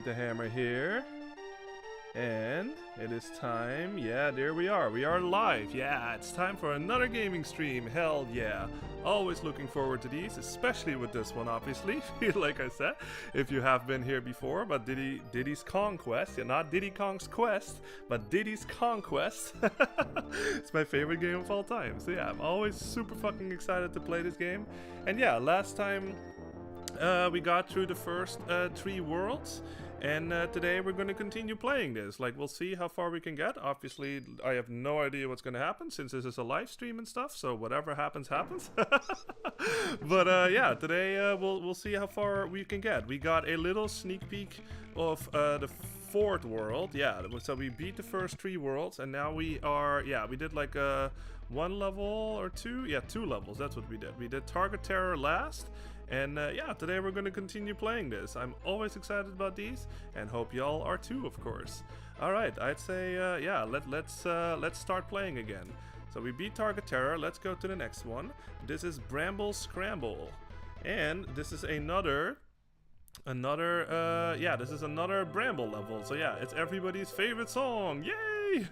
The hammer here. And it is time. Yeah, there we are. We are live. Yeah, it's time for another gaming stream. Hell yeah. Always looking forward to these, especially with this one, obviously. Like I said, if you have been here before, but Diddy's Conquest. Yeah, not Diddy Kong's Quest, but Diddy's Conquest. It's my favorite game of all time. So yeah, I'm always super fucking excited to play this game. And yeah, last time we got through the first 3 worlds. And today we're going to continue playing this. Like, we'll see how far we can get. Obviously, I have no idea what's going to happen since this is a live stream and stuff. So whatever happens, happens. But yeah, today we'll see how far we can get. We got a little sneak peek of the 4th world. Yeah, so we beat the first 3 worlds. And now we are, yeah, we did like 1 level or 2. Yeah, 2 levels. That's what we did. We did Target Terror last. And yeah, today we're going to continue playing this. I'm always excited about these, and hope y'all are too, of course. All right, I'd say yeah, let's start playing again. So we beat Target Terror. Let's go to the next one. This is Bramble Scramble, and this is another yeah, this is another Bramble level. So yeah, it's everybody's favorite song. Yay!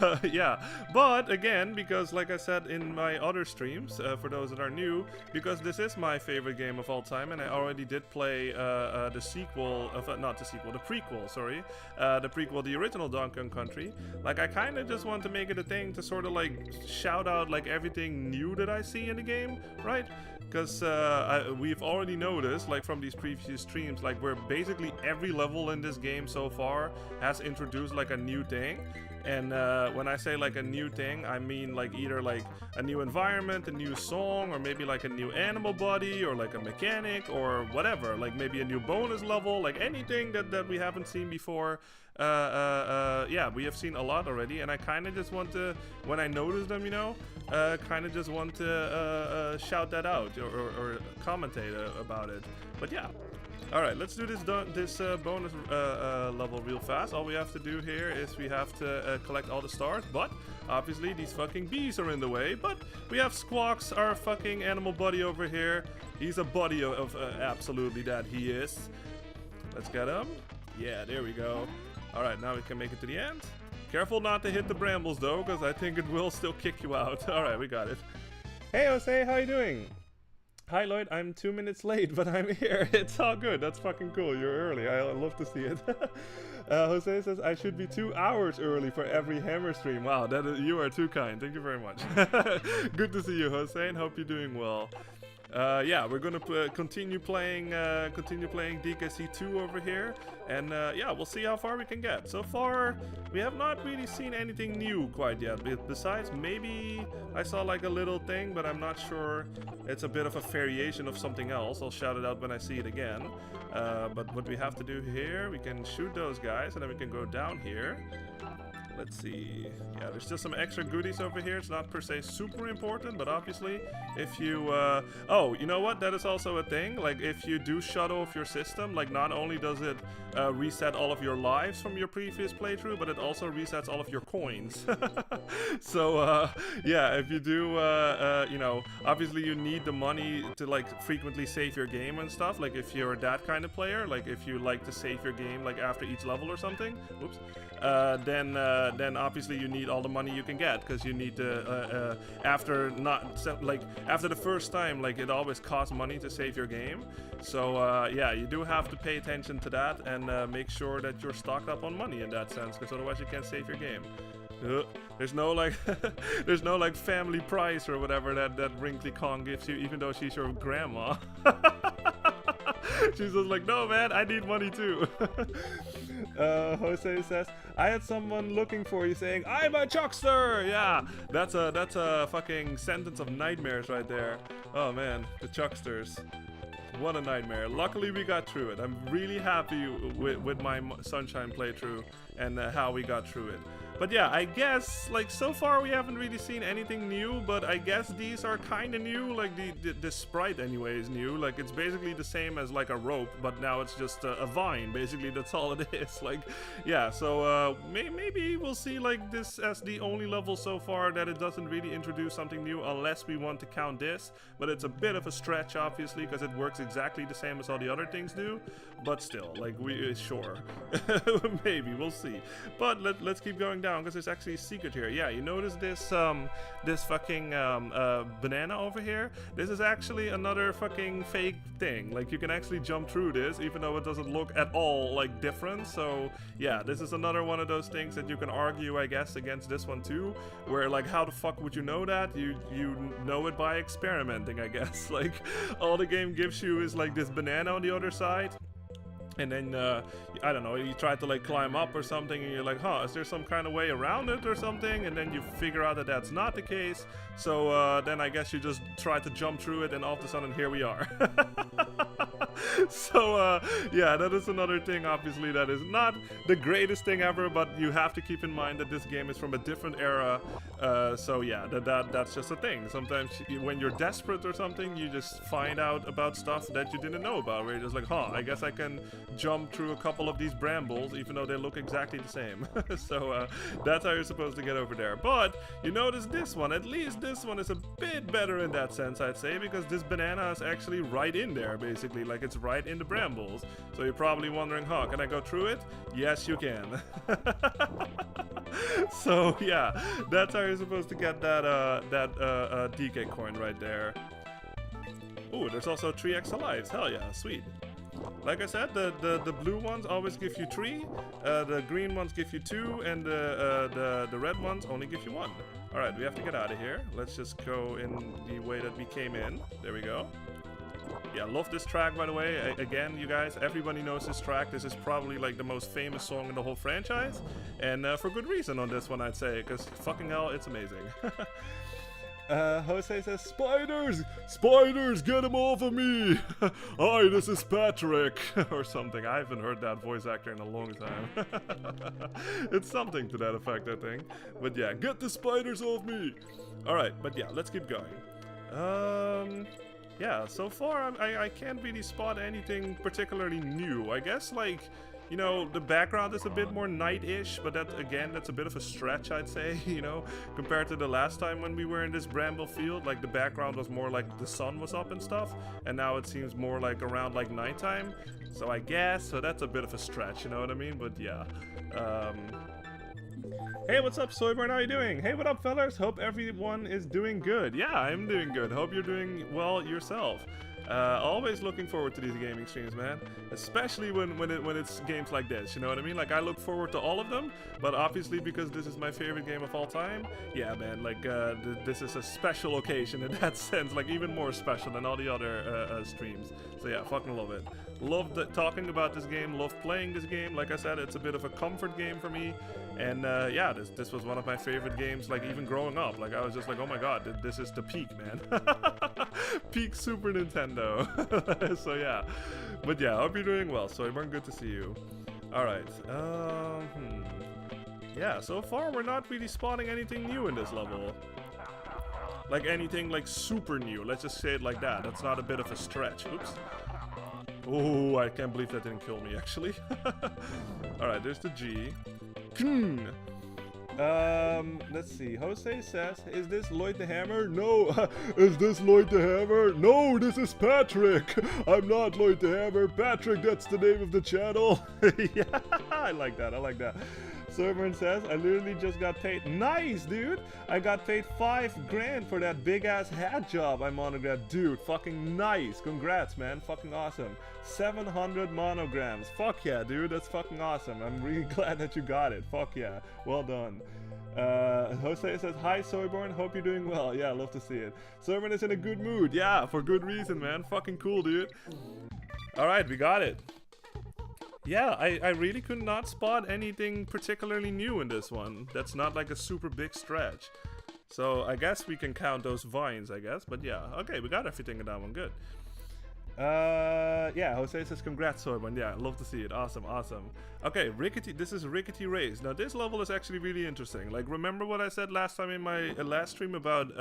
But yeah, but again, because like I said in my other streams, for those that are new, because this is my favorite game of all time, and I already did play the sequel of not the sequel, the prequel, sorry, the prequel, the original Donkey Kong Country. Like, I kind of just want to make it a thing to sort of like shout out like everything new that I see in the game, right? Because we've already noticed, like from these previous streams, like where basically every level in this game so far has introduced like a new thing. And when I say like a new thing, I mean like either like a new environment, a new song, or maybe like a new animal body, or like a mechanic, or whatever. Like maybe a new bonus level, like anything that we haven't seen before. Yeah, we have seen a lot already, and I kind of just want to, when I notice them, you know, kind of just want to shout that out or commentate about it. But yeah. Alright, let's do this bonus level real fast. All we have to do here is we have to collect all the stars, but obviously these fucking bees are in the way. But we have Squawks, our fucking animal buddy over here. He's a buddy of absolutely that he is. Let's get him. Yeah, there we go. Alright, now we can make it to the end. Careful not to hit the brambles though, because I think it will still kick you out. Alright, we got it. Hey Jose, how you doing? Hi Lloyd, I'm 2 minutes late, but I'm here. It's all good. That's fucking cool. You're early. I love to see it. Jose says I should be 2 hours early for every hammer stream. Wow, you are too kind. Thank you very much. Good to see you, Jose, and hope you're doing well. Yeah, we're gonna continue playing DKC 2 over here, and yeah, we'll see how far we can get. So far, we have not really seen anything new quite yet. Besides, maybe I saw like a little thing, but I'm not sure. It's a bit of a variation of something else. I'll shout it out when I see it again. But what we have to do here, we can shoot those guys, and then we can go down here. Let's see. Yeah, there's still some extra goodies over here. It's not per se super important, but obviously, if you... oh, you know what? That is also a thing. Like, if you do shut off your system, like, not only does it reset all of your lives from your previous playthrough, but it also resets all of your coins. So, yeah, if you do, you know, obviously you need the money to, like, frequently save your game and stuff. Like, if you're that kind of player, like, if you like to save your game, like, after each level or something, whoops, then obviously you need all the money you can get, because you need to after the first time, like, it always costs money to save your game. So yeah, you do have to pay attention to that and make sure that you're stocked up on money in that sense, because otherwise you can't save your game. There's no like there's no like family price or whatever that Wrinkly Kong gives you, even though she's your grandma. She's just like, no man, I need money too. Jose says, I had someone looking for you saying, I'm a chuckster! Yeah, that's a fucking sentence of nightmares right there. Oh man, the chucksters. What a nightmare. Luckily we got through it. I'm really happy with my Sunshine playthrough and how we got through it. But yeah, I guess, like, so far we haven't really seen anything new, but I guess these are kind of new. Like, the sprite anyway is new. Like, it's basically the same as, like, a rope, but now it's just a vine. Basically, that's all it is. Like, yeah, so maybe we'll see, like, this as the only level so far that it doesn't really introduce something new, unless we want to count this. But it's a bit of a stretch, obviously, because it works exactly the same as all the other things do. But still, like, sure. Maybe, we'll see. But let's keep going down, because there's actually a secret here. Yeah, you notice this this fucking banana over here? This is actually another fucking fake thing. Like, you can actually jump through this, even though it doesn't look at all like different. So yeah, this is another one of those things that you can argue, I guess, against this one too, where, like, how the fuck would you know that? You know it by experimenting, I guess. Like, all the game gives you is like this banana on the other side. And then, I don't know, you try to, like, climb up or something, and you're like, huh, is there some kind of way around it or something? And then you figure out that that's not the case. So then I guess you just try to jump through it, and all of a sudden, here we are. So, yeah, that is another thing, obviously, that is not the greatest thing ever, but you have to keep in mind that this game is from a different era. So, yeah, that's just a thing. Sometimes when you're desperate or something, you just find out about stuff that you didn't know about, where you're just like, huh, I guess I can jump through a couple of these brambles, even though they look exactly the same. So, that's how you're supposed to get over there. But, you notice this one, at least this one is a bit better in that sense, I'd say, because this banana is actually right in there, basically. Like, it's right in the brambles. So you're probably wondering, huh, can I go through it? Yes, you can. So yeah, that's how you're supposed to get that DK coin right there. Ooh, there's also 3 extra lives. Hell yeah, sweet. Like I said, the blue ones always give you 3, the green ones give you 2, and the red ones only give you 1. Alright, we have to get out of here. Let's just go in the way that we came in. There we go. Yeah, love this track, by the way. Again, you guys, everybody knows this track. This is probably, like, the most famous song in the whole franchise. And for good reason on this one, I'd say, because fucking hell, it's amazing. Jose says, spiders! Spiders, get them off of me! Hi, this is Patrick! Or something. I haven't heard that voice actor in a long time. It's something to that effect, I think. But yeah, get the spiders off me! Alright, but yeah, let's keep going. Yeah, so far I can't really spot anything particularly new. I guess, like, you know, the background is a bit more night-ish, but that, again, that's a bit of a stretch, I'd say, you know, compared to the last time when we were in this bramble field. Like, the background was more like the sun was up and stuff, and now it seems more like around, like, nighttime. So I guess, so that's a bit of a stretch, you know what I mean? But yeah, hey, what's up, Soyburn? How you doing? Hey, what up, fellas? Hope everyone is doing good. Yeah, I'm doing good. Hope you're doing well yourself. Always looking forward to these gaming streams, man. Especially when it's games like this, you know what I mean? Like, I look forward to all of them, but obviously because this is my favorite game of all time, yeah, man, like, this is a special occasion in that sense, like, even more special than all the other streams. So yeah, fucking love it. Love talking about this game, love playing this game. Like I said, it's a bit of a comfort game for me. And yeah, this was one of my favorite games, like, even growing up. Like, I was just like, oh my god, this is the peak, man. Peak Super Nintendo. So yeah, but yeah, hope you're doing well. So Soyburn, good to see you. Alright, yeah, so far we're not really spotting anything new in this level. Like, anything, like, super new, let's just say it like that. That's not a bit of a stretch. Oops. Oh, I can't believe that didn't kill me, actually. Alright, there's the G. Let's see. Jose says, is this Lloyd the Hammer? No. Is this Lloyd the Hammer? No, this is Patrick. I'm not Lloyd the Hammer. Patrick, that's the name of the channel. Yeah, I like that. I like that. Servern says, I literally just got paid. Nice, dude. I got paid $5 grand for that big ass hat job I monogrammed. Dude, fucking nice. Congrats, man. Fucking awesome. 700 monograms. Fuck yeah, dude. That's fucking awesome. I'm really glad that you got it. Fuck yeah. Well done. Jose says, hi Soyborn, hope you're doing well. Yeah, love to see it. Servern is in a good mood. Yeah, for good reason, man. Fucking cool, dude. Alright, we got it. Yeah, I really could not spot anything particularly new in this one. That's not like a super big stretch. So I guess we can count those vines, I guess. But yeah, okay, we got everything in that one. Good. Yeah, Jose says congrats, Soyman. Yeah, love to see it. Awesome, awesome. Okay, Rickety. This is Rickety Race. Now, this level is actually really interesting. Like, remember what I said last time in my last stream about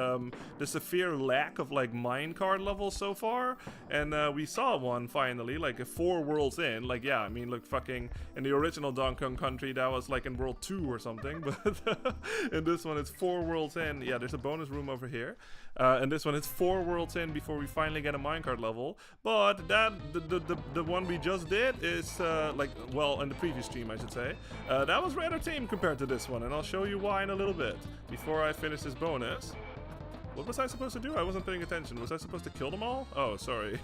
the severe lack of like minecart levels so far? And we saw one finally, like 4 worlds in. Like, yeah, I mean, look, fucking in the original Donkey Kong Country, that was like in World 2 or something. But in this one, it's 4 worlds in. Yeah, there's a bonus room over here. And this one, it's 4 worlds in before we finally get a minecart level. But that the one we just did is like, well, in the previous stream I should say, that was rather tame compared to this one, and I'll show you why in a little bit before I finish this bonus. What was I supposed to do? I wasn't paying attention. Was I supposed to kill them all? Oh, sorry.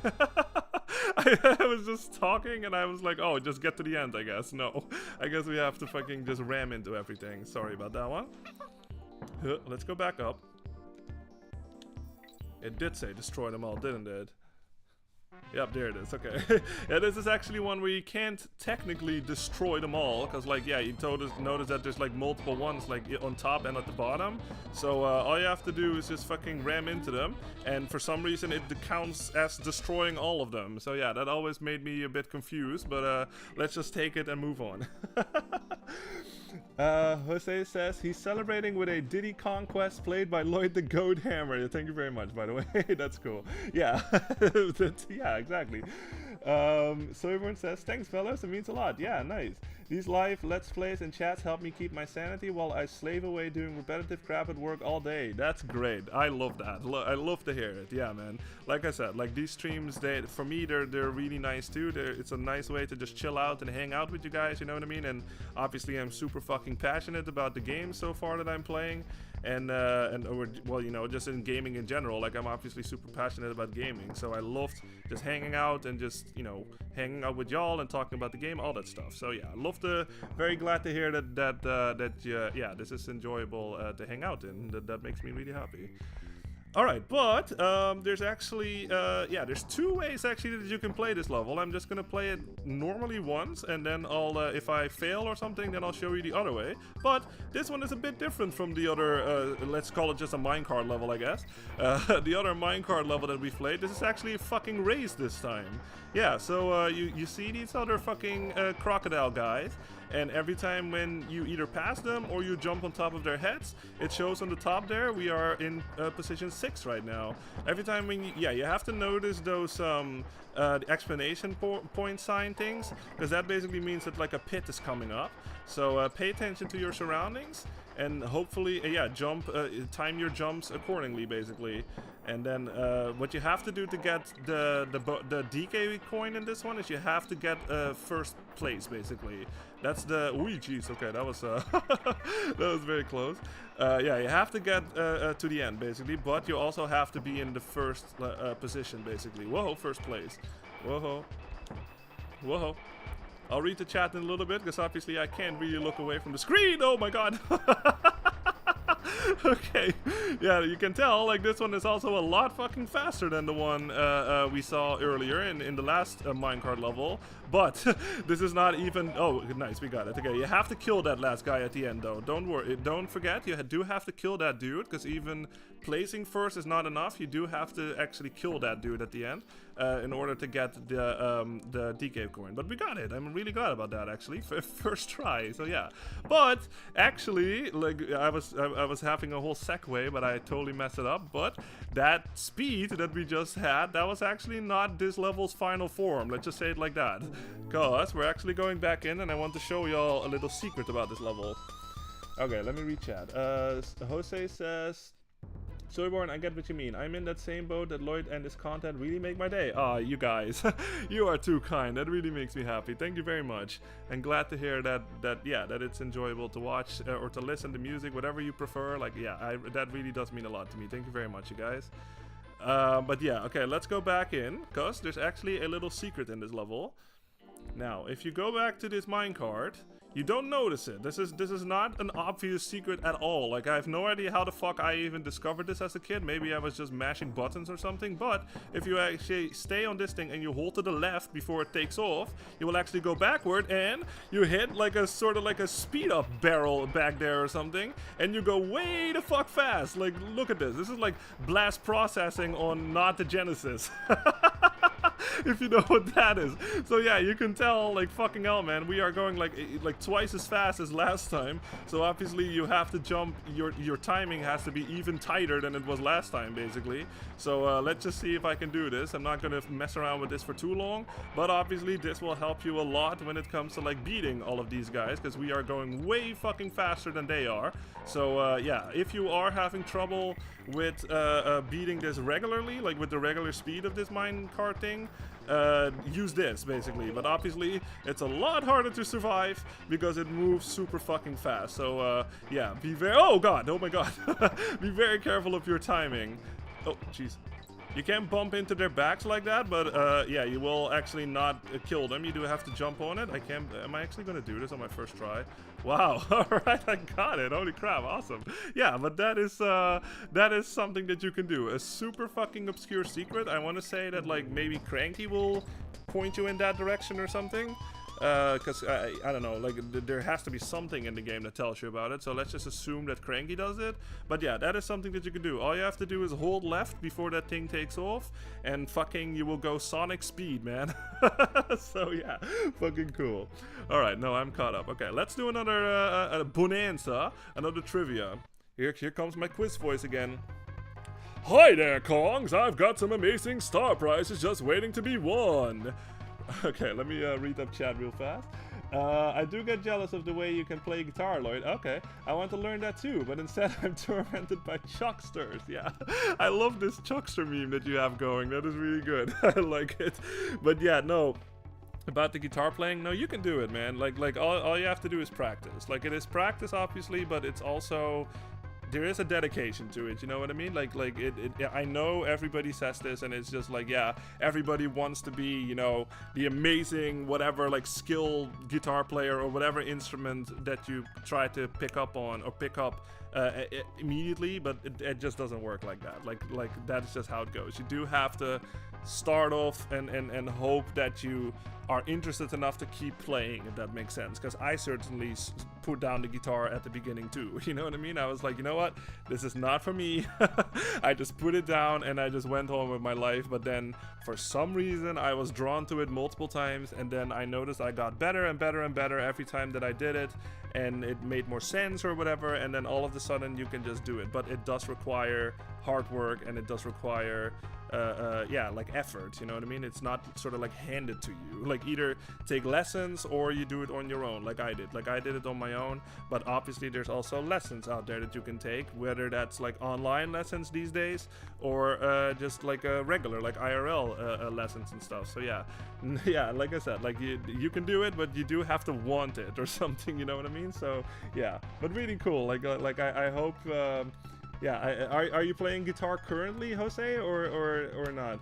I was just talking and I was like, oh, just get to the end, I guess. No, I guess we have to fucking just ram into everything. Sorry about that one. Let's go back up. It did say destroy them all, didn't it? Yep, there it is. Okay. Yeah, this is actually one where you can't technically destroy them all, because, like, yeah, you notice that there's like multiple ones like on top and at the bottom. So all you have to do is just fucking ram into them, and for some reason it counts as destroying all of them. So yeah, that always made me a bit confused, but let's just take it and move on. Jose says he's celebrating with a Diddy conquest played by Lloyd the Goat Hammer. Thank you very much, by the way. That's cool. Yeah, yeah, exactly. So everyone says, thanks fellas, it means a lot. Yeah, nice. These live Let's Plays and chats help me keep my sanity while I slave away doing repetitive crap at work all day. That's great. I love that. I love to hear it. Yeah, man. Like I said, like these streams, for me, they're really nice too. It's a nice way to just chill out and hang out with you guys, you know what I mean? And obviously I'm super fucking passionate about the game so far that I'm playing. And well, you know, just in gaming in general, like I'm obviously super passionate about gaming, so I loved just hanging out and just, you know, hanging out with y'all and talking about the game, all that stuff. So yeah, very glad to hear that yeah, this is enjoyable to hang out in. That makes me really happy. Alright, but there's actually, yeah, there's 2 ways actually that you can play this level. I'm just gonna play it normally once, and then I'll, if I fail or something, then I'll show you the other way. But this one is a bit different from the other, let's call it just a minecart level, I guess. The other minecart level that we've played, this is actually a fucking race this time. Yeah, so you see these other fucking crocodile guys, and every time when you either pass them or you jump on top of their heads, it shows on the top there we are in position 6 right now. Every time when you have to notice those the exclamation point sign things, because that basically means that like a pit is coming up. So pay attention to your surroundings, and hopefully time your jumps accordingly, basically. And then what you have to do to get the DK coin in this one is you have to get first place, basically. That's the... Ooh, jeez, okay, that was that was very close. Yeah, you have to get to the end, basically, but you also have to be in the first position, basically. Whoa, first place. Whoa. Whoa. I'll read the chat in a little bit, because obviously I can't really look away from the screen. Oh my god. Okay, yeah, you can tell, like, this one is also a lot fucking faster than the one we saw earlier in the last minecart level. But this is not even... Oh, nice, we got it. Okay, you have to kill that last guy at the end, though. Don't worry, don't forget, you do have to kill that dude, because even placing first is not enough. You do have to actually kill that dude at the end in order to get the DK coin. But we got it. I'm really glad about that, actually. First try, so yeah. But actually, like, I was having a whole segue, but I totally messed it up. But that speed that we just had, that was actually not this level's final form. Let's just say it like that. Because we're actually going back in, and I want to show y'all a little secret about this level. Okay, let me read chat. Jose says... Soyborn, I get what you mean. I'm in that same boat that Lloyd and his content really make my day. Ah, you guys. You are too kind. That really makes me happy. Thank you very much. And glad to hear that it's enjoyable to watch or to listen to music, whatever you prefer. Like, yeah, that really does mean a lot to me. Thank you very much, you guys. But yeah, okay, let's go back in, because there's actually a little secret in this level. Now, if you go back to this minecart, you don't notice it. This is not an obvious secret at all. Like, I have no idea how the fuck I even discovered this as a kid. Maybe I was just mashing buttons or something. But if you actually stay on this thing and you hold to the left before it takes off, you will actually go backward and you hit like a sort of like a speed up barrel back there or something, and you go way the fuck fast. Like, look at this. This is like blast processing on not the Genesis. If you know what that is. So yeah, you can tell, like, fucking hell, man, we are going like twice as fast as last time. So obviously you have to jump, your timing has to be even tighter than it was last time, basically. So let's just see if I can do this. I'm not gonna mess around with this for too long, but obviously this will help you a lot when it comes to like beating all of these guys, because we are going way fucking faster than they are. So yeah, if you are having trouble with beating this regularly, like with the regular speed of this minecart thing, use this basically. But obviously it's a lot harder to survive because it moves super fucking fast. So yeah, be very, oh god, oh my god, be very careful of your timing. Oh jeez. You can't bump into their backs like that, but yeah, you will actually not kill them. You do have to jump on it. I can't. Am I actually going to do this on my first try? Wow. All right, I got it. Holy crap, awesome. Yeah, but that is something that you can do. A super fucking obscure secret. I want to say that like maybe Cranky will point you in that direction or something. Because I don't know, like there has to be something in the game that tells you about it, so let's just assume that Cranky does it. But yeah, that is something that you can do. All you have to do is hold left before that thing takes off, and fucking you will go Sonic speed, man. So yeah, fucking cool. Alright, no, I'm caught up. Okay, let's do another bonanza, another trivia. Here comes my quiz voice again. Hi there, Kongs! I've got some amazing star prizes just waiting to be won. Okay, let me read up chat real fast. I do get jealous of the way you can play guitar, Lloyd. Okay, I want to learn that too, but instead I'm tormented by chucksters. Yeah, I love this chuckster meme that you have going. That is really good. I like it. But yeah, no. About the guitar playing, no, you can do it, man. Like all you have to do is practice. Like, it is practice, obviously, but it's also... there is a dedication to it, you know what I mean? Like it I know everybody says this, and it's just like, yeah, everybody wants to be, you know, the amazing whatever, like, skilled guitar player or whatever instrument that you try to pick up on or pick up immediately, but it just doesn't work like that. Like that's just how it goes. You do have to start off and hope that you are interested enough to keep playing, if that makes sense, because I certainly put down the guitar at the beginning too, you know what I mean? I was like, you know what, this is not for me. I just put it down and I just went on with my life. But then for some reason I was drawn to it multiple times, and then I noticed I got better and better and better every time that I did it, and it made more sense or whatever, and then all of a sudden you can just do it. But it does require hard work, and it does require yeah, like effort, you know what I mean? It's not sort of like handed to you. Like, either take lessons or you do it on your own, like I did. Like, I did it on my own, but obviously there's also lessons out there that you can take, whether that's like online lessons these days or just like a regular, like IRL lessons and stuff. So yeah, yeah, like I said, like you can do it, but you do have to want it or something, you know what I mean? So yeah, but really cool. Like I hope yeah, are you playing guitar currently, Jose, or not?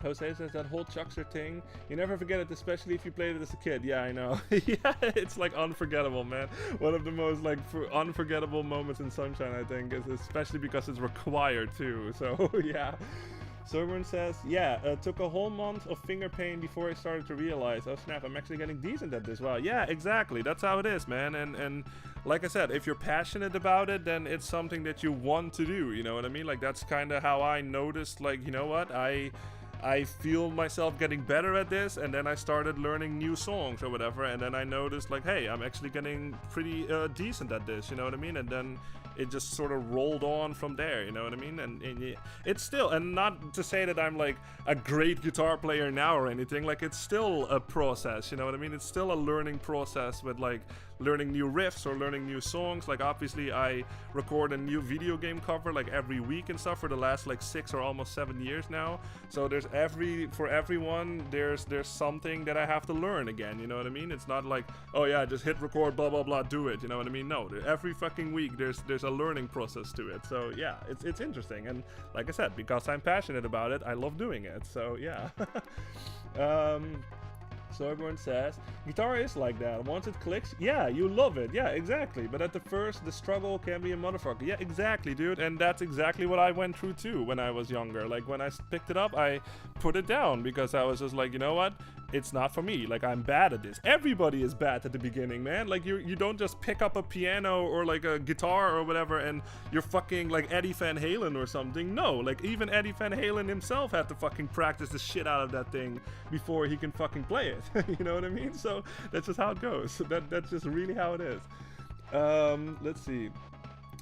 Jose says that whole chuckster thing, you never forget it, especially if you played it as a kid. Yeah, I know. Yeah, it's like unforgettable, man. One of the most like unforgettable moments in Sunshine, I think, is especially because it's required too. So yeah. Soberman says, yeah, took a whole month of finger pain before I started to realize, oh snap, I'm actually getting decent at this. Wow, yeah, exactly. That's how it is, man. And like I said, if you're passionate about it, then it's something that you want to do, you know what I mean? Like, that's kind of how I noticed, like, you know what, I feel myself getting better at this, and then I started learning new songs or whatever, and then I noticed, like, hey, I'm actually getting pretty decent at this, you know what I mean? And then it just sort of rolled on from there, you know what I mean? And it's still, and not to say that I'm like a great guitar player now or anything, like, it's still a process, you know what I mean? It's still a learning process with like learning new riffs or learning new songs. Like, obviously I record a new video game cover like every week and stuff for the last like 6 or almost 7 years now. So there's for everyone there's something that I have to learn again, you know what I mean? It's not like, oh yeah, just hit record, blah blah blah, do it, you know what I mean? No, every fucking week there's a learning process to it. So yeah, it's interesting, and like I said, because I'm passionate about it, I love doing it. So yeah. So everyone says, guitar is like that. Once it clicks, yeah, you love it. Yeah, exactly. But at the first, the struggle can be a motherfucker. Yeah, exactly, dude. And that's exactly what I went through too when I was younger. Like, when I picked it up, I put it down because I was just like, you know what? it's not for me. Like, I'm bad at this. Everybody is bad at the beginning, man. Like, you don't just pick up a piano or like a guitar or whatever and you're fucking like Eddie Van Halen or something. No, like even Eddie Van Halen himself had to fucking practice the shit out of that thing before he can fucking play it. You know what I mean? So that's just how it goes. That's just really how it is. Let's see.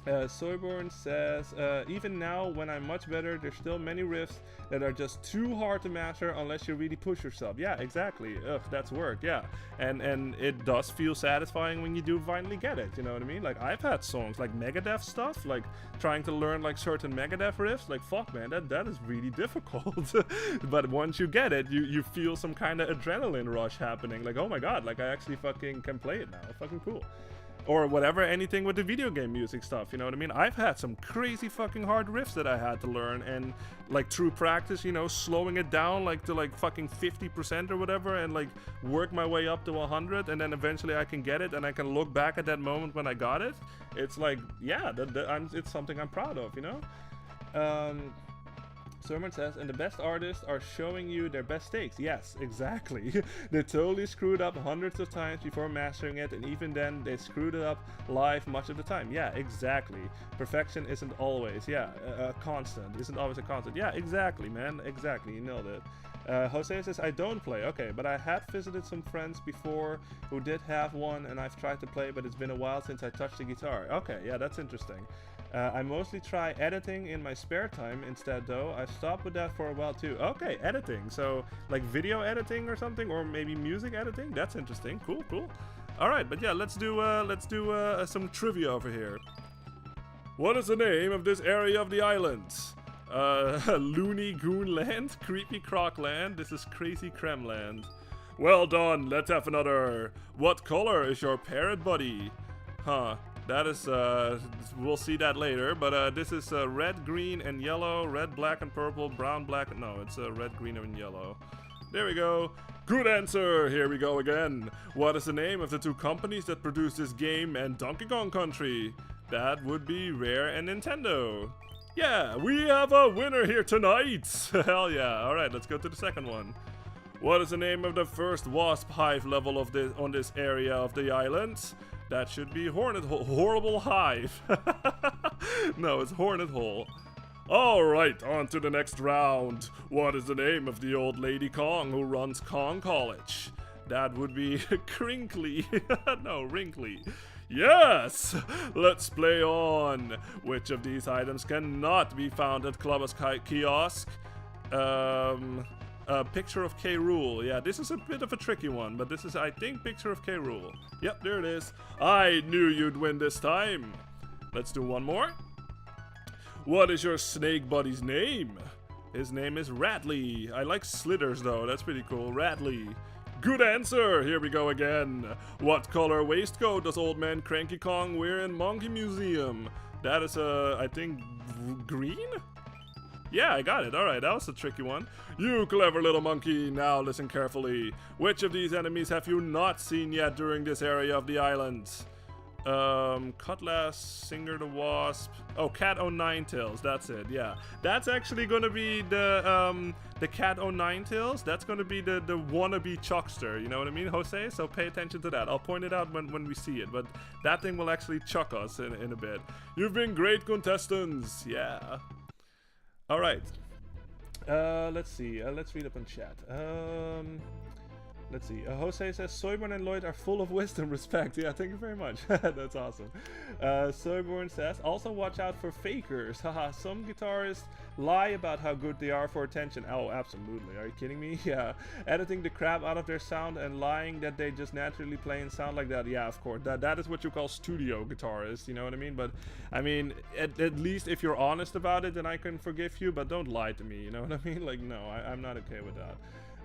Soyborn says, even now when I'm much better, there's still many riffs that are just too hard to master unless you really push yourself. Yeah, exactly. Ugh, that's work, yeah. And it does feel satisfying when you do finally get it, you know what I mean? Like, I've had songs like Megadeth stuff, like trying to learn like certain Megadeth riffs, like fuck man, that is really difficult. But once you get it, you feel some kind of adrenaline rush happening, like oh my god, like I actually fucking can play it now. Fucking cool. Or whatever, anything with the video game music stuff, you know what I mean? I've had some crazy fucking hard riffs that I had to learn, and like through practice, you know, slowing it down like to like fucking 50% or whatever, and like work my way up to 100, and then eventually I can get it, and I can look back at that moment when I got it. It's like, yeah, it's something I'm proud of, you know? Sermon says, and the best artists are showing you their best takes. Yes, exactly. They totally screwed up hundreds of times before mastering it, and even then they screwed it up live much of the time. Yeah, exactly. Perfection isn't always, yeah, a constant. Isn't always a constant. Yeah, exactly, man. Exactly, you nailed it. Jose says, I don't play. Okay, but I had visited some friends before who did have one, and I've tried to play, but it's been a while since I touched the guitar. Okay, yeah, that's interesting. I mostly try editing in my spare time instead, though. I've stopped with that for a while too. Okay, editing. So like video editing or something, or maybe music editing. That's interesting. Cool, cool. All right, but yeah, let's do some trivia over here. What is the name of this area of the island? Looney Goon Land, Creepy Croc Land. This is Crazy Creme Land. Well done. Let's have another. What color is your parrot buddy? Huh. That is, we'll see that later, but this is red, green, and yellow, red, black, and purple, brown, black, no, it's red, green, and yellow. There we go. Good answer. Here we go again. What is the name of the two companies that produce this game and Donkey Kong Country? That would be Rare and Nintendo. Yeah, we have a winner here tonight. Hell yeah. All right, let's go to the second one. What is the name of the first wasp hive level of this on this area of the island? That should be Hornet Hole. Horrible Hive. No, it's Hornet Hole. Alright, on to the next round. What is the name of the old lady Kong who runs Kong College? That would be Crinkly. No, Wrinkly. Yes! Let's play on. Which of these items cannot be found at Clubber's kiosk? Picture of K. Rool. Yeah, this is a bit of a tricky one, but this is, I think, Picture of K. Rool. Yep, there it is. I knew you'd win this time. Let's do one more. What is your snake buddy's name? His name is Rattly. I like Slithers, though. That's pretty cool. Rattly. Good answer. Here we go again. What color waistcoat does old man Cranky Kong wear in Monkey Museum? That is, I think, green? Yeah, I got it. Alright, that was a tricky one. You clever little monkey. Now listen carefully. Which of these enemies have you not seen yet during this area of the island? Cutlass, Singer the Wasp. Oh, Cat O' Nine-Tails. That's it, yeah. That's actually gonna be the Cat O' Nine-Tails. That's gonna be the wannabe Chuckster, you know what I mean, Jose? So pay attention to that. I'll point it out when we see it, but that thing will actually chuck us in a bit. You've been great contestants, yeah. Alright, let's see, let's read up on chat. Let's see, Jose says, Soyborn and Lloyd are full of wisdom, respect. Yeah, thank you very much. That's awesome. Soyborn says, also watch out for fakers. Haha, some guitarists lie about how good they are for attention. Oh, absolutely. Are you kidding me? Yeah. Editing the crap out of their sound and lying that they just naturally play and sound like that. Yeah, of course. That is what you call studio guitarists, you know what I mean? But, I mean, at least if you're honest about it, then I can forgive you, but don't lie to me, you know what I mean? Like, no, I'm not okay with that.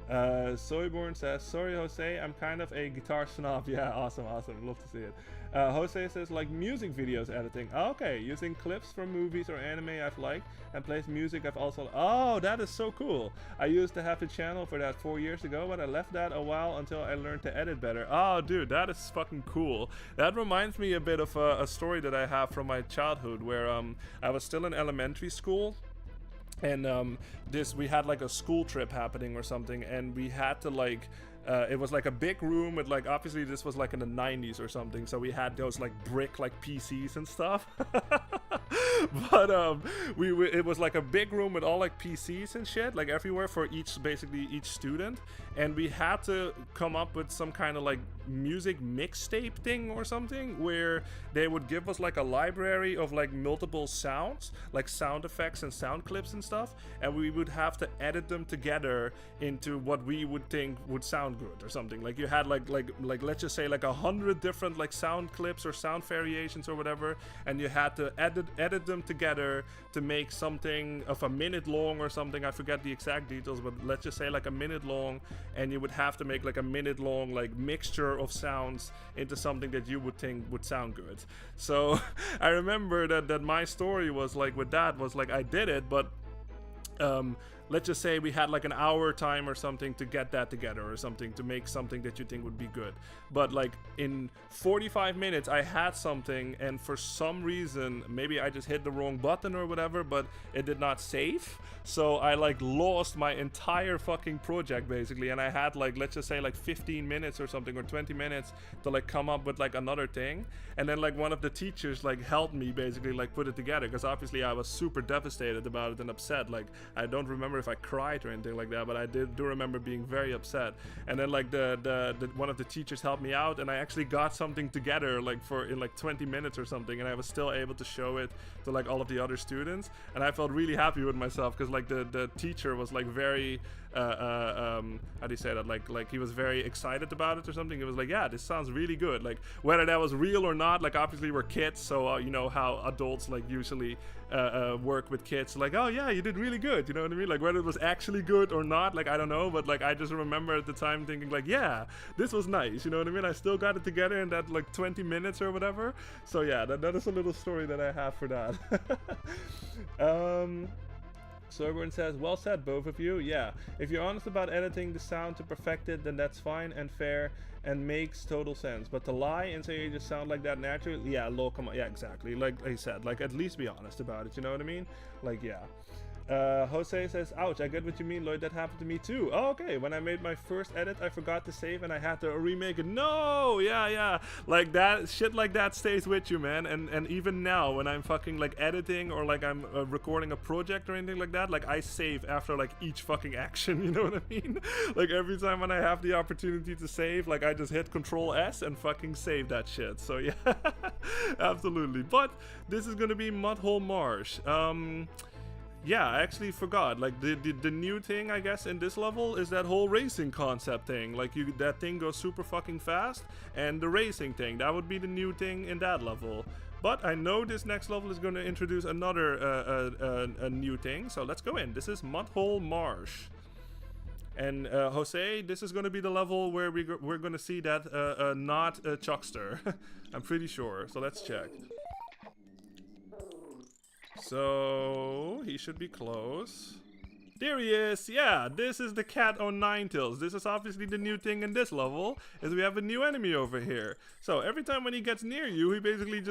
Soyborn says, sorry Jose, I'm kind of a guitar snob. Yeah, awesome, love to see it. Jose says, like music videos editing. Okay, using clips from movies or anime I've liked and plays music I've also. Oh, that is so cool. I used to have a channel for that 4 years ago, but I left that a while until I learned to edit better. Oh dude, that is fucking cool. That reminds me a bit of a story that I have from my childhood where I was still in elementary school. And we had like a school trip happening or something, and we had to like It was like a big room with like, obviously this was like in the 90s or something, so we had those like brick like PCs and stuff. But it was like a big room with all like PCs and shit like everywhere for basically each student, and we had to come up with some kind of like music mixtape thing or something where they would give us like a library of like multiple sounds, like sound effects and sound clips and stuff, and we would have to edit them together into what we would think would sound good or something. Like you had like let's just say like 100 different like sound clips or sound variations or whatever, and you had to edit them together to make something of a minute long or something. I forget the exact details, but let's just say like a minute long, and you would have to make like a minute long like mixture of sounds into something that you would think would sound good. So I remember that my story was like with that was like I did it, but let's just say we had like an hour time or something to get that together or something to make something that you think would be good. But like in 45 minutes I had something, and for some reason maybe I just hit the wrong button or whatever, but it did not save. So I like lost my entire fucking project basically, and I had like, let's just say like 15 minutes or something or 20 minutes to like come up with like another thing. And then like one of the teachers like helped me basically like put it together, because obviously I was super devastated about it and upset. Like I don't remember if I cried or anything like that, but I do remember being very upset. And then like the one of the teachers helped me out, and I actually got something together like in like 20 minutes or something, and I was still able to show it to like all of the other students, and I felt really happy with myself, because like the teacher was like very how do you say that, like he was very excited about it or something. It was like, yeah, this sounds really good. Like whether that was real or not, like obviously we're kids, so you know how adults like usually work with kids, like, oh yeah, you did really good, you know what I mean? Like whether it was actually good or not, like I don't know, but like I just remember at the time thinking like, yeah, this was nice, you know what I mean? I still got it together in that like 20 minutes or whatever. So yeah, that is a little story that I have for that. So everyone says, well said, both of you. Yeah, if you're honest about editing the sound to perfect it, then that's fine and fair and makes total sense. But to lie and say you just sound like that naturally, yeah, lol, come on. Yeah, exactly. Like I said, like at least be honest about it, you know what I mean? Like, yeah. Jose says, ouch, I get what you mean, Lloyd, that happened to me too. Oh, okay, when I made my first edit, I forgot to save and I had to remake it. No, yeah, like that, shit like that stays with you, man. And even now, when I'm fucking like editing or like I'm recording a project or anything like that, like I save after like each fucking action, you know what I mean? Like every time when I have the opportunity to save, like I just hit Control S and fucking save that shit. So yeah, absolutely. But this is gonna be Mudhole Marsh. Yeah, I actually forgot. Like the new thing, I guess, in this level is that whole racing concept thing. Like that thing goes super fucking fast, and the racing thing, that would be the new thing in that level. But I know this next level is going to introduce another a new thing. So let's go in. This is Mudhole Marsh. And Jose, this is going to be the level where we're going to see that not Chuckster. I'm pretty sure. So let's check. So he should be close. There he is. Yeah, this is the cat on Ninetales. This is obviously the new thing in this level, is we have a new enemy over here. So every time when he gets near you, he basically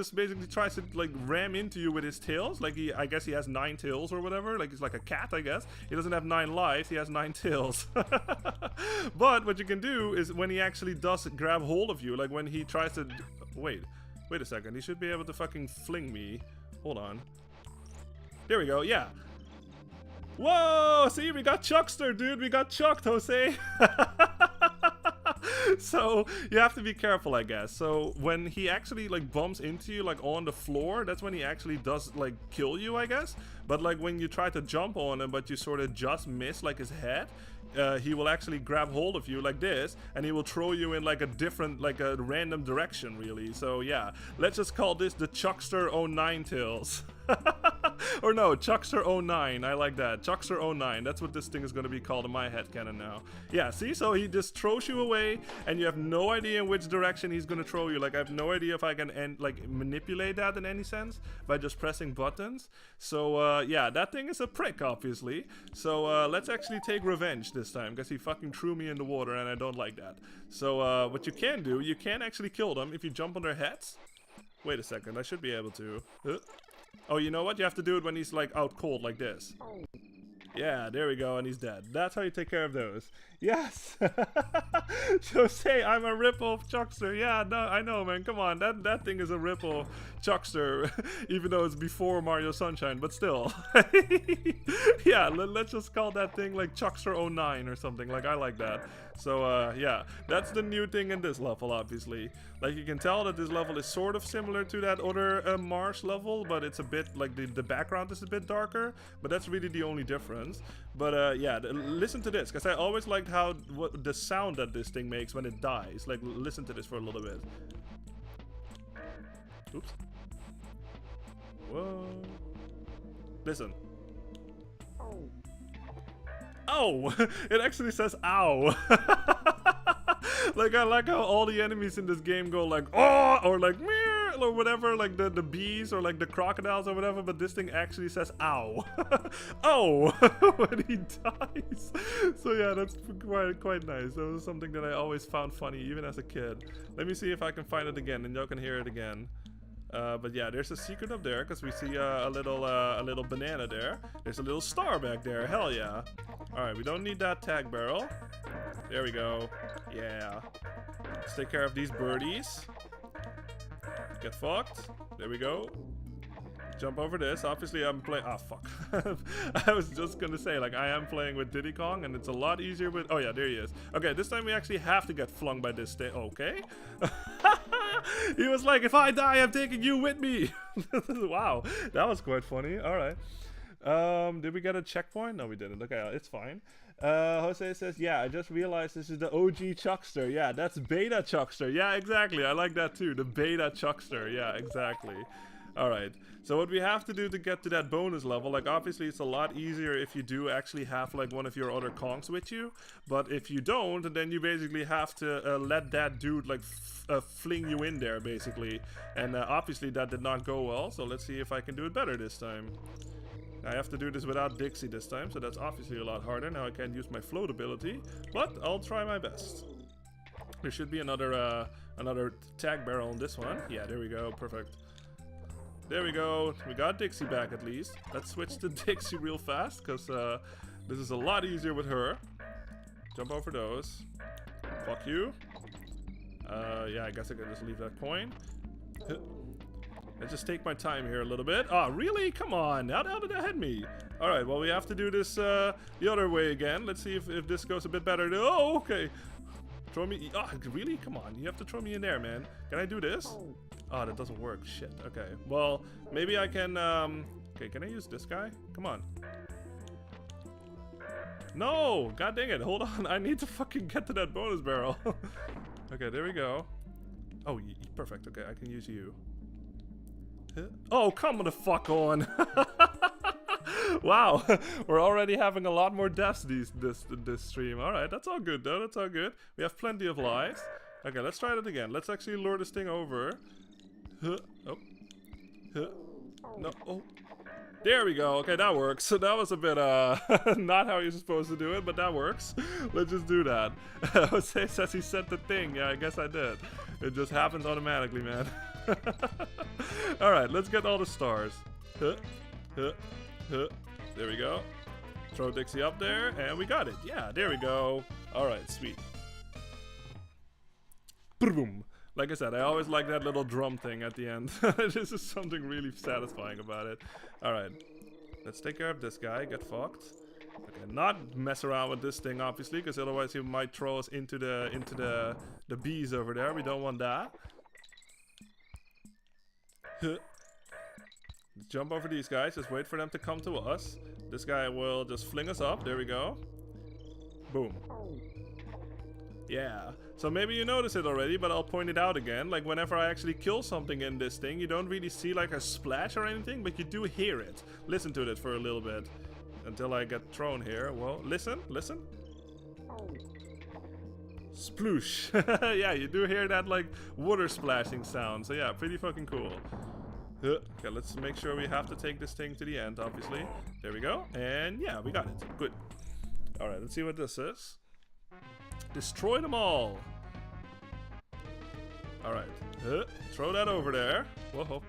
tries to like ram into you with his tails. Like I guess he has 9 tails or whatever. Like he's like a cat, I guess. He doesn't have 9 lives, he has 9 tails. But what you can do is when he actually does grab hold of you, like when he tries to wait a second, he should be able to fucking fling me. Hold on. There we go, yeah. Whoa, see, we got Chuckster, dude. We got chucked, Jose. So you have to be careful, I guess. So when he actually like bumps into you like on the floor, that's when he actually does like kill you, I guess. But like when you try to jump on him but you sort of just miss like his head, he will actually grab hold of you like this, and he will throw you in like a different, like a random direction, really. So yeah, let's just call this the Chuckster 09 Tails. Or no, Chuckster 09, I like that. Chuckster 09, that's what this thing is going to be called in my headcanon now. Yeah, see, so he just throws you away, and you have no idea in which direction he's going to throw you. Like, I have no idea if I can like manipulate that in any sense by just pressing buttons. So yeah, that thing is a prick, obviously. So let's actually take revenge this time, because he fucking threw me in the water, and I don't like that. So what you can do, you can actually kill them if you jump on their heads. Wait a second, I should be able to. Oh, you know what? You have to do it when he's like out cold like this. Yeah, there we go, and he's dead. That's how you take care of those. Yes! Jose, I'm a rip-off chuckster. Yeah, no, I know, man. Come on, that thing is a rip-off chuckster, even though it's before Mario Sunshine, but still. Yeah, let's just call that thing like Chuckster09 or something. Like, I like that. So, yeah, that's the new thing in this level, obviously. Like, you can tell that this level is sort of similar to that other Marsh level, but it's a bit, like, the background is a bit darker, but that's really the only difference. But, yeah, listen to this, because I always liked how the sound that this thing makes when it dies. Like, listen to this for a little bit. Oops. Whoa. Listen. Oh! It actually says ow! Like, I like how all the enemies in this game go like, oh! Or like, meow! Or whatever, like the bees or like the crocodiles or whatever, but this thing actually says ow. Oh! When he dies. So yeah, that's quite nice. That was something that I always found funny, even as a kid. Let me see if I can find it again, and y'all can hear it again. But yeah, there's a secret up there, because we see a little banana there. There's a little star back there. Hell yeah. Alright, we don't need that tag barrel. There we go. Yeah. Let's take care of these birdies. Get fucked. There we go. Jump over this. Obviously, I'm playing. Ah, fuck. I was just gonna say, like, I am playing with Diddy Kong, and it's a lot easier with. Oh, yeah, there he is. Okay, this time we actually have to get flung by this thing. Okay. He was like, if I die, I'm taking you with me. Wow, that was quite funny. All right. Did we get a checkpoint? No, we didn't. Okay, it's fine. Jose says, yeah, I just realized this is the OG Chuckster. Yeah, that's Beta Chuckster. Yeah, exactly. I like that too. The Beta Chuckster. Yeah, exactly. Alright, so what we have to do to get to that bonus level, like obviously it's a lot easier if you do actually have like one of your other Kongs with you, but if you don't, then you basically have to let that dude like fling you in there basically, and obviously that did not go well, so let's see if I can do it better this time. I have to do this without Dixie this time, so that's obviously a lot harder. Now I can't use my float ability, but I'll try my best. There should be another tag barrel on this one. Yeah, there we go, perfect. There we go. We got Dixie back at least. Let's switch to Dixie real fast, because this is a lot easier with her. Jump over those. Fuck you. Yeah, I guess I can just leave that coin. Let's just take my time here a little bit. Oh, really? Come on. How did that hit me? Alright, well, we have to do this the other way again. Let's see if this goes a bit better. Oh, okay. Throw me. Oh, really? Come on. You have to throw me in there, man. Can I do this? Oh, that doesn't work. Shit. Okay. Well, maybe I can, okay, can I use this guy? Come on. No! God dang it. Hold on. I need to fucking get to that bonus barrel. Okay, there we go. Oh, perfect. Okay, I can use you. Oh, come the fuck on. Wow. We're already having a lot more deaths this stream. Alright, that's all good, though. That's all good. We have plenty of lives. Okay, let's try that again. Let's actually lure this thing over. Oh. No. Oh. There we go. Okay, that works. So that was a bit, not how you're supposed to do it, but that works. Let's just do that. Jose says he sent the thing. Yeah, I guess I did. It just happens automatically, man. Alright, let's get all the stars. There we go. Throw Dixie up there, and we got it. Yeah, there we go. Alright, sweet. Boom. Like I said, I always like that little drum thing at the end. This is something really satisfying about it. Alright, let's take care of this guy. Get fucked. Okay, not mess around with this thing, obviously, because otherwise he might throw us into the bees over there. We don't want that. Jump over these guys. Just wait for them to come to us. This guy will just fling us up. There we go. Boom. Yeah. So maybe you noticed it already, but I'll point it out again. Like whenever I actually kill something in this thing, you don't really see like a splash or anything, but you do hear it. Listen to it for a little bit. Until I get thrown here. Well, listen. Sploosh. Yeah, you do hear that like water splashing sound. So yeah, pretty fucking cool. Okay, let's make sure we have to take this thing to the end, obviously. There we go. And yeah, we got it. Good. Alright, let's see what this is. Destroy them all. Alright. Throw that over there. Whoa.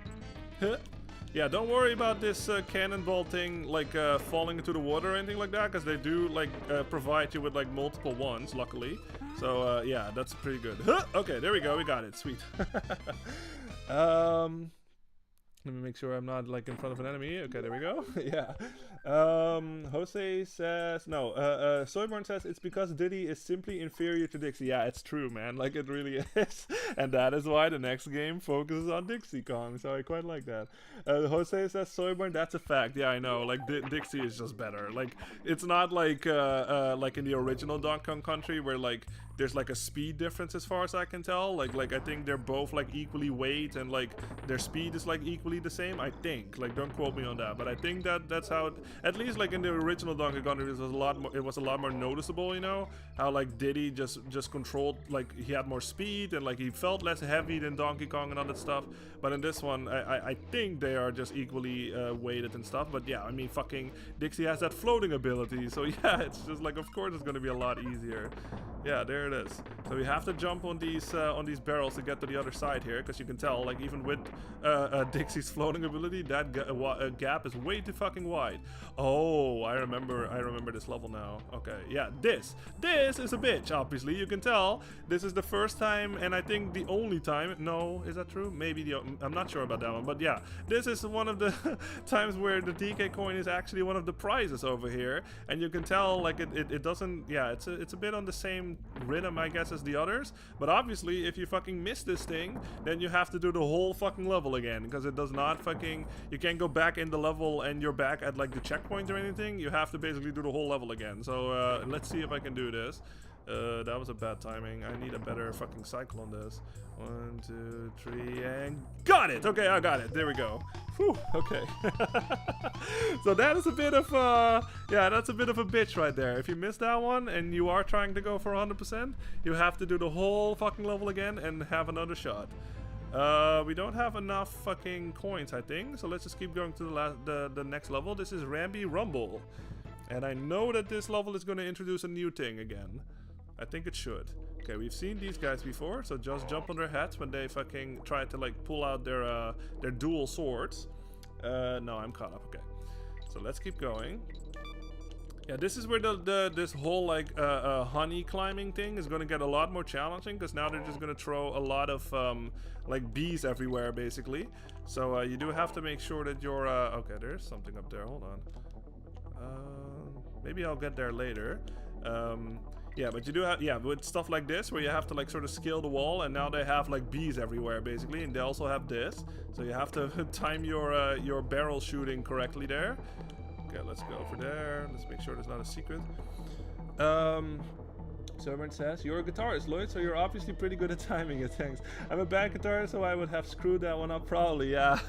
Yeah, don't worry about this cannonball thing, like falling into the water or anything like that, because they do like provide you with like multiple ones, luckily. So yeah, that's pretty good. Okay, there we go, we got it, sweet. Let me make sure I'm not like in front of an enemy. Okay, there we go. Yeah. Jose says no. Soyborn says it's because Diddy is simply inferior to Dixie. Yeah, it's true, man. Like it really is, and that is why the next game focuses on Dixie Kong. So I quite like that. Jose says Soyborn. That's a fact. Yeah, I know. Like Dixie is just better. Like it's not like in the original Donkey Kong Country where like there's like a speed difference as far as I can tell. Like I think they're both like equally weight and like their speed is like equally the same. I think. Like don't quote me on that, but I think that's how it. At least like in the original Donkey Kong, it was a lot more noticeable. You know how like Diddy just controlled, like he had more speed and like he felt less heavy than Donkey Kong and all that stuff. But in this one, I think they are just equally weighted and stuff. But yeah, I mean fucking Dixie has that floating ability, so yeah, it's just like of course it's gonna be a lot easier. Yeah, there it is. So we have to jump on these barrels to get to the other side here, because you can tell, like even with Dixie's floating ability, that gap is way too fucking wide. Oh, I remember this level now. Okay, yeah, this is a bitch. Obviously, you can tell this is the first time, and I think the only time. No, is that true? Maybe I'm not sure about that one, but yeah, this is one of the times where the DK coin is actually one of the prizes over here, and you can tell like it doesn't. Yeah, it's a bit on the same rhythm, I guess, as the others, but obviously if you fucking miss this thing, then you have to do the whole fucking level again, because it does not fucking, you can't go back in the level and you're back at like the checkpoint or anything. You have to basically do the whole level again. So let's see if I can do this. That was a bad timing. I need a better fucking cycle on this. 1, 2, 3, and got it! Okay, I got it. There we go. Whew, okay. So that is a bit of, yeah, that's a bit of a bitch right there. If you miss that one and you are trying to go for 100%, you have to do the whole fucking level again and have another shot. We don't have enough fucking coins, I think, so let's just keep going to the next level. This is Ramby Rumble. And I know that this level is going to introduce a new thing again. I think it should. Okay, we've seen these guys before, so just jump on their heads when they fucking try to like pull out their dual swords. No, I'm caught up. Okay, so let's keep going. Yeah, this is where this whole like honey climbing thing is gonna get a lot more challenging, because now they're just gonna throw a lot of like bees everywhere, basically. So you do have to make sure that you're okay. There's something up there. Hold on. Maybe I'll get there later. Yeah, but you do have, yeah, with stuff like this where you have to like sort of scale the wall, and now they have like bees everywhere basically, and they also have this, so you have to time your barrel shooting correctly there. Okay, let's go for there. Let's make sure there's not a secret. Someone says, you're a guitarist, Lloyd, so you're obviously pretty good at timing it, thanks. I'm a bad guitarist, so I would have screwed that one up probably, yeah.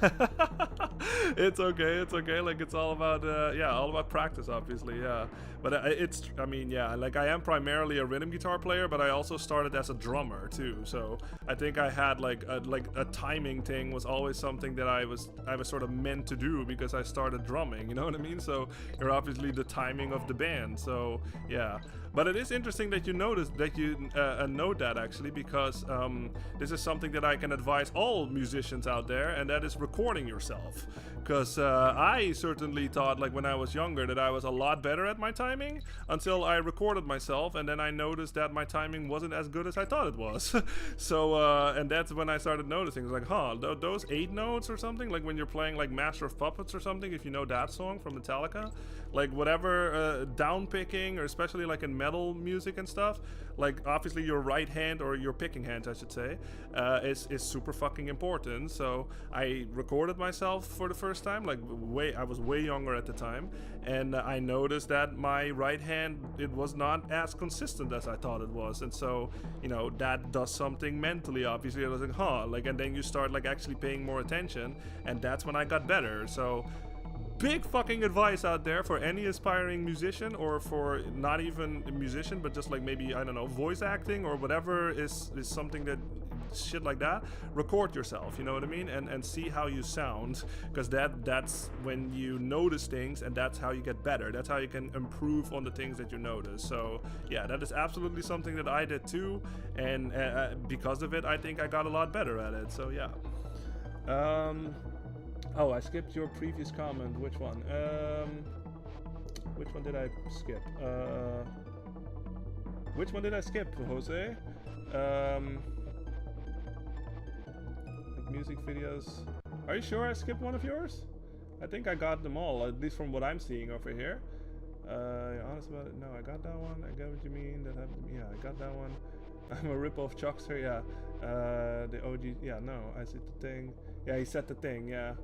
It's okay, like it's all about, yeah, all about practice, obviously, yeah. But I mean, yeah, like I am primarily a rhythm guitar player, but I also started as a drummer too, so I think I had like a timing thing was always something that I was sort of meant to do, because I started drumming, you know what I mean? So you're obviously the timing of the band, so yeah. But it is interesting that you notice that you note that, actually, because this is something that I can advise all musicians out there, and that is recording yourself. Because I certainly thought, like when I was younger, that I was a lot better at my timing until I recorded myself, and then I noticed that my timing wasn't as good as I thought it was. So and that's when I started noticing. It's like, huh, those 8 notes or something, like when you're playing like Master of Puppets or something, if you know that song from Metallica, like whatever down picking, or especially like in metal music and stuff, like obviously your right hand, or your picking hand I should say, is super fucking important. So I recorded myself for the first time, like I was way younger at the time, and I noticed that my right hand, it was not as consistent as I thought it was, and so, you know, that does something mentally, obviously. I was like, huh, like, and then you start like actually paying more attention, and that's when I got better. So big fucking advice out there for any aspiring musician, or for not even a musician, but just like maybe, I don't know, voice acting or whatever is something that, shit like that, record yourself, you know what I mean, and see how you sound, because that's when you notice things, and that's how you get better. That's how you can improve on the things that you notice. So yeah, that is absolutely something that I did too, and because of it, I think I got a lot better at it. So yeah. Oh, I skipped your previous comment. Which one? Which one did I skip? Which one did I skip, Jose? Like music videos. Are you sure I skipped one of yours? I think I got them all, at least from what I'm seeing over here. Honest about it, no, I got that one. I get what you mean. Yeah, I got that one. I'm a rip-off Chuckster, yeah. The OG, yeah, no, I see the thing. Yeah, he said the thing, yeah.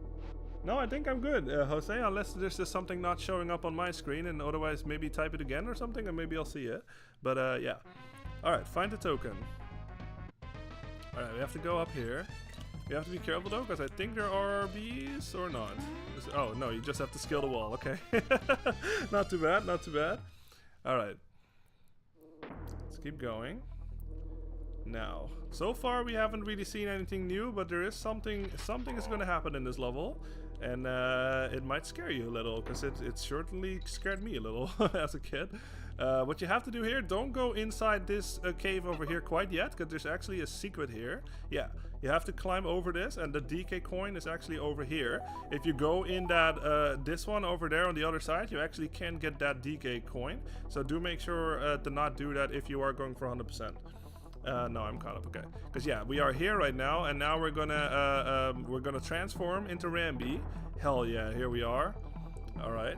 No, I think I'm good, Jose, unless there's just something not showing up on my screen, and otherwise maybe type it again or something, and maybe I'll see it. But, yeah. Alright, find the token. Alright, we have to go up here. You have to be careful though, because I think there are bees or not. Oh no, you just have to scale the wall. Okay, not too bad, not too bad. All right, let's keep going. Now, so far we haven't really seen anything new, but there is something is going to happen in this level, and it might scare you a little, because it certainly scared me a little as a kid. What you have to do here, don't go inside this cave over here quite yet, because there's actually a secret here. Yeah, you have to climb over this, and the DK coin is actually over here. If you go in that this one over there on the other side, you actually can get that DK coin. So do make sure to not do that if you are going for 100%. No, I'm caught up. Okay, because yeah, we are here right now, and now we're gonna transform into Rambi. Hell yeah, here we are. All right.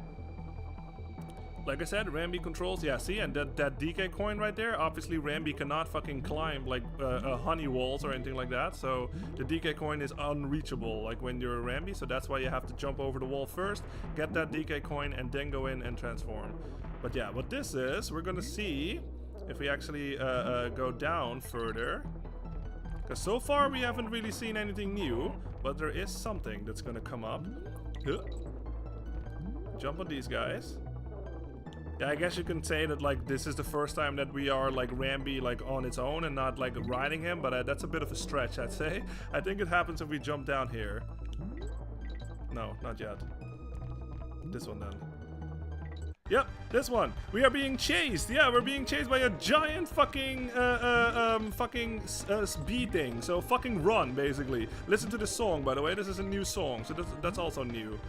Like I said, Rambi controls, yeah, see, and that DK coin right there, obviously Rambi cannot fucking climb like honey walls or anything like that, so the DK coin is unreachable like when you're a Rambi, so that's why you have to jump over the wall first, get that DK coin, and then go in and transform. But yeah, what this is, we're gonna see if we actually go down further, because so far we haven't really seen anything new, but there is something that's gonna come up. Jump on these guys. Yeah, I guess you can say that like this is the first time that we are like Rambi like on its own and not like riding him, but that's a bit of a stretch, I'd say. I think it happens if we jump down here. No, not yet. This one then. Yep, this one. We are being chased. Yeah, we're being chased by a giant fucking bee thing. So fucking run, basically. Listen to the song, by the way. This is a new song, so that's also new.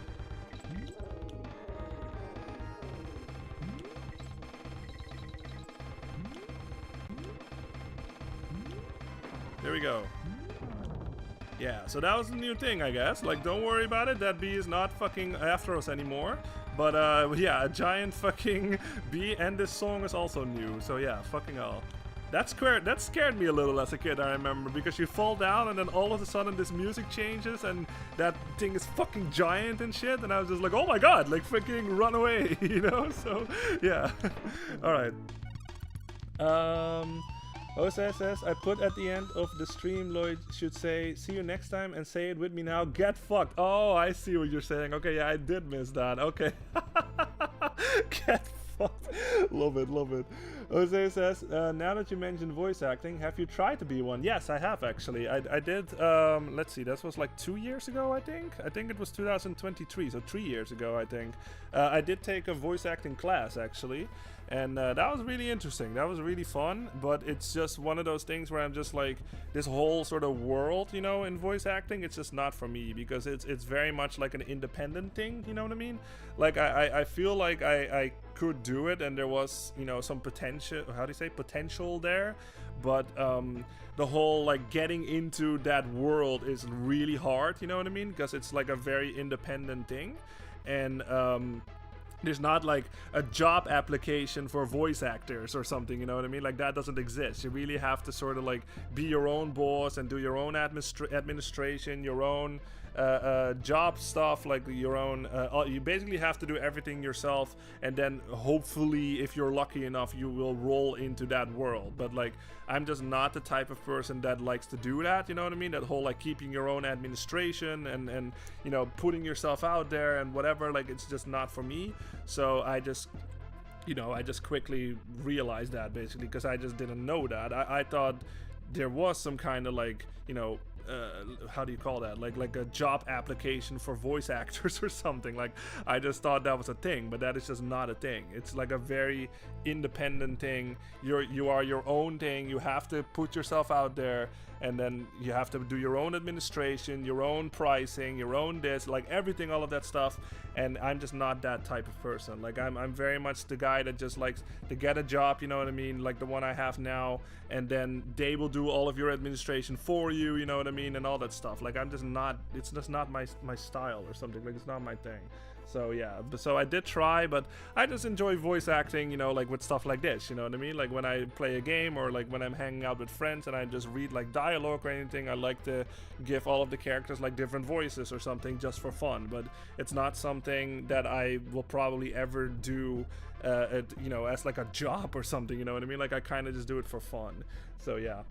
Here we go. Yeah, so that was the new thing, I guess. Like, don't worry about it. That bee is not fucking after us anymore. But, yeah, a giant fucking bee, and this song is also new. So, yeah, fucking hell. That scared me a little as a kid, I remember. Because you fall down, and then all of a sudden this music changes, and that thing is fucking giant and shit. And I was just like, oh my god, like, freaking run away, you know? So, yeah. Alright. Jose says, I put at the end of the stream, Lloyd should say, see you next time, and say it with me now, get fucked. Oh, I see what you're saying. Okay, yeah, I did miss that. Okay. Get fucked. Love it, love it. Jose says, now that you mentioned voice acting, have you tried to be one? Yes, I have actually. I did, let's see, that was like 2 years ago, I think. I think it was 2023, so 3 years ago, I think. I did take a voice acting class, actually. And that was really interesting. That was really fun, but it's just one of those things where I'm just like, this whole sort of world, you know, in voice acting, it's just not for me, because it's very much like an independent thing, you know what I mean? Like, I feel like I could do it, and there was, you know, some potential, how do you say, potential there, but the whole, like, getting into that world is really hard, you know what I mean? Because it's like a very independent thing, and there's not like a job application for voice actors or something, you know what I mean? Like, that doesn't exist. You really have to sort of like be your own boss and do your own administration, your own job stuff, like your own, you basically have to do everything yourself, and then hopefully, if you're lucky enough, you will roll into that world. But like, I'm just not the type of person that likes to do that, you know what I mean? That whole like keeping your own administration and you know, putting yourself out there and whatever, like, it's just not for me. So I just, you know, I just quickly realized that, basically, because I just didn't know that. I thought there was some kind of like, you know, how do you call that, like a job application for voice actors or something. Like, I just thought that was a thing, but that is just not a thing. It's like a very independent thing. You are your own thing. You have to put yourself out there, and then you have to do your own administration, your own pricing, your own this, like everything, all of that stuff. And I'm just not that type of person. Like I'm very much the guy that just likes to get a job, you know what I mean, like the one I have now, and then they will do all of your administration for you, you know what I mean, and all that stuff. Like I'm just not, it's just not my style or something. Like it's not my thing. So yeah, so I did try, but I just enjoy voice acting, you know, like with stuff like this, you know what I mean? Like when I play a game, or like when I'm hanging out with friends and I just read like dialogue or anything, I like to give all of the characters like different voices or something just for fun. But it's not something that I will probably ever do, you know, as like a job or something, you know what I mean? Like I kind of just do it for fun. So yeah.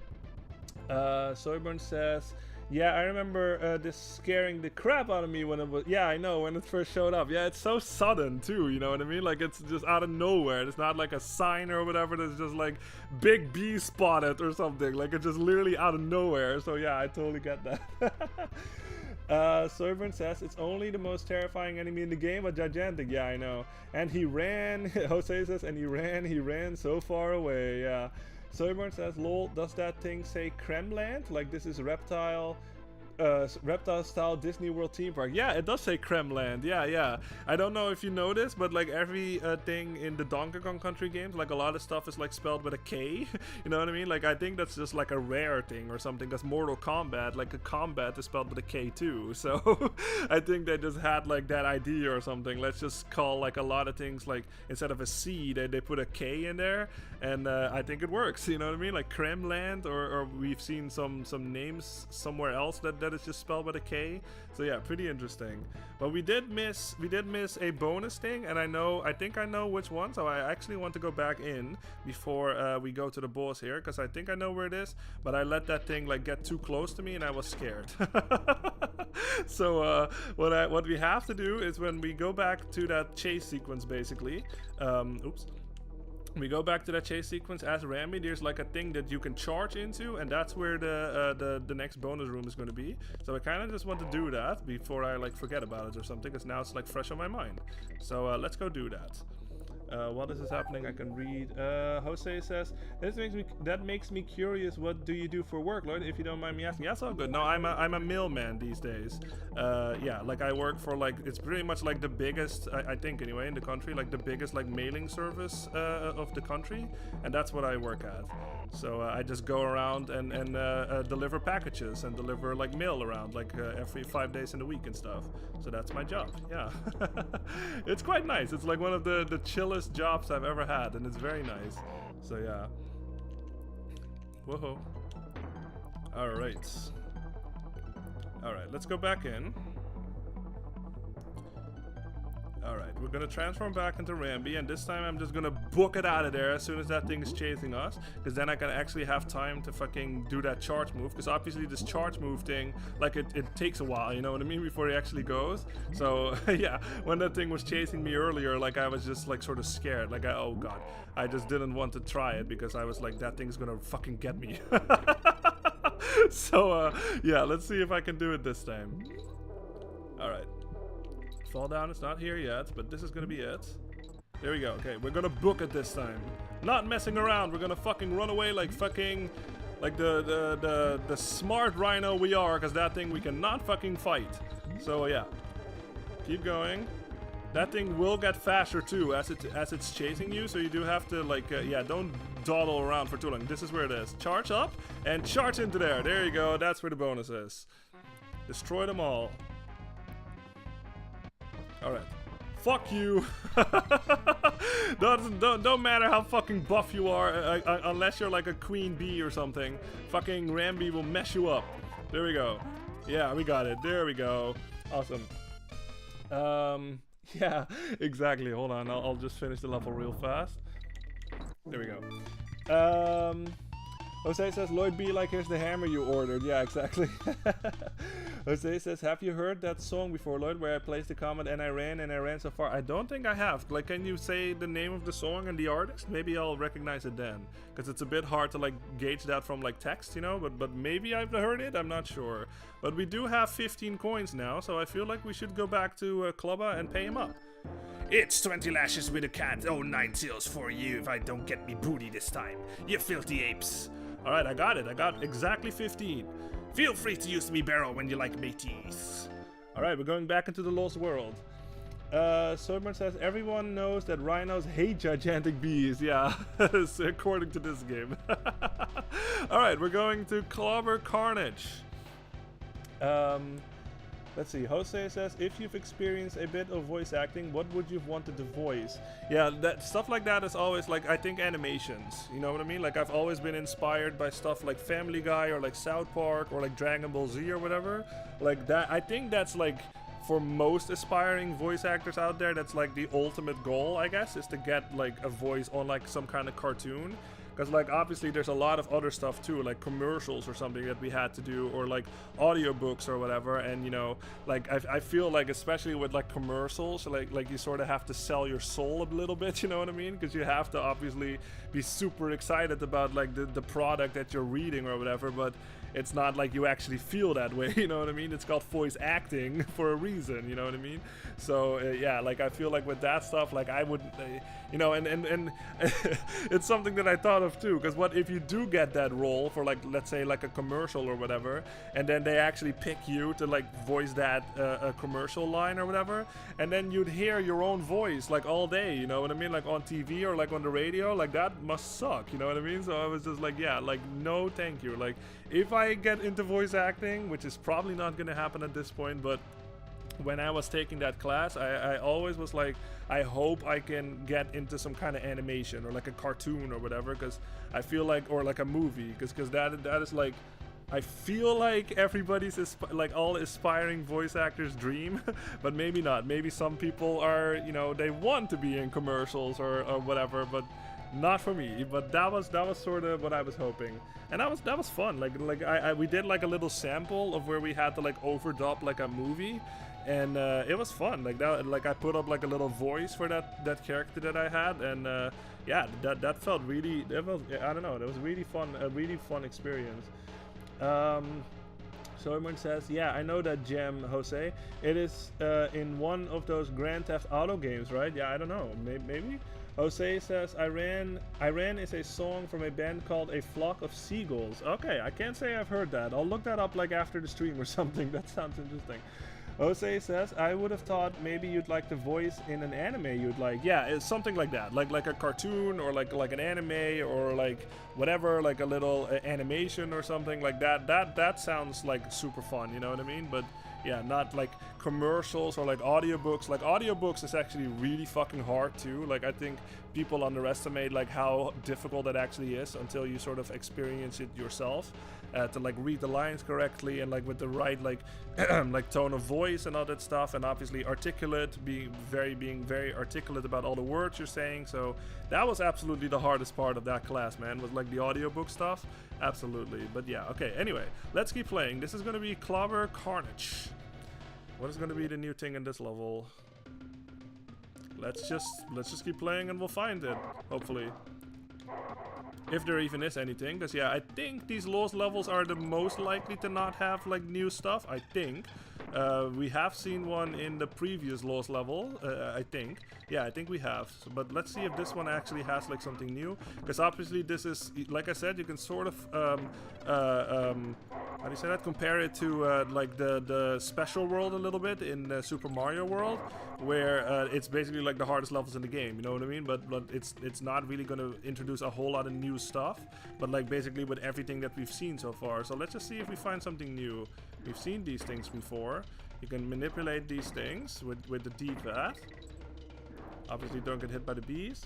Soyburn says, yeah, I remember this scaring the crap out of me when it was, yeah, I know, when it first showed up. Yeah, it's so sudden too, you know what I mean? Like it's just out of nowhere. It's not like a sign or whatever that's just like big B spotted or something. Like it's just literally out of nowhere. So yeah, I totally get that. Soyburn says, it's only the most terrifying enemy in the game, but gigantic. Yeah, I know. And he ran, Jose says, and he ran so far away. Yeah. Soyburn says, lol, does that thing say Kremland? Like this is reptile style Disney World theme park. Yeah, it does say Kremland. Yeah. I don't know if you noticed, but like every thing in the Donkey Kong Country games, like a lot of stuff is like spelled with a K. You know what I mean? Like I think that's just like a rare thing or something, because Mortal Kombat, like a combat is spelled with a K too. So I think they just had like that idea or something. Let's just call like a lot of things, like instead of a C, they put a K in there, and I think it works. You know what I mean? Like Kremland, or we've seen some names somewhere else that is just spelled with a K. So yeah, pretty interesting. But we did miss a bonus thing, and I think I know which one. So I actually want to go back in before we go to the boss here, because I think I know where it is, but I let that thing like get too close to me and I was scared. So what we have to do is, when we go back to that chase sequence, basically, oops. We go back to that chase sequence as Rambi. There's like a thing that you can charge into, and that's where the next bonus room is going to be. So I kind of just want to do that before I like forget about it or something, because now it's like fresh on my mind. So let's go do that. While this is happening, I can read. Jose says, that makes me curious. What do you do for work, Lloyd? If you don't mind me asking. Yeah, it's all good. No, I'm a mailman these days. Yeah, like I work for like, it's pretty much like the biggest, I think anyway, in the country, like the biggest like mailing service of the country, and that's what I work at. So I just go around and deliver packages and deliver like mail around like every 5 days in the week and stuff. So that's my job. Yeah. It's quite nice. It's like one of the chillest jobs I've ever had, and it's very nice. So yeah. Whoa. All right, let's go back in. Alright, we're gonna transform back into Rambi, and this time I'm just gonna book it out of there as soon as that thing is chasing us, because then I can actually have time to fucking do that charge move, because obviously this charge move thing, like it takes a while, you know what I mean, before it actually goes. So yeah, when that thing was chasing me earlier, like I was just like sort of scared, like oh god, I just didn't want to try it, because I was like, that thing's gonna fucking get me. So yeah, let's see if I can do it this time. Alright. Fall down, it's not here yet, but this is gonna be it. There we go. Okay, we're gonna book it this time. Not messing around. We're gonna fucking run away like fucking, like the smart rhino we are, because that thing we cannot fucking fight. So yeah, keep going. That thing will get faster too as it's chasing you, so you do have to like yeah, don't dawdle around for too long. This is where it is. Charge up and charge into there. There you go. That's where the bonus is. Destroy them all. Alright. Fuck you. Don't matter how fucking buff you are, unless you're like a queen bee or something. Fucking Rambi will mess you up. There we go. Yeah, we got it. There we go. Awesome. Yeah, exactly. Hold on. I'll just finish the level real fast. There we go. Jose says, Lloyd B, like, here's the hammer you ordered. Yeah, exactly. Jose says, have you heard that song before, Lloyd, where I placed the comment and I ran so far? I don't think I have. Like, can you say the name of the song and the artist? Maybe I'll recognize it then. Because it's a bit hard to, like, gauge that from, like, text, you know? But maybe I've heard it. I'm not sure. But we do have 15 coins now, so I feel like we should go back to Clubba and pay him up. It's 20 lashes with a cat. Oh, 9 tails for you if I don't get me booty this time. You filthy apes. All right, I got it. I got exactly 15. Feel free to use me barrel when you like mateys. All right, we're going back into the Lost World. Swordman says everyone knows that rhinos hate gigantic bees. Yeah, according to this game. All right, we're going to Clobber Carnage. Let's see. Jose says if you've experienced a bit of voice acting, what would you have wanted to voice? Yeah, that stuff like that is always like, I think animations. You know what I mean? Like I've always been inspired by stuff like Family Guy or like South Park or like Dragon Ball Z or whatever. Like that. I think that's like, for most aspiring voice actors out there, that's like the ultimate goal, I guess, is to get like a voice on like some kind of cartoon. Because like obviously there's a lot of other stuff too, like commercials or something that we had to do, or like audiobooks or whatever. And you know, like I feel like especially with like commercials, like you sort of have to sell your soul a little bit, you know what I mean? Because you have to obviously be super excited about like the product that you're reading or whatever, but it's not like you actually feel that way, you know what I mean? It's called voice acting for a reason, you know what I mean? So yeah, like I feel like with that stuff, like I would, you know, and it's something that I thought of too, because what if you do get that role for like, let's say like a commercial or whatever, and then they actually pick you to like voice that a commercial line or whatever, and then you'd hear your own voice like all day, you know what I mean? Like on TV or like on the radio, like that must suck, you know what I mean? So I was just like, yeah, like no thank you. Like if I get into voice acting, which is probably not gonna happen at this point, but when I was taking that class, I always was like, I hope I can get into some kind of animation or like a cartoon or whatever, because I feel like, or like a movie, because that is like, I feel like everybody's like all aspiring voice actors' dream, but maybe not. Maybe some people are, you know, they want to be in commercials or whatever, but not for me. But that was sort of what I was hoping, and that was fun. Like we did like a little sample of where we had to like overdub like a movie, and it was fun. Like that, like I put up like a little voice for that character that I had, and yeah, that felt really. I don't know. That was really fun. A really fun experience. Someone says, yeah, I know that gem, Jose. It is in one of those Grand Theft Auto games, right? Yeah, I don't know. Maybe. Jose says, Iran is a song from a band called A Flock of Seagulls. Okay, I can't say I've heard that. I'll look that up like after the stream or something. That sounds interesting. Jose says, I would have thought maybe you'd like the voice in an anime you'd like. Yeah, it's something like that. Like a cartoon or like an anime or like whatever, like a little animation or something like that. That sounds like super fun, you know what I mean? But yeah, not like commercials or like audiobooks. Like audiobooks is actually really fucking hard too. Like I think people underestimate like how difficult that actually is until you sort of experience it yourself, to like read the lines correctly and like with the right like like tone of voice and all that stuff, and obviously articulate, being very articulate about all the words you're saying. So that was absolutely the hardest part of that class, man, was like the audiobook stuff. Absolutely. But yeah, okay, anyway, let's keep playing. This is going to be Clobber Carnage. What is going to be the new thing in this level? Let's just keep playing and we'll find it, hopefully. If there even is anything, because yeah, I think these Lost levels are the most likely to not have like new stuff, I think. We have seen one in the previous Lost level, I think. Yeah, I think we have. So, but let's see if this one actually has like something new. Because obviously this is, like I said, you can sort of, how do you say that? Compare it to like the special world a little bit in Super Mario World, where it's basically like the hardest levels in the game, you know what I mean? But it's not really going to introduce a whole lot of new stuff, but like basically with everything that we've seen so far. So let's just see if we find something new. We've seen these things before. You can manipulate these things with the D-pad. Obviously don't get hit by the bees.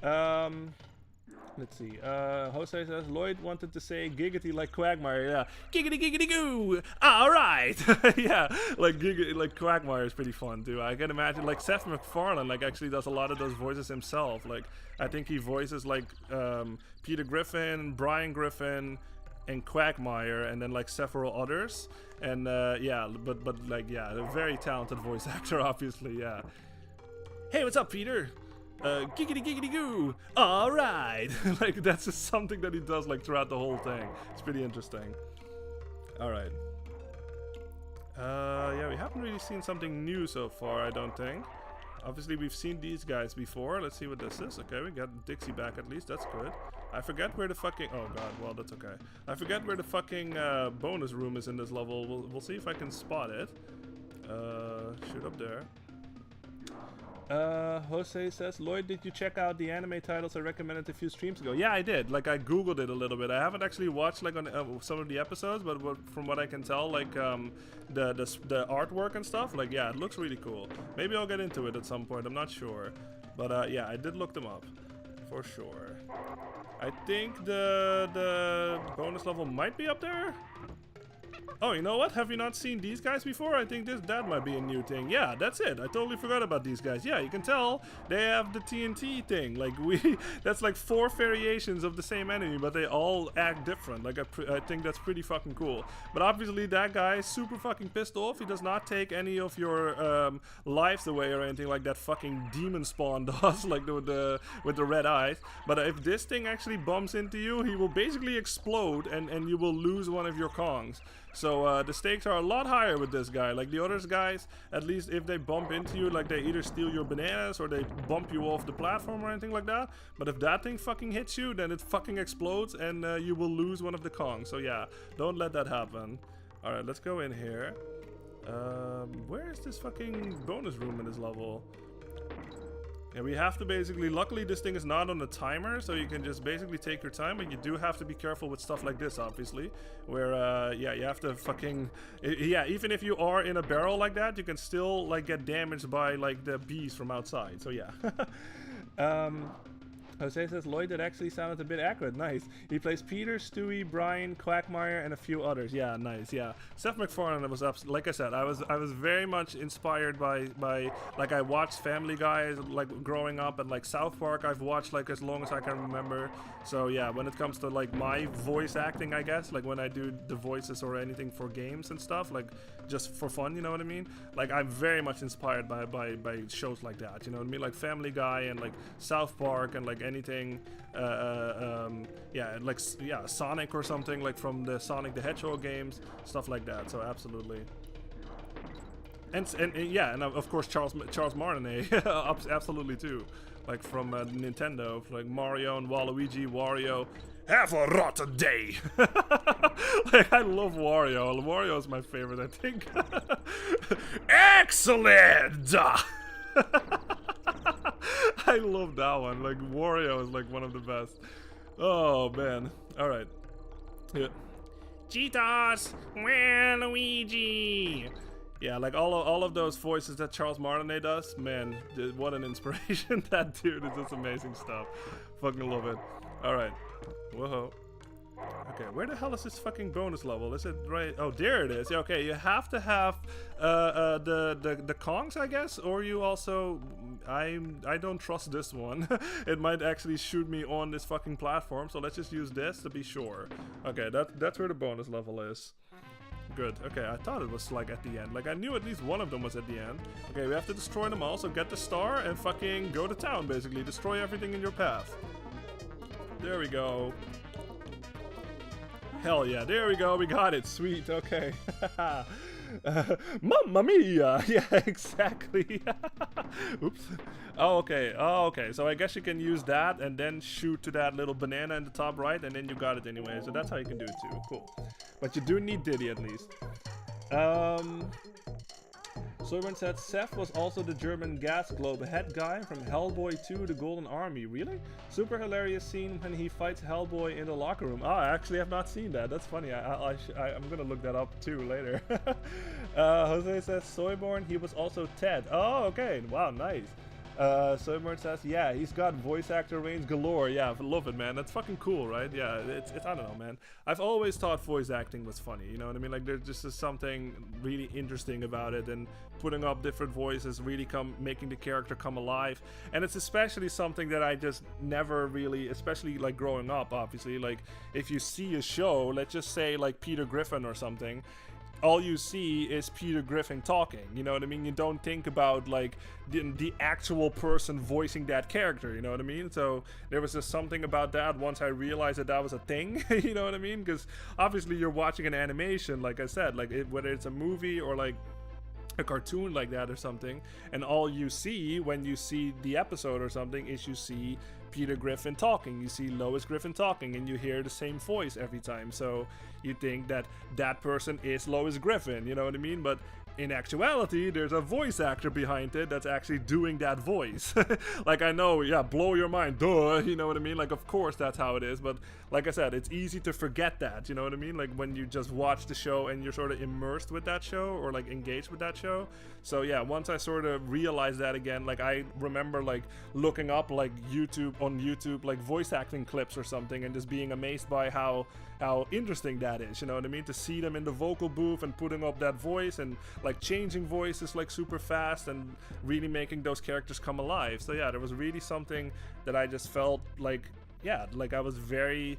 Let's see. Jose says Lloyd wanted to say giggity like Quagmire. Yeah, giggity giggity goo. All right. Yeah, like Quagmire is pretty fun too. I can imagine like Seth MacFarlane like actually does a lot of those voices himself. Like I think he voices like Peter Griffin, Brian Griffin, and Quagmire, and then like several others. And yeah, but like yeah, a very talented voice actor, obviously. Yeah. Hey, what's up, Peter? Giggity giggity goo. All right. Like that's just something that he does like throughout the whole thing. It's pretty interesting. All right. Yeah, we haven't really seen something new so far, I don't think. Obviously, we've seen these guys before. Let's see what this is. Okay, we got Dixie back at least. That's good. I forget where the fucking... Oh, God. Well, that's okay. I forget where the fucking bonus room is in this level. We'll see if I can spot it. Shoot up there. Jose says, Lloyd, did you check out the anime titles I recommended a few streams ago? Yeah, I did. Like, I googled it a little bit. I haven't actually watched like on some of the episodes, but from what I can tell, like the artwork and stuff, like, yeah, it looks really cool. Maybe I'll get into it at some point. I'm not sure, but yeah, I did look them up for sure. I think the bonus level might be up there. Oh, you know what? Have you not seen these guys before? I think that might be a new thing. Yeah, that's it. I totally forgot about these guys. Yeah, you can tell they have the TNT thing. Like, that's like 4 variations of the same enemy, but they all act different. Like, I think that's pretty fucking cool. But obviously, that guy is super fucking pissed off. He does not take any of your lives away or anything like that fucking demon spawn does, like with the red eyes. But if this thing actually bumps into you, he will basically explode, and you will lose one of your Kongs. So the stakes are a lot higher with this guy. Like the other guys, at least if they bump into you, like they either steal your bananas or they bump you off the platform or anything like that. But if that thing fucking hits you, then it fucking explodes and you will lose one of the Kongs. So yeah, don't let that happen. Alright, let's go in here. Where is this fucking bonus room in this level? Yeah, we have to basically, luckily this thing is not on a timer, so you can just basically take your time, and you do have to be careful with stuff like this, obviously, where, yeah, you have to fucking, yeah, even if you are in a barrel like that, you can still, like, get damaged by, like, the bees from outside, so yeah. Jose says, Lloyd, that actually sounded a bit accurate. Nice. He plays Peter, Stewie, Brian, Quagmire, and a few others. Yeah, nice. Yeah. Seth MacFarlane was up. Like I said, I was very much inspired by like I watched Family Guy like growing up, and like South Park I've watched like as long as I can remember. So yeah, when it comes to like my voice acting, I guess, like when I do the voices or anything for games and stuff, like just for fun, you know what I mean? Like I'm very much inspired by shows like that, you know what I mean? Like Family Guy and like South Park and like anything, yeah, like yeah, Sonic or something, like from the Sonic the Hedgehog games, stuff like that. So absolutely. And yeah, and of course Charles Martinet, absolutely too, like from Nintendo, like Mario and Waluigi, Wario. Have a rotten day. Like I love Wario. Wario is my favorite, I think. Excellent. I love that one. Like Wario is like one of the best. Oh man. All right. Yeah. Cheetos, Waluigi. Yeah, like all of those voices that Charles Martinet does, man, what an inspiration. That dude is just amazing stuff. Fucking love it. All right. Whoa. Okay, where the hell is this fucking bonus level? Is it right? Oh, there it is. Yeah, okay, you have to have the Kongs, I guess, or you also... I don't trust this one. It might actually shoot me on this fucking platform, so let's just use this to be sure. Okay, that's where the bonus level is. Good. Okay, I thought it was like at the end. Like I knew at least one of them was at the end. Okay, we have to destroy them all, so get the star and fucking go to town, basically. Destroy everything in your path. There we go. Hell yeah, there we go, we got it, sweet, okay. Mamma mia! Yeah, exactly. Oops. Oh, okay, so I guess you can use that and then shoot to that little banana in the top right, and then you got it anyway, so that's how you can do it too, cool. But you do need Diddy at least. Soyburn said Seth was also the German gas globe head guy from Hellboy 2 The Golden Army. Really? Super hilarious scene when he fights Hellboy in the locker room. Oh, I actually have not seen that. That's funny. I'm gonna look that up too later. Jose says Soyborn, he was also Ted. Oh, okay. Wow, nice. Soyborn says, yeah, he's got voice actor range galore. Yeah, I love it, man. That's fucking cool, right? Yeah, it's I don't know, man. I've always thought voice acting was funny, you know what I mean? Like, there's just something really interesting about it, and putting up different voices really making the character come alive. And it's especially something that I just never really, especially like growing up, obviously, like if you see a show, let's just say like Peter Griffin or something, all you see is Peter Griffin talking, you know what I mean? You don't think about like the actual person voicing that character, you know what I mean? So there was just something about that once I realized that was a thing, you know what I mean? Because obviously you're watching an animation, like I said, like whether it's a movie or like a cartoon like that or something, and all you see when you see the episode or something is you see Peter Griffin talking, you see Lois Griffin talking, and you hear the same voice every time, so you think that that person is Lois Griffin, you know what I mean? But in actuality, there's a voice actor behind it that's actually doing that voice. Like, I know, yeah, blow your mind, duh, you know what I mean? Like, of course that's how it is, but like I said, it's easy to forget that, you know what I mean? Like, when you just watch the show and you're sort of immersed with that show, or like engaged with that show. So yeah, once I sort of realized that again, like, I remember like looking up like on YouTube, like voice acting clips or something, and just being amazed by how interesting that is, you know what I mean? To see them in the vocal booth and putting up that voice and like changing voices like super fast and really making those characters come alive. So yeah, there was really something that I just felt like, yeah, like I was very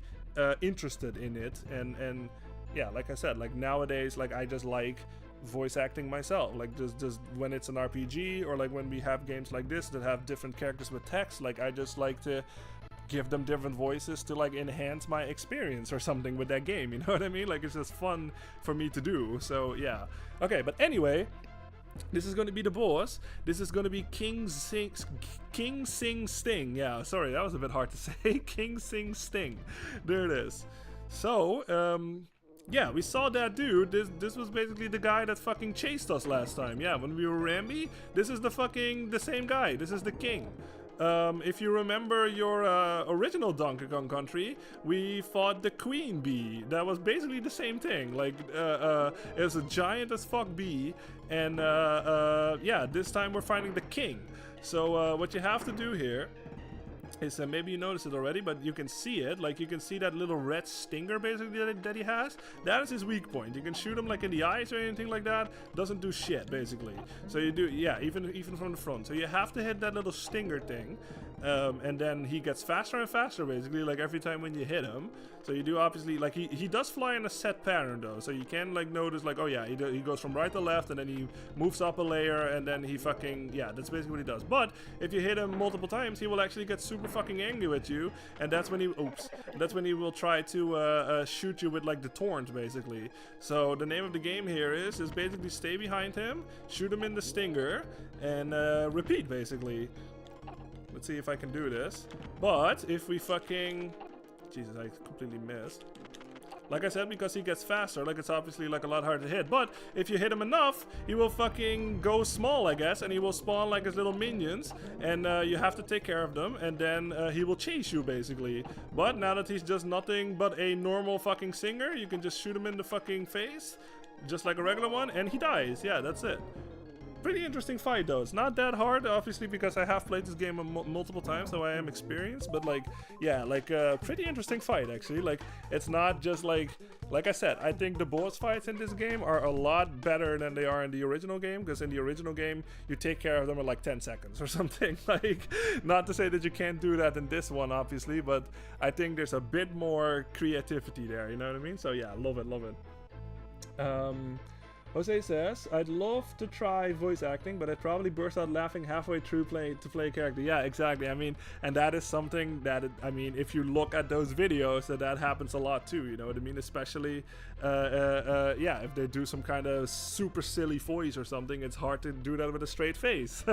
interested in it, and yeah, like I said, like nowadays, like I just like voice acting myself, like just when it's an RPG, or like when we have games like this that have different characters with text, like I just like to give them different voices to like enhance my experience or something with that game, you know what I mean? Like, it's just fun for me to do. So yeah, okay, but anyway, this is going to be the boss. This is going to be King Sing Sting. Yeah, sorry, that was a bit hard to say. King Sing Sting, there it is. So yeah, we saw that dude. This was basically the guy that fucking chased us last time. Yeah, when we were Rambi, this is the same guy. This is the king. If you remember your original Donkey Kong Country, we fought the Queen Bee. That was basically the same thing. Like, it was a giant as fuck bee, and yeah, this time we're fighting the king. So what you have to do here is, maybe you noticed it already, but you can see it. Like, you can see that little red stinger basically that he has. That is his weak point. You can shoot him like in the eyes or anything like that. Doesn't do shit basically. So you do, yeah, even from the front. So you have to hit that little stinger thing, and then he gets faster and faster basically, like every time when you hit him. So you do obviously, like, he does fly in a set pattern though, so you can like notice like, oh yeah, he goes from right to left, and then he moves up a layer, and then he fucking, yeah, that's basically what he does. But if you hit him multiple times, he will actually get super fucking angry with you, and that's when he will try to shoot you with like the thorns basically. So the name of the game here is basically stay behind him, shoot him in the stinger, and repeat basically. Let's see if I can do this. But if we fucking, Jesus, I completely missed. Like I said, because he gets faster, like it's obviously like a lot harder to hit. But if you hit him enough, he will fucking go small, I guess, and he will spawn like his little minions, and you have to take care of them, and then he will chase you basically. But now that he's just nothing but a normal fucking singer, you can just shoot him in the fucking face, just like a regular one, and he dies. Yeah, that's it. Pretty interesting fight though. It's not that hard, obviously, because I have played this game multiple times, so I am experienced. But like, yeah, like pretty interesting fight actually. Like, it's not just like I said, I think the boss fights in this game are a lot better than they are in the original game, because in the original game you take care of them in like 10 seconds or something. Like, not to say that you can't do that in this one, obviously, but I think there's a bit more creativity there. You know what I mean? So yeah, love it, love it. Jose says, I'd love to try voice acting, but I'd probably burst out laughing halfway through to play a character. Yeah, exactly. I mean, and that is something that, I mean, if you look at those videos, that happens a lot too, you know what I mean? Especially, yeah, if they do some kind of super silly voice or something, it's hard to do that with a straight face.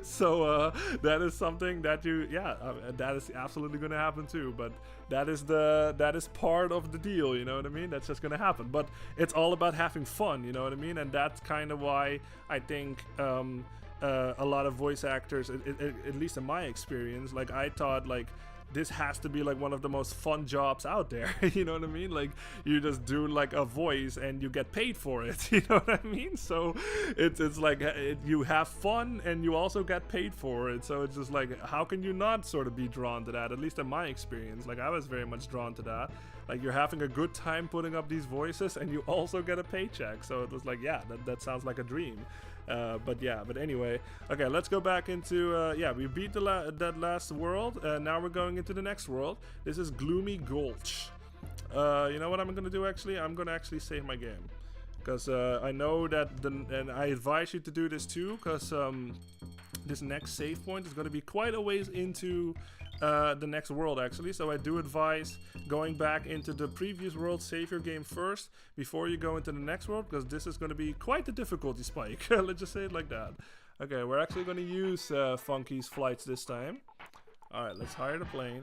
So, that is something that that is absolutely going to happen too, but that is part of the deal, you know what I mean? That's just going to happen, but it's all about having fun, you know what I mean? And that's kind of why I think a lot of voice actors, at least in my experience, like I thought like this has to be like one of the most fun jobs out there. You know what I mean? Like, you just do like a voice and you get paid for it. You know what I mean? So it's like you have fun and you also get paid for it. So it's just like, how can you not sort of be drawn to that? At least in my experience, like I was very much drawn to that. Like, you're having a good time putting up these voices and you also get a paycheck. So it was like, yeah, that sounds like a dream. But anyway, okay, let's go back into, yeah, we beat that last world, now we're going into the next world. This is Gloomy Gulch. You know what I'm gonna do actually? I'm gonna actually save my game. Because I know that, and I advise you to do this too, because this next save point is gonna be quite a ways into the next world actually, so I do advise going back into the previous world, save your game first before you go into the next world, because this is going to be quite the difficulty spike. Let's just say it like that. Okay, we're actually going to use Funky's flights this time. Alright, let's hire the plane.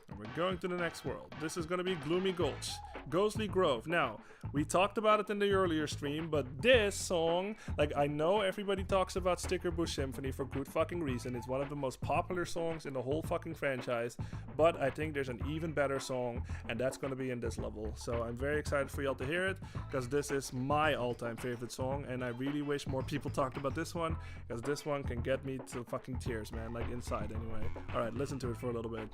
And we're going to the next world. This is going to be Gloomy Gulch, Ghostly Grove. Now, we talked about it in the earlier stream, but this song, like, I know everybody talks about Sticker Bush Symphony for good fucking reason. It's one of the most popular songs in the whole fucking franchise, but I think there's an even better song, and that's going to be in this level. So I'm very excited for y'all to hear it, because this is my all-time favorite song, and I really wish more people talked about this one, because this one can get me to fucking tears, man, like inside anyway. Alright, listen to it for a little bit.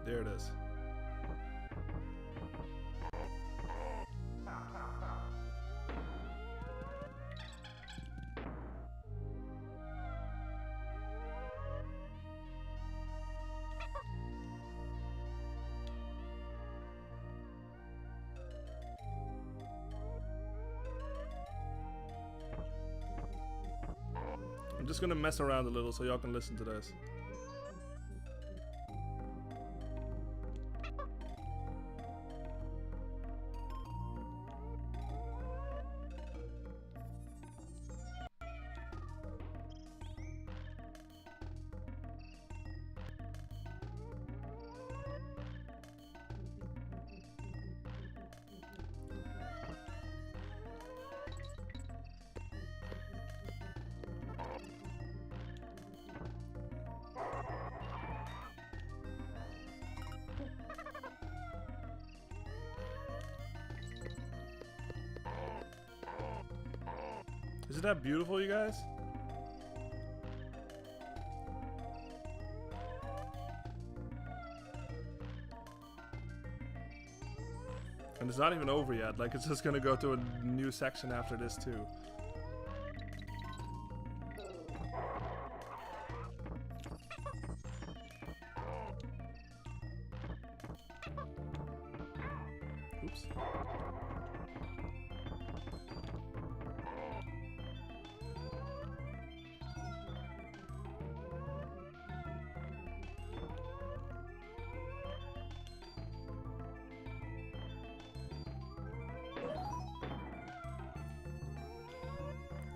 There it is. I'm just gonna mess around a little so y'all can listen to this. Isn't that beautiful, you guys? And it's not even over yet, like it's just gonna go to a new section after this too. Oops.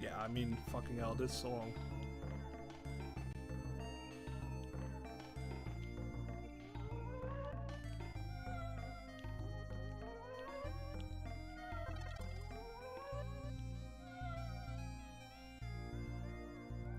Yeah, I mean, fucking hell, this song.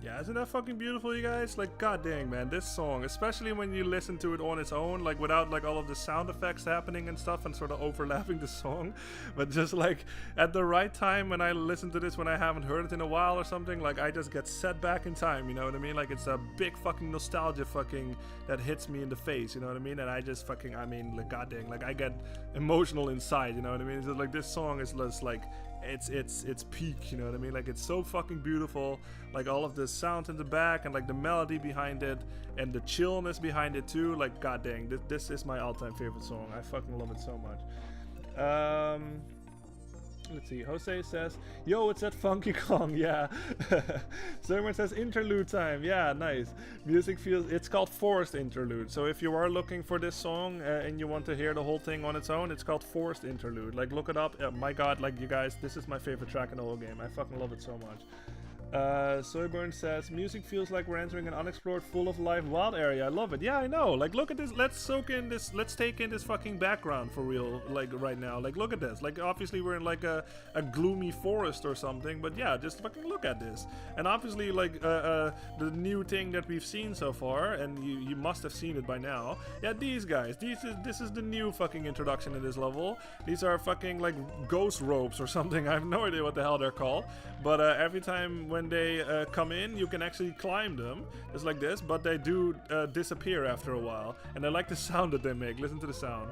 Yeah, isn't that fucking beautiful, you guys? Like, god dang, man, this song, especially when you listen to it on its own, like without like all of the sound effects happening and stuff and sort of overlapping the song, but just like at the right time when I listen to this when I haven't heard it in a while or something, like I just get set back in time, you know what I mean? Like it's a big fucking nostalgia fucking that hits me in the face, you know what I mean? And I just fucking, I mean, like god dang, like I get emotional inside, you know what I mean? It's just like this song is just like it's peak, you know what I mean? Like it's so fucking beautiful, like all of the sound in the back and like the melody behind it and the chillness behind it too. Like god dang, this is my all-time favorite song. I fucking love it so much. Let's see, Jose says, yo, it's at Funky Kong, yeah. Someone says interlude time, yeah, nice. Music feels, it's called Forced Interlude. So if you are looking for this song and you want to hear the whole thing on its own, it's called Forced Interlude. Like look it up, my god, like you guys, this is my favorite track in the whole game. I fucking love it so much. Soyburn says, music feels like we're entering an unexplored, full of life, wild area. I love it. Yeah, I know. Like, look at this. Let's soak in this. Let's take in this fucking background for real. Like, right now. Like, look at this. Like, obviously, we're in like a gloomy forest or something. But yeah, just fucking look at this. And obviously, like, the new thing that we've seen so far, and you must have seen it by now. Yeah, these guys. This is the new fucking introduction in this level. These are fucking like ghost ropes or something. I have no idea what the hell they're called. But every time when they come in, you can actually climb them, just like this, but they do disappear after a while. And I like the sound that they make. Listen to the sound.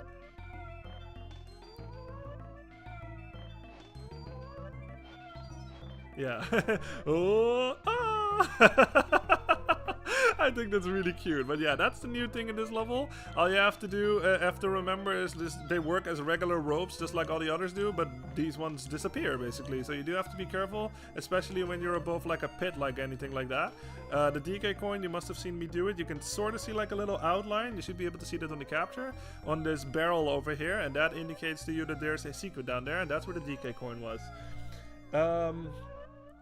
Yeah. Oh, ah! I I think that's really cute. But yeah, that's the new thing in this level. All you have to do, have to remember is this: they work as regular ropes, just like all the others do, but these ones disappear basically. So you do have to be careful, especially when you're above like a pit, like anything like that. The DK coin, you must have seen me do it. You can sort of see like a little outline. You should be able to see that on the capture on this barrel over here, and that indicates to you that there's a secret down there, and that's where the DK coin was.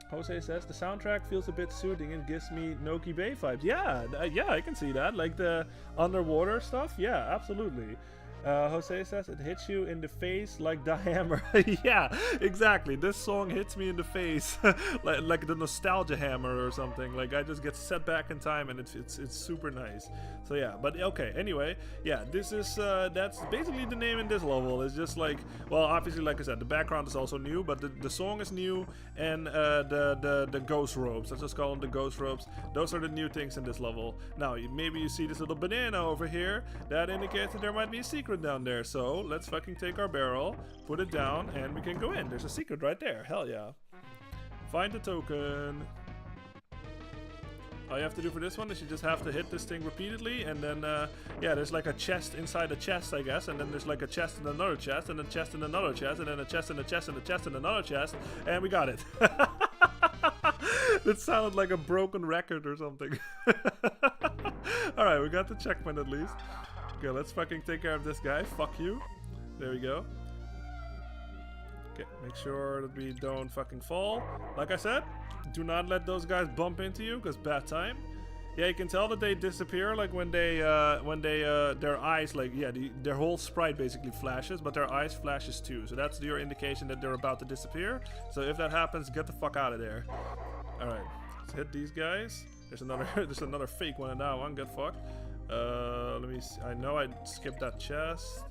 Jose says the soundtrack feels a bit soothing and gives me Noki Bay vibes. Yeah, yeah, I can see that. Like the underwater stuff. Yeah, absolutely. Jose says it hits you in the face like the hammer. Yeah, exactly. This song hits me in the face like the nostalgia hammer or something. Like I just get set back in time, and it's super nice. So yeah, but okay. Anyway, yeah, this is that's basically the name in this level. It's just like, well, obviously, like I said, the background is also new, but the song is new, and the ghost ropes. Let's just call them the ghost ropes. Those are the new things in this level. Now, maybe you see this little banana over here. That indicates that there might be a secret down there. So let's fucking take our barrel, put it down, and we can go in. There's a secret right there. Hell yeah. Find the token. All you have to do for this one is you just have to hit this thing repeatedly, and then yeah, there's like a chest inside a chest, I guess, and then there's like a chest and another chest, and a chest and another chest, and then a chest and a chest and a chest and another chest, and we got it. That sounded like a broken record or something. Alright, we got the checkpoint at least. Okay, let's fucking take care of this guy. Fuck you. There we go. Okay, make sure that we don't fucking fall. Like I said, do not let those guys bump into you, because bad time. Yeah, you can tell that they disappear, like when they their eyes, like, yeah, their whole sprite basically flashes, but their eyes flashes too. So that's your indication that they're about to disappear. So if that happens, get the fuck out of there. All right, let's hit these guys. There's another fake one in that one. Get fucked. Let me see. I know I skipped that chest.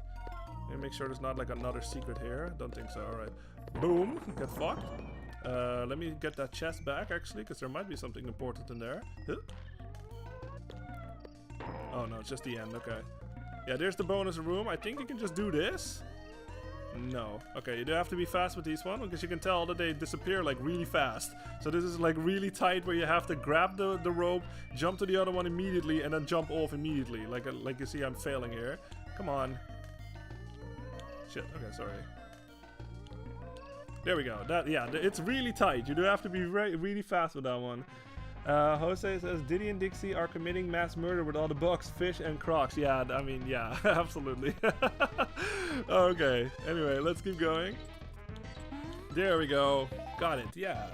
Let me make sure there's not like another secret here. Don't think so. All right. Boom. Get fucked. Let me get that chest back actually, because there might be something important in there. Huh? Oh no, it's just the end. Okay. Yeah, there's the bonus room. I think you can just do this. No. Okay, you do have to be fast with these one, because you can tell that they disappear like really fast. So this is like really tight, where you have to grab the rope, jump to the other one immediately, and then jump off immediately. Like you see, I'm failing here. Come on. Shit. Okay, sorry. There we go. That, yeah, it's really tight. You do have to be really fast with that one. Jose says Diddy and Dixie are committing mass murder with all the bugs, fish, and crocs. Yeah, I mean, yeah, absolutely. Okay, anyway, let's keep going. There we go. Got it, yeah.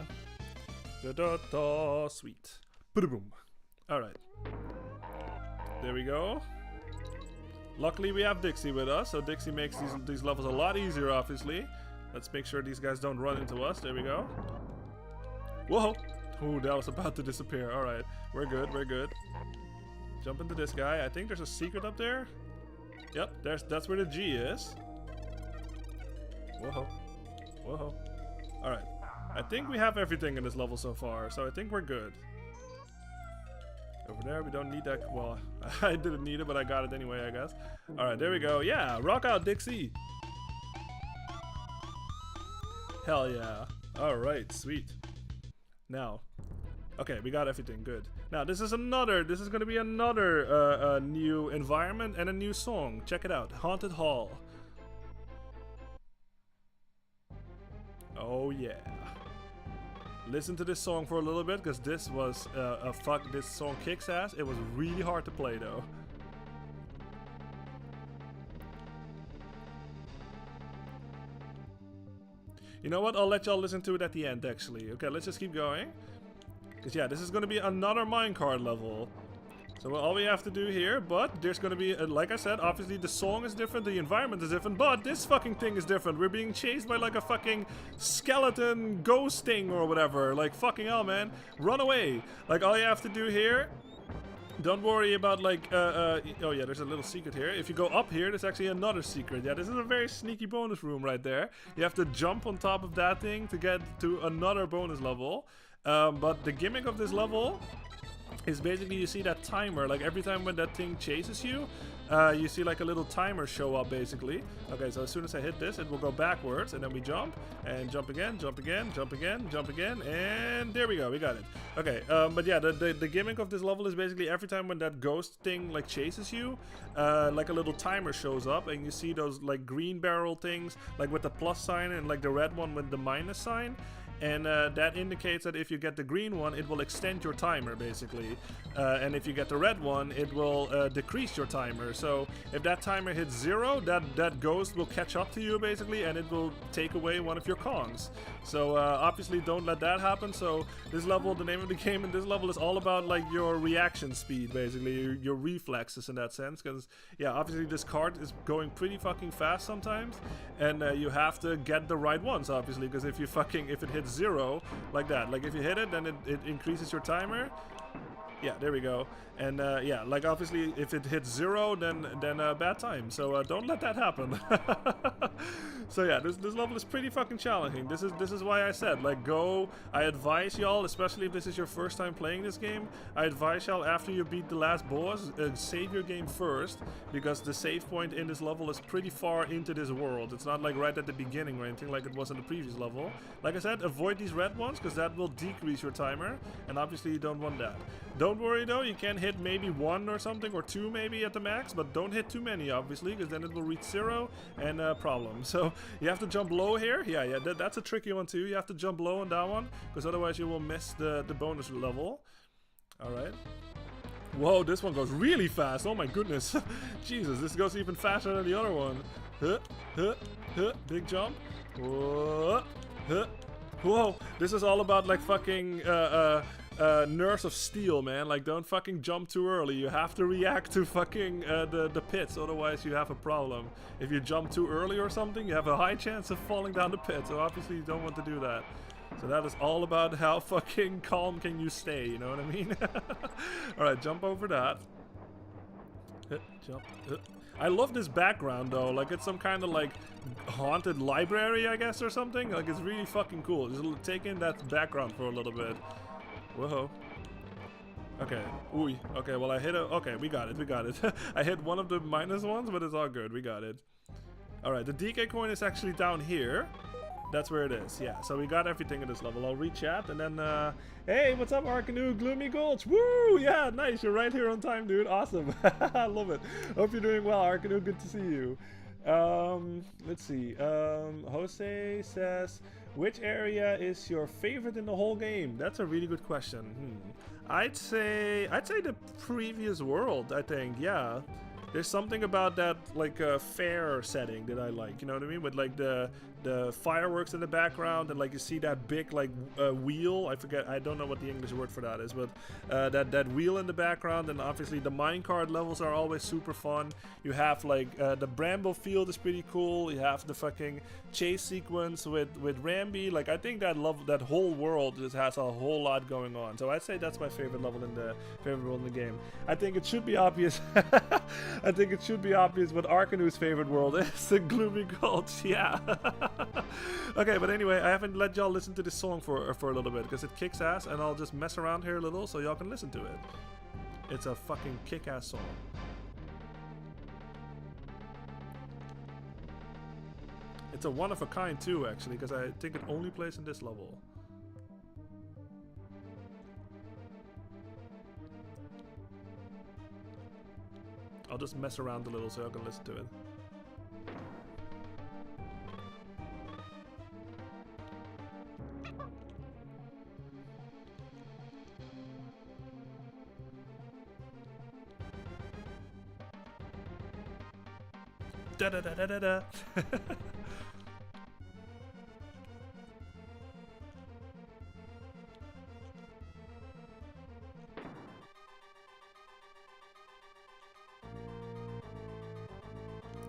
Da-da-da, sweet. Boom. Alright. There we go. Luckily, we have Dixie with us, so Dixie makes these levels a lot easier, obviously. Let's make sure these guys don't run into us. There we go. Whoa! Ooh, that was about to disappear. Alright, we're good, we're good. Jump into this guy. I think there's a secret up there. Yep, that's where the G is. Whoa. Whoa. Alright. I think we have everything in this level so far, so I think we're good. Over there, we don't need that. Well, I didn't need it, but I got it anyway, I guess. Alright, there we go. Yeah, rock out, Dixie! Hell yeah. Alright, sweet. Now, okay, we got everything, good. Now, this is gonna be another new environment and a new song. Check it out, Haunted Hall. Oh yeah. Listen to this song for a little bit, because this was, this song kicks ass. It was really hard to play though. You know what? I'll let y'all listen to it at the end, actually. Okay, let's just keep going. Because, yeah, this is going to be another minecart level. So all we have to do here, but there's going to be, like I said, obviously the song is different, the environment is different, but this fucking thing is different. We're being chased by, like, a fucking skeleton ghost thing or whatever. Like, fucking hell, man. Run away. Like, all you have to do here... Don't worry about, like, oh yeah, there's a little secret here. If you go up here, there's actually another secret. Yeah, this is a very sneaky bonus room right there. You have to jump on top of that thing to get to another bonus level. But the gimmick of this level is basically, you see that timer, like every time when that thing chases you, you see like a little timer show up basically. Okay, so as soon as I hit this, it will go backwards, and then we jump, and jump again, jump again, jump again, jump again, and there we go, we got it. Okay, but yeah, the gimmick of this level is basically every time when that ghost thing like chases you, like a little timer shows up, and you see those like green barrel things, like with the plus sign, and like the red one with the minus sign. And that indicates that if you get the green one, it will extend your timer, basically. And if you get the red one, it will decrease your timer. So if that timer hits 0, that ghost will catch up to you, basically, and it will take away one of your Kongs. So obviously don't let that happen. So this level, the name of the game in this level is all about like your reaction speed, basically, your reflexes in that sense. Because, yeah, obviously this cart is going pretty fucking fast sometimes. And you have to get the right ones, obviously, because if it hits 0 like that, like if you hit it, then it increases your timer. Yeah, there we go. And yeah, like obviously if it hits 0, then bad time. So don't let that happen. So yeah, this level is pretty fucking challenging. This is why I said, like, go. I advise y'all, especially if this is your first time playing this game, I advise y'all after you beat the last boss, save your game first, because the save point in this level is pretty far into this world. It's not like right at the beginning or anything like it was in the previous level. Like I said, avoid these red ones, because that will decrease your timer, and obviously you don't want that. Don't worry though, you can hit maybe 1 or something, or 2 maybe at the max, but don't hit too many, obviously, because then it will reach 0 and problem. So you have to jump low here. Yeah, that's a tricky one too. You have to jump low on that one, because otherwise you will miss the bonus level. Alright. Whoa, this one goes really fast. Oh my goodness. Jesus, this goes even faster than the other one. Big jump. Whoa, this is all about like fucking nerves of steel, man. Like, don't fucking jump too early. You have to react to fucking the pits, otherwise you have a problem. If you jump too early or something, you have a high chance of falling down the pit, so obviously you don't want to do that. So that is all about how fucking calm can you stay, you know what I mean? Alright, jump over that. Jump. I love this background though, like it's some kind of like haunted library, I guess, or something. Like, it's really fucking cool. Just take in that background for a little bit. Whoa. Okay. Ooh. Okay, well I hit a... Okay, we got it, we got it. I hit one of the minus ones, but it's all good. We got it. Alright, the DK coin is actually down here. That's where it is. Yeah, so we got everything in this level. I'll re-chat and then... hey, what's up, Arkanu? Gloomy Gulch. Woo! Yeah, nice. You're right here on time, dude. Awesome. I love it. Hope you're doing well, Arkanu. Good to see you. Let's see. Jose says... Which area is your favorite in the whole game? That's a really good question. I'd say the previous world, I think. Yeah. There's something about that, like, fair setting that I like, you know what I mean? With, like, the fireworks in the background, and, like, you see that big, like, wheel. I forget, I don't know what the English word for that is, but that wheel in the background, and obviously the minecart levels are always super fun. You have, like, the Bramble field is pretty cool. You have the fucking chase sequence with Rambi. Like, I think that whole world just has a whole lot going on. So I'd say that's my favorite level in the game. I think it should be obvious. I think it should be obvious what Arkanu's favorite world is. The Gloomy Gulch, yeah. Okay, but anyway, I haven't let y'all listen to this song for a little bit, because it kicks ass, and I'll just mess around here a little so y'all can listen to it. It's a fucking kick-ass song. It's a one-of-a-kind too, actually, because I think it only plays in this level. I'll just mess around a little so I can listen to it. Da da da da da da.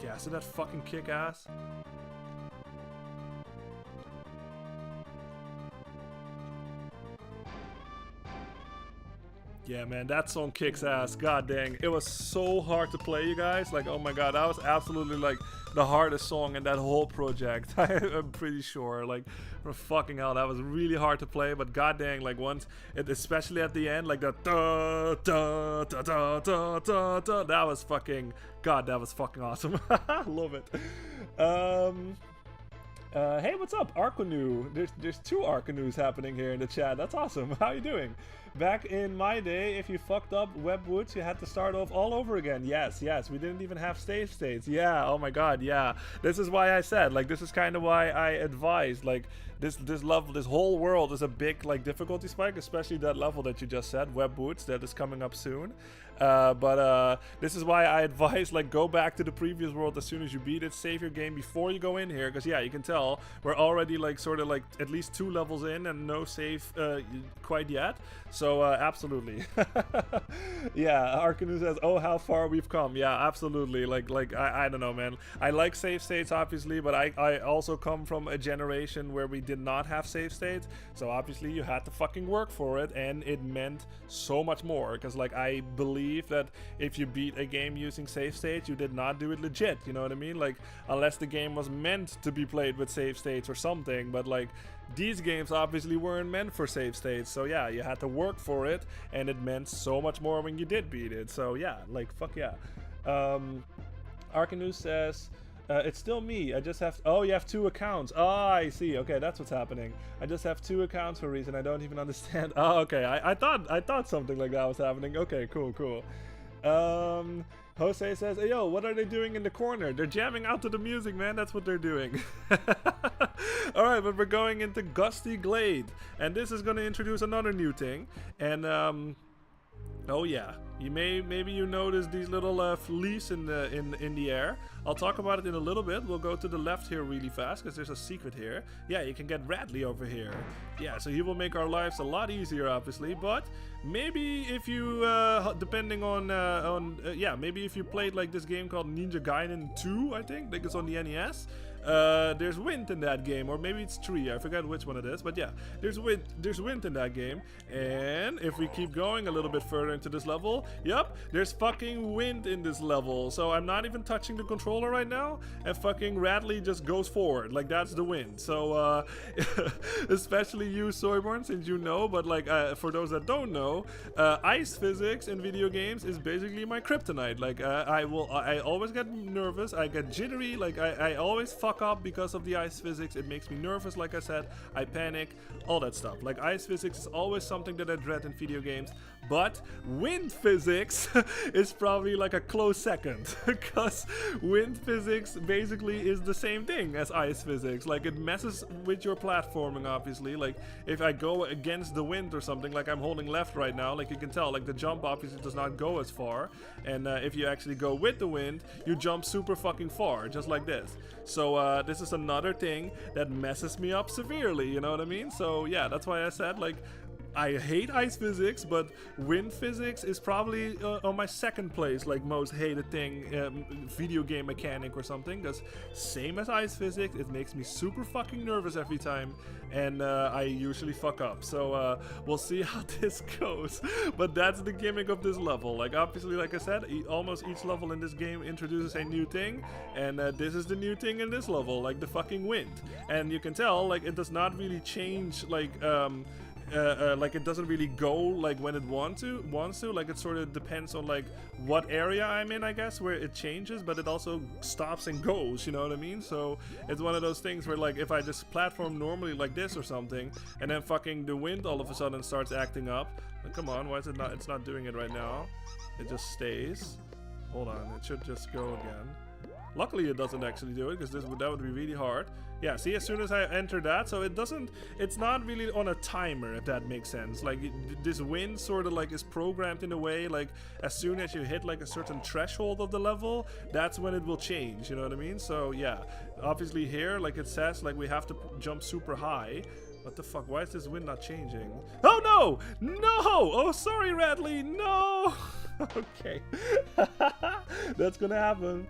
Yeah, so that fucking kick ass. Yeah, man, that song kicks ass. God dang. It was so hard to play, you guys. Like, oh my god, that was absolutely like the hardest song in that whole project. I'm pretty sure. Like, for fucking hell, that was really hard to play. But god dang, like once, especially at the end, like the da da da da da da da. That was fucking, god, that was fucking awesome. Love it. Hey, what's up, Arkanu? There's two Arkanus happening here in the chat. That's awesome. How you doing? Back in my day, if you fucked up Webwoods, you had to start off all over again. Yes, we didn't even have save states. Yeah, oh my god, yeah. This is why I said, like, this is kind of why I advised, like, this level, this whole world is a big, like, difficulty spike, especially that level that you just said, Webwoods, that is coming up soon. But this is why I advise, like, go back to the previous world as soon as you beat it, save your game before you go in here, because yeah, you can tell we're already like sort of like at least 2 levels in and no save quite yet. So absolutely. Yeah, Arkanu says, oh, how far we've come. Yeah, absolutely. Like I don't know, man. I like save states obviously, but I also come from a generation where we did not have save states, so obviously you had to fucking work for it, and it meant so much more, because like I believe that if you beat a game using save states, you did not do it legit, you know what I mean? Like, unless the game was meant to be played with save states or something, but like these games obviously weren't meant for save states, so yeah, you had to work for it, and it meant so much more when you did beat it. So yeah, like fuck yeah. Arkanu says, it's still me. I just have oh, you have 2 accounts. Oh, I see. Okay, that's what's happening. I just have 2 accounts for a reason I don't even understand. Oh, okay. I thought something like that was happening. Okay, cool. Jose says, hey, yo, what are they doing in the corner? They're jamming out to the music, man. That's what they're doing. Alright, but we're going into Gusty Glade, and this is going to introduce another new thing. And oh yeah, maybe you notice these little fleas in the air. I'll talk about it in a little bit. We'll go to the left here really fast because there's a secret here. Yeah, you can get Radley over here. Yeah, so he will make our lives a lot easier, obviously. But maybe if you, depending on yeah, maybe if you played like this game called Ninja Gaiden 2, I think it's on the NES. There's wind in that game, or maybe it's 3, I forget which one it is, but yeah, there's wind in that game. And if we keep going a little bit further into this level, yep, there's fucking wind in this level. So I'm not even touching the controller right now, and fucking Radley just goes forward, like that's the wind. So especially you, Soyborn, since you know, but like for those that don't know, ice physics in video games is basically my kryptonite. Like I always get nervous, I get jittery, like I always fuck up because of the ice physics. It makes me nervous, like I said, I panic, all that stuff. Like ice physics is always something that I dread in video games, but wind physics is probably like a close second, because wind physics basically is the same thing as ice physics. Like it messes with your platforming, obviously. Like if I go against the wind or something, like I'm holding left right now, like you can tell, like the jump obviously does not go as far, and if you actually go with the wind, you jump super fucking far, just like this. So this is another thing that messes me up severely, you know what I mean? So yeah, that's why I said, like, I hate ice physics, but wind physics is probably on my second place, like most hated thing, video game mechanic or something. Because same as ice physics, it makes me super fucking nervous every time, and I usually fuck up. So we'll see how this goes. But that's the gimmick of this level. Like obviously, like I said, almost each level in this game introduces a new thing, and this is the new thing in this level, like the fucking wind. And you can tell, like, it does not really change, like it doesn't really go like when it wants to. Like it sort of depends on like what area I'm in, I guess, where it changes, but it also stops and goes, you know what I mean? So it's one of those things where like if I just platform normally like this or something, and then fucking the wind all of a sudden starts acting up. Like, come on, why is it not? It's not doing it right now. It just stays. Hold on, it should just go again. Luckily it doesn't actually do it, because that would be really hard. Yeah, see, as soon as I enter that, so it's not really on a timer, if that makes sense. Like, this wind sort of like is programmed in a way, like, as soon as you hit like a certain threshold of the level, that's when it will change, you know what I mean? So yeah, obviously here, like it says, like we have to jump super high. What the fuck, why is this wind not changing? Oh no! No! Oh, sorry, Radley, no! Okay. That's gonna happen.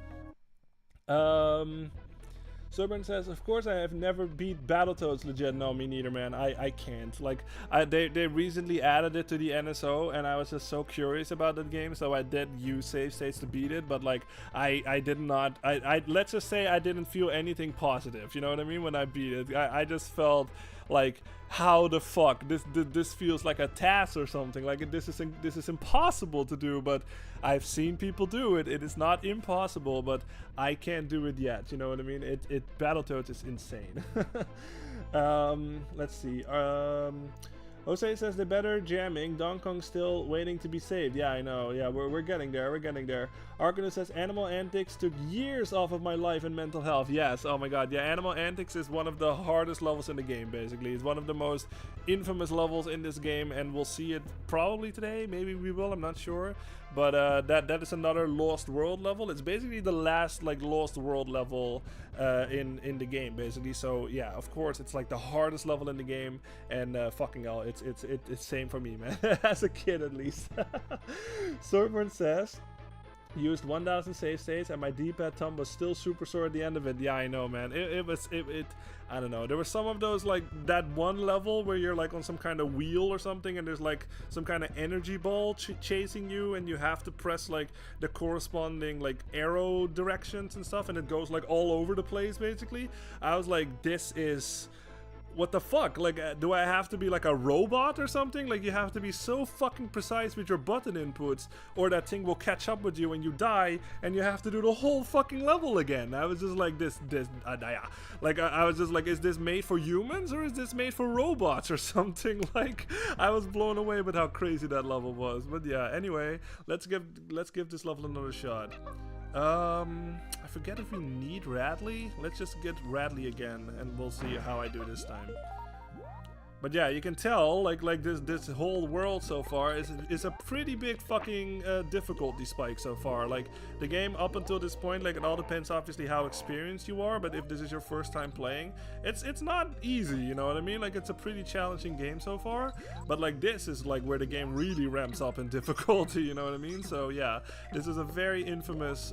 Soburn says, of course I have never beat Battletoads legit. No, me neither, man. I can't. Like, they recently added it to the NSO, and I was just so curious about that game, so I did use save states to beat it, but like, I did not, let's just say I didn't feel anything positive, you know what I mean, when I beat it. I just felt like, how the fuck, this feels like a task or something, like this is impossible to do, but I've seen people do it. It is not impossible, but I can't do it yet, you know what I mean. Battletoads is insane. Let's see. Jose says the better jamming. Donkey Kong still waiting to be saved. Yeah, I know. Yeah, we're getting there. We're getting there. Arcanus says Animal Antics took years off of my life and mental health. Yes. Oh my god. Yeah, Animal Antics is one of the hardest levels in the game. Basically, it's one of the most infamous levels in this game, and we'll see it probably today. Maybe we will. I'm not sure. But that is another Lost World level. It's basically the last like Lost World level in the game, basically. So yeah, of course, it's like the hardest level in the game, and fucking hell, it's same for me, man. As a kid, at least. Sorborn says, used 1000 save states and my D-pad thumb was still super sore at the end of it. Yeah, I know, man. It I don't know. There were some of those, like that one level where you're like on some kind of wheel or something, and there's like some kind of energy ball chasing you, and you have to press like the corresponding like arrow directions and stuff, and it goes like all over the place, basically. I was like, this is... what the fuck? Like, do I have to be like a robot or something? Like, you have to be so fucking precise with your button inputs, or that thing will catch up with you when you die, and you have to do the whole fucking level again. I was just like, like, I was just like, is this made for humans, or is this made for robots or something? Like, I was blown away with how crazy that level was. But yeah, anyway, let's give this level another shot. I forget if we need Radley. Let's just get Radley again, and we'll see how I do this time. But yeah, you can tell, like this whole world so far is a pretty big fucking difficulty spike so far. Like, the game up until this point, like, it all depends obviously how experienced you are, but if this is your first time playing, it's not easy, you know what I mean? Like, it's a pretty challenging game so far, but like, this is like where the game really ramps up in difficulty, you know what I mean? So yeah, this is a very infamous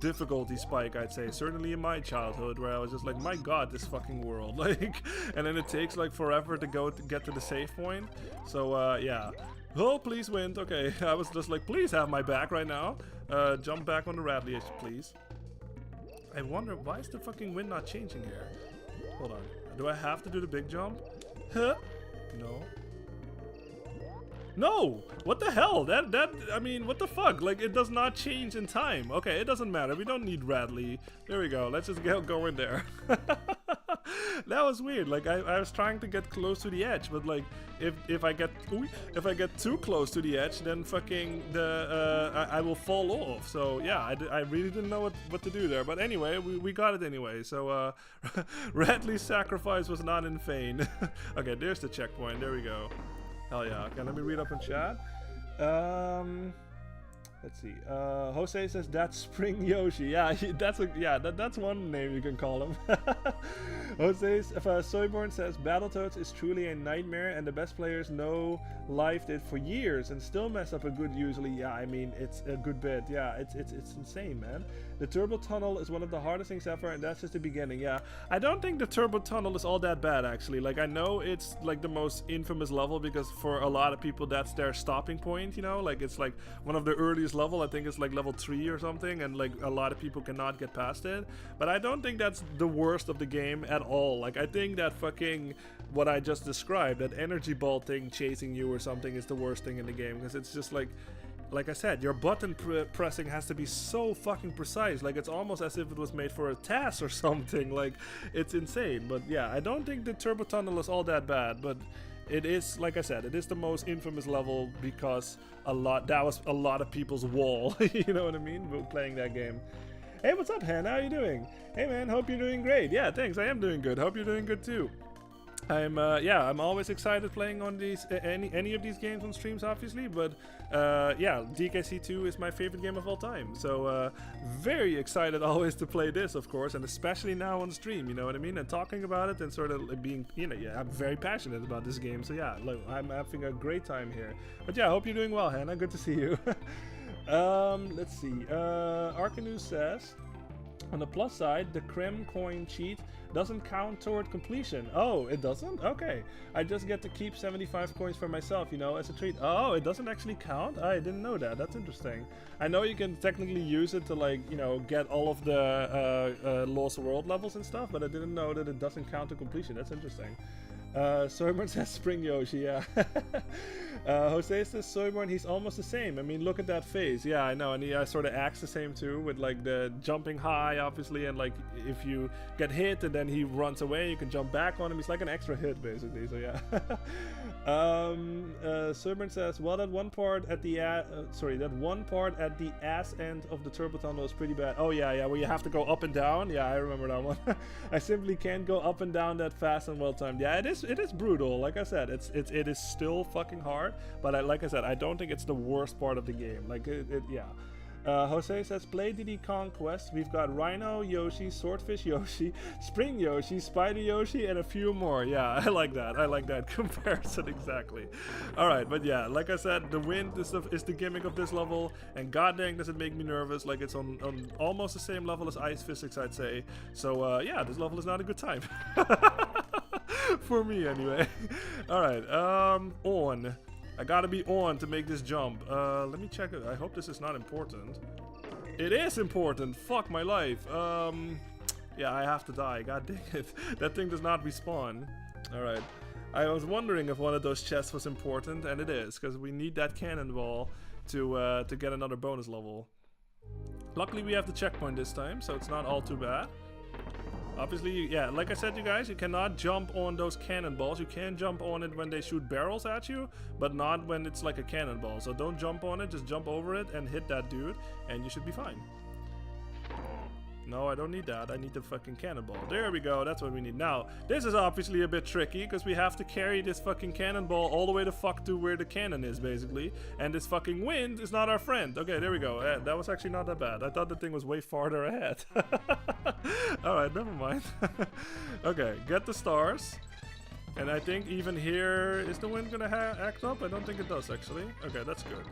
difficulty spike, I'd say, certainly in my childhood, where I was just like, my god, this fucking world, like, and then it takes like forever to get to the save point. So yeah. Oh, please wind. Okay, I was just like, please have my back right now. Jump back on the Radley, please. I wonder, why is the fucking wind not changing here? Hold on. Do I have to do the big jump? Huh? No. No! What the hell? I mean, what the fuck? Like, it does not change in time. Okay, it doesn't matter. We don't need Radley. There we go. Let's just go in there. That was weird. Like, I was trying to get close to the edge, but like, if I get too close to the edge, then fucking I will fall off. So yeah, I really didn't know what to do there. But anyway, we got it anyway. So Radley's sacrifice was not in vain. Okay, there's the checkpoint. There we go. Hell yeah. Okay, let me read up in chat. Let's see. Jose says that's Spring Yoshi. Yeah, that's one name you can call him. Jose's Soyborn says Battletoads is truly a nightmare, and the best players know lived it for years and still mess up a good usually. Yeah, I mean, it's a good bit. Yeah, it's insane, man. The turbo tunnel is one of the hardest things ever, and that's just the beginning. Yeah, I don't think the turbo tunnel is all that bad, actually. Like, I know it's like the most infamous level because for a lot of people that's their stopping point, you know? Like, it's like one of the earliest level. I think it's like level 3 or something, and like a lot of people cannot get past it. But I don't think that's the worst of the game at all. Like, I think that fucking what I just described, that energy ball thing chasing you or something, is the worst thing in the game, because it's just like I said, your button pressing has to be so fucking precise. Like, it's almost as if it was made for a task or something. Like, it's insane. But yeah, I don't think the turbo tunnel is all that bad, but it is, like I said, it is the most infamous level because that was a lot of people's wall. You know what I mean? Playing that game. Hey, what's up, Hannah? How you doing? Hey, man, hope you're doing great. Yeah, thanks. I am doing good. Hope you're doing good too. I'm always excited playing on these any of these games on streams, obviously, but yeah, DKC2 is my favorite game of all time, so very excited always to play this, of course, and especially now on stream, you know what I mean, and talking about it and sort of being, you know, yeah, I'm very passionate about this game, so yeah, look, I'm having a great time here. But yeah, I hope you're doing well, Hannah. Good to see you. Let's see. Arcanus says, On the plus side, the Crim coin cheat doesn't count toward completion. Oh, it doesn't? Okay. I just get to keep 75 coins for myself, you know, as a treat. Oh, it doesn't actually count? I didn't know that. That's interesting. I know you can technically use it to, like, you know, get all of the Lost World levels and stuff, but I didn't know that it doesn't count to completion. That's interesting. Soyborn says Spring Yoshi, yeah. Jose says Soyborn, he's almost the same. I mean, look at that face. Yeah, I know, and he sort of acts the same too, with like the jumping high, obviously, and like if you get hit and then he runs away, you can jump back on him. He's like an extra hit, basically, so yeah. Soyborn says, well, that one part at the ass end of the turbo tunnel is pretty bad. Oh yeah, where you have to go up and down. Yeah, I remember that one. I simply can't go up and down that fast and well timed. Yeah, it is brutal. Like I said, it is still fucking hard, but like I said, I don't think it's the worst part of the game. Like yeah. Jose says, play Diddy Conquest. We've got Rhino Yoshi, Swordfish Yoshi, Spring Yoshi, Spider Yoshi, and a few more. Yeah, I like that. I like that comparison exactly. Alright, but yeah, like I said, the wind is the gimmick of this level, and goddamn does it make me nervous. Like it's on almost the same level as Ice Physics, I'd say. So yeah, this level is not a good time. For me anyway. Alright, on. I gotta be on to make this jump. Let me check it. I hope this is not important. It is important! Fuck my life. Yeah, I have to die. God dang it. That thing does not respawn. Alright. I was wondering if one of those chests was important, and it is, because we need that cannonball to get another bonus level. Luckily we have the checkpoint this time, so it's not all too bad. Obviously, yeah, like I said, you guys, you cannot jump on those cannonballs. You can jump on it when they shoot barrels at you, but not when it's like a cannonball. So don't jump on it, just jump over it and hit that dude, and you should be fine. No, I don't need that. I need the fucking cannonball. There we go. That's what we need. Now, this is obviously a bit tricky because we have to carry this fucking cannonball all the way the fuck to where the cannon is, basically. And this fucking wind is not our friend. Okay, there we go. That was actually not that bad. I thought the thing was way farther ahead. Alright, never mind. Okay, get the stars. And I think even here, is the wind gonna act up? I don't think it does, actually. Okay, that's good.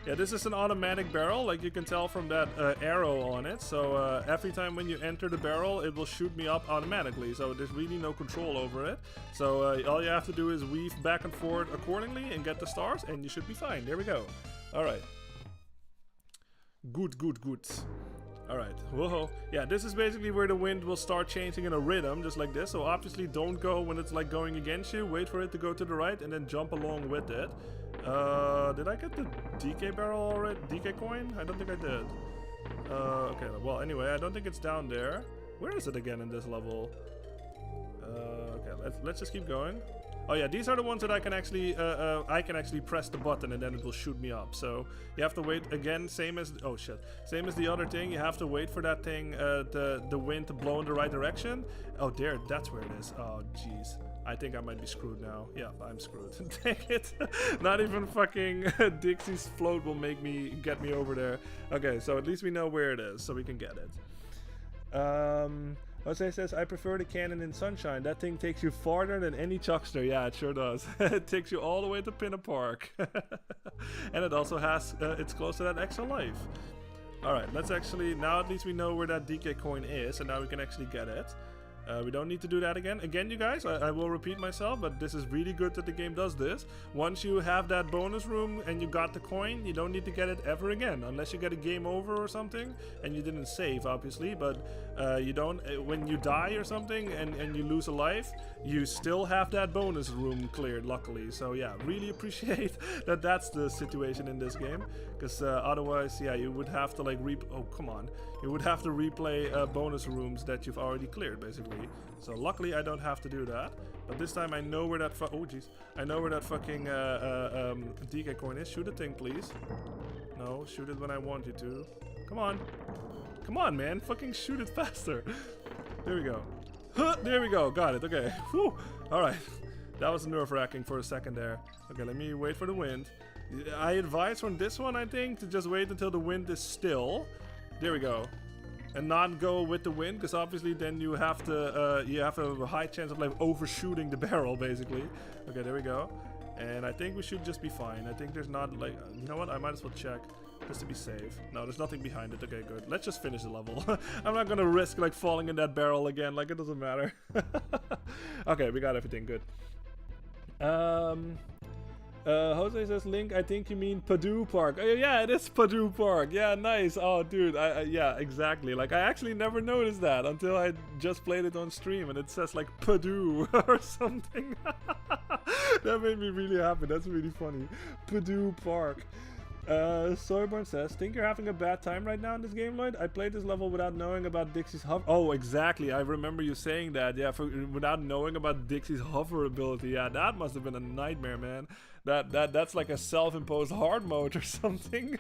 Yeah, this is an automatic barrel, like you can tell from that arrow on it. So every time when you enter the barrel, it will shoot me up automatically. So there's really no control over it. So all you have to do is weave back and forth accordingly and get the stars, and you should be fine. There we go. Alright. Good. Alright, whoa. Yeah, this is basically where the wind will start changing in a rhythm, just like this. So obviously don't go when it's like going against you. Wait for it to go to the right and then jump along with it. Did I get the DK barrel already? DK coin? I don't think I did. Okay, well anyway, I don't think it's down there. Where is it again in this level? Okay, let's just keep going. Oh yeah, these are the ones that I can actually press the button and then it will shoot me up. So you have to wait again, same as same as the other thing. You have to wait for that thing, the wind to blow in the right direction. Oh, there, that's where it is. Oh jeez, I think I might be screwed now. Yeah, I'm screwed. Dang it! Not even fucking Dixie's float will get me over there. Okay, so at least we know where it is, so we can get it. Jose says, I prefer the cannon in Sunshine. That thing takes you farther than any chuckster. Yeah, it sure does. It takes you all the way to Pinna Park. And it also has, it's close to that extra life. Alright, let's actually, now at least we know where that DK coin is, and now we can actually get it. We don't need to do that again. Again, you guys, I will repeat myself, but this is really good that the game does this. Once you have that bonus room and you got the coin, you don't need to get it ever again, unless you get a game over or something, and you didn't save, obviously, but you don't, when you die or something and you lose a life, you still have that bonus room cleared, luckily. So yeah, really appreciate that that's the situation in this game, because otherwise, yeah, you would have to like you would have to replay bonus rooms that you've already cleared, basically. So luckily I don't have to do that, but this time I know where that I know where that fucking DK coin is. Shoot the thing, please. No, shoot it when I want you to. Come on, man, fucking shoot it faster. There we go. There we go, got it. Okay, whew. Alright, that was nerve-wracking for a second there. Okay, let me wait for the wind. I advise from this one, I think, to just wait until the wind is still. There we go. And not go with the wind, because obviously then you have to have a high chance of like overshooting the barrel, basically. Okay, there we go. And I think we should just be fine. I think there's not like, you know what, I might as well check. just to be safe. No, there's nothing behind it. Okay, good. Let's just finish the level. I'm not gonna risk like falling in that barrel again. Like it doesn't matter. Okay, we got everything good. Jose says, Link, I think you mean Purdue Park. Oh, yeah, it is Purdue Park. Yeah, nice. Oh, dude, yeah, exactly. Like, I actually never noticed that until I just played it on stream, and it says, like, Purdue or something. That made me really happy. That's really funny. Purdue Park. Soyborn says, think you're having a bad time right now in this game, Lloyd? I played this level without knowing about Dixie's hover. Oh, exactly. I remember you saying that. Yeah, without knowing about Dixie's hover ability. Yeah, that must have been a nightmare, man. That's like a self-imposed hard mode or something.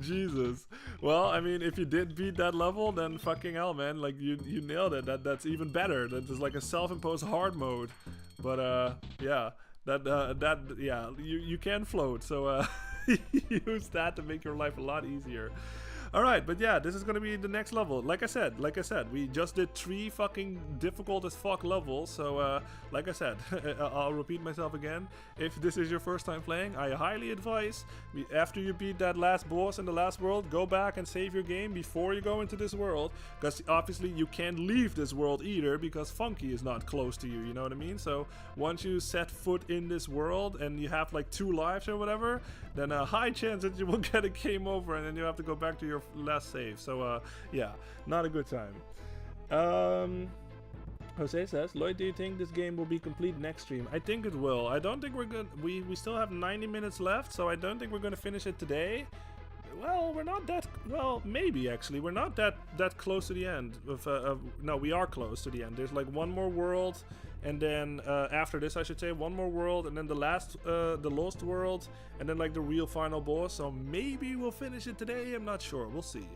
Jesus. Well, I mean, if you did beat that level, then fucking hell, man. Like, you nailed it. That's even better. That is like a self-imposed hard mode. But, yeah. Yeah, you can float, so use that to make your life a lot easier. Alright, but yeah, this is gonna be the next level. Like I said, we just did 3 fucking difficult as fuck levels, so like I said, I'll repeat myself again. If this is your first time playing, I highly advise, after you beat that last boss in the last world, go back and save your game before you go into this world, because obviously you can't leave this world either, because Funky is not close to you, you know what I mean? So once you set foot in this world, and you have like 2 lives or whatever, then a high chance that you will get a game over, and then you have to go back to your last save. So yeah, not a good time. Jose says, Lloyd, do you think this game will be complete next stream? I think it will. I don't think we're good. We still have 90 minutes left, so I don't think we're gonna finish it today. Well, we're not that, well, maybe actually. We're not that close to the end. No, we are close to the end. There's like one more world, and then after this, I should say, one more world, and then the lost world, and then like the real final boss. So maybe we'll finish it today. I'm not sure. We'll see.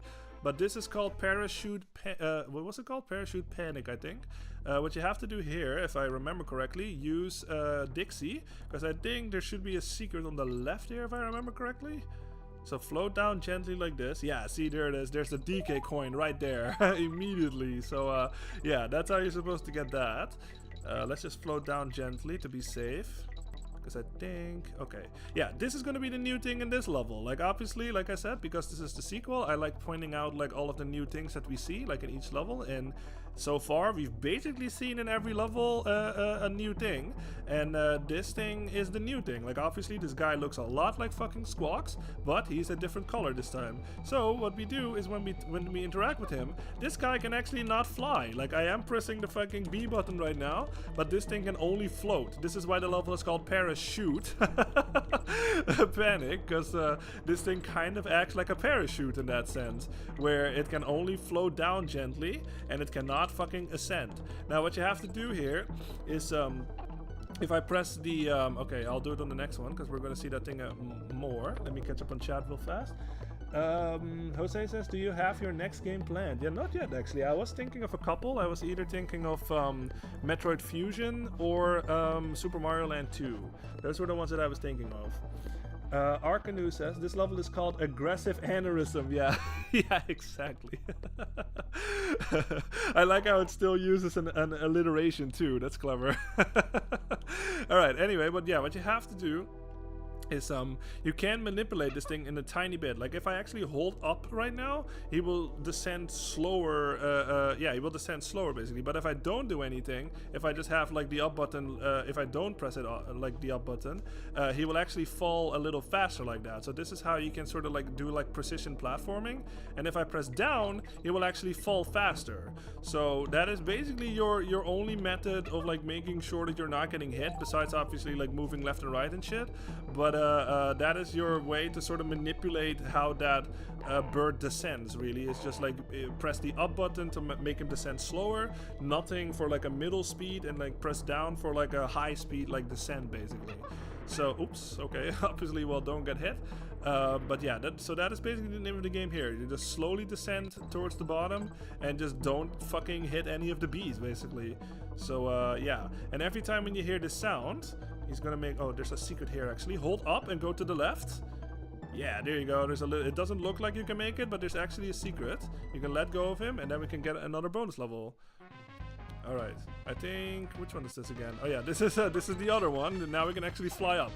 But this is called Parachute, what was it called? Parachute Panic, I think. What you have to do here, if I remember correctly, use Dixie, because I think there should be a secret on the left here, if I remember correctly. So float down gently like this. Yeah, see, there it is. There's the DK coin right there immediately. So yeah, that's how you're supposed to get that. Let's just float down gently to be safe. Because I think, okay, yeah, this is going to be the new thing in this level. Like, obviously, like I said, because this is the sequel, I like pointing out like all of the new things that we see, like in each level. And so far, we've basically seen in every level a new thing, and this thing is the new thing. Like, obviously, this guy looks a lot like fucking Squawks, but he's a different color this time. So what we do is when we interact with him, this guy can actually not fly. Like, I am pressing the fucking B button right now, but this thing can only float. This is why the level is called Parachute Panic, because this thing kind of acts like a parachute in that sense, where it can only float down gently and it cannot fucking ascend. Now what you have to do here is if I press the okay, I'll do it on the next one because we're gonna see that thing more. Let me catch up on chat real fast. Jose says, do you have your next game planned? Yeah, not yet actually. I was thinking of a couple. I was either thinking of Metroid Fusion or Super Mario Land 2. Those were the ones that I was thinking of. Arkanu says, this level is called Aggressive Aneurysm. Yeah, yeah, exactly. I like how it still uses an alliteration too. That's clever. Alright, anyway, but yeah, what you have to do is you can manipulate this thing in a tiny bit. Like if I actually hold up right now, he will descend slower. Yeah, he will descend slower basically. But if I don't do anything, if I just have like the up button, if I don't press it like the up button, he will actually fall a little faster like that. So this is how you can sort of like do like precision platforming. And if I press down, he will actually fall faster. So that is basically your only method of like making sure that you're not getting hit, besides obviously like moving left and right and shit. But that is your way to sort of manipulate how that bird descends, really. It's just like press the up button to make him descend slower, nothing for like a middle speed, and like press down for like a high speed like descent basically. So, oops, okay, obviously, well, don't get hit. But yeah, so that is basically the name of the game here. You just slowly descend towards the bottom and just don't fucking hit any of the bees basically. So yeah, and every time when you hear this sound, he's gonna make, oh, there's a secret here actually. Hold up and go to the left. Yeah, there you go. There's it doesn't look like you can make it, but there's actually a secret. You can let go of him and then we can get another bonus level. All right. I think, which one is this again? Oh yeah, this is the other one. And now we can actually fly up.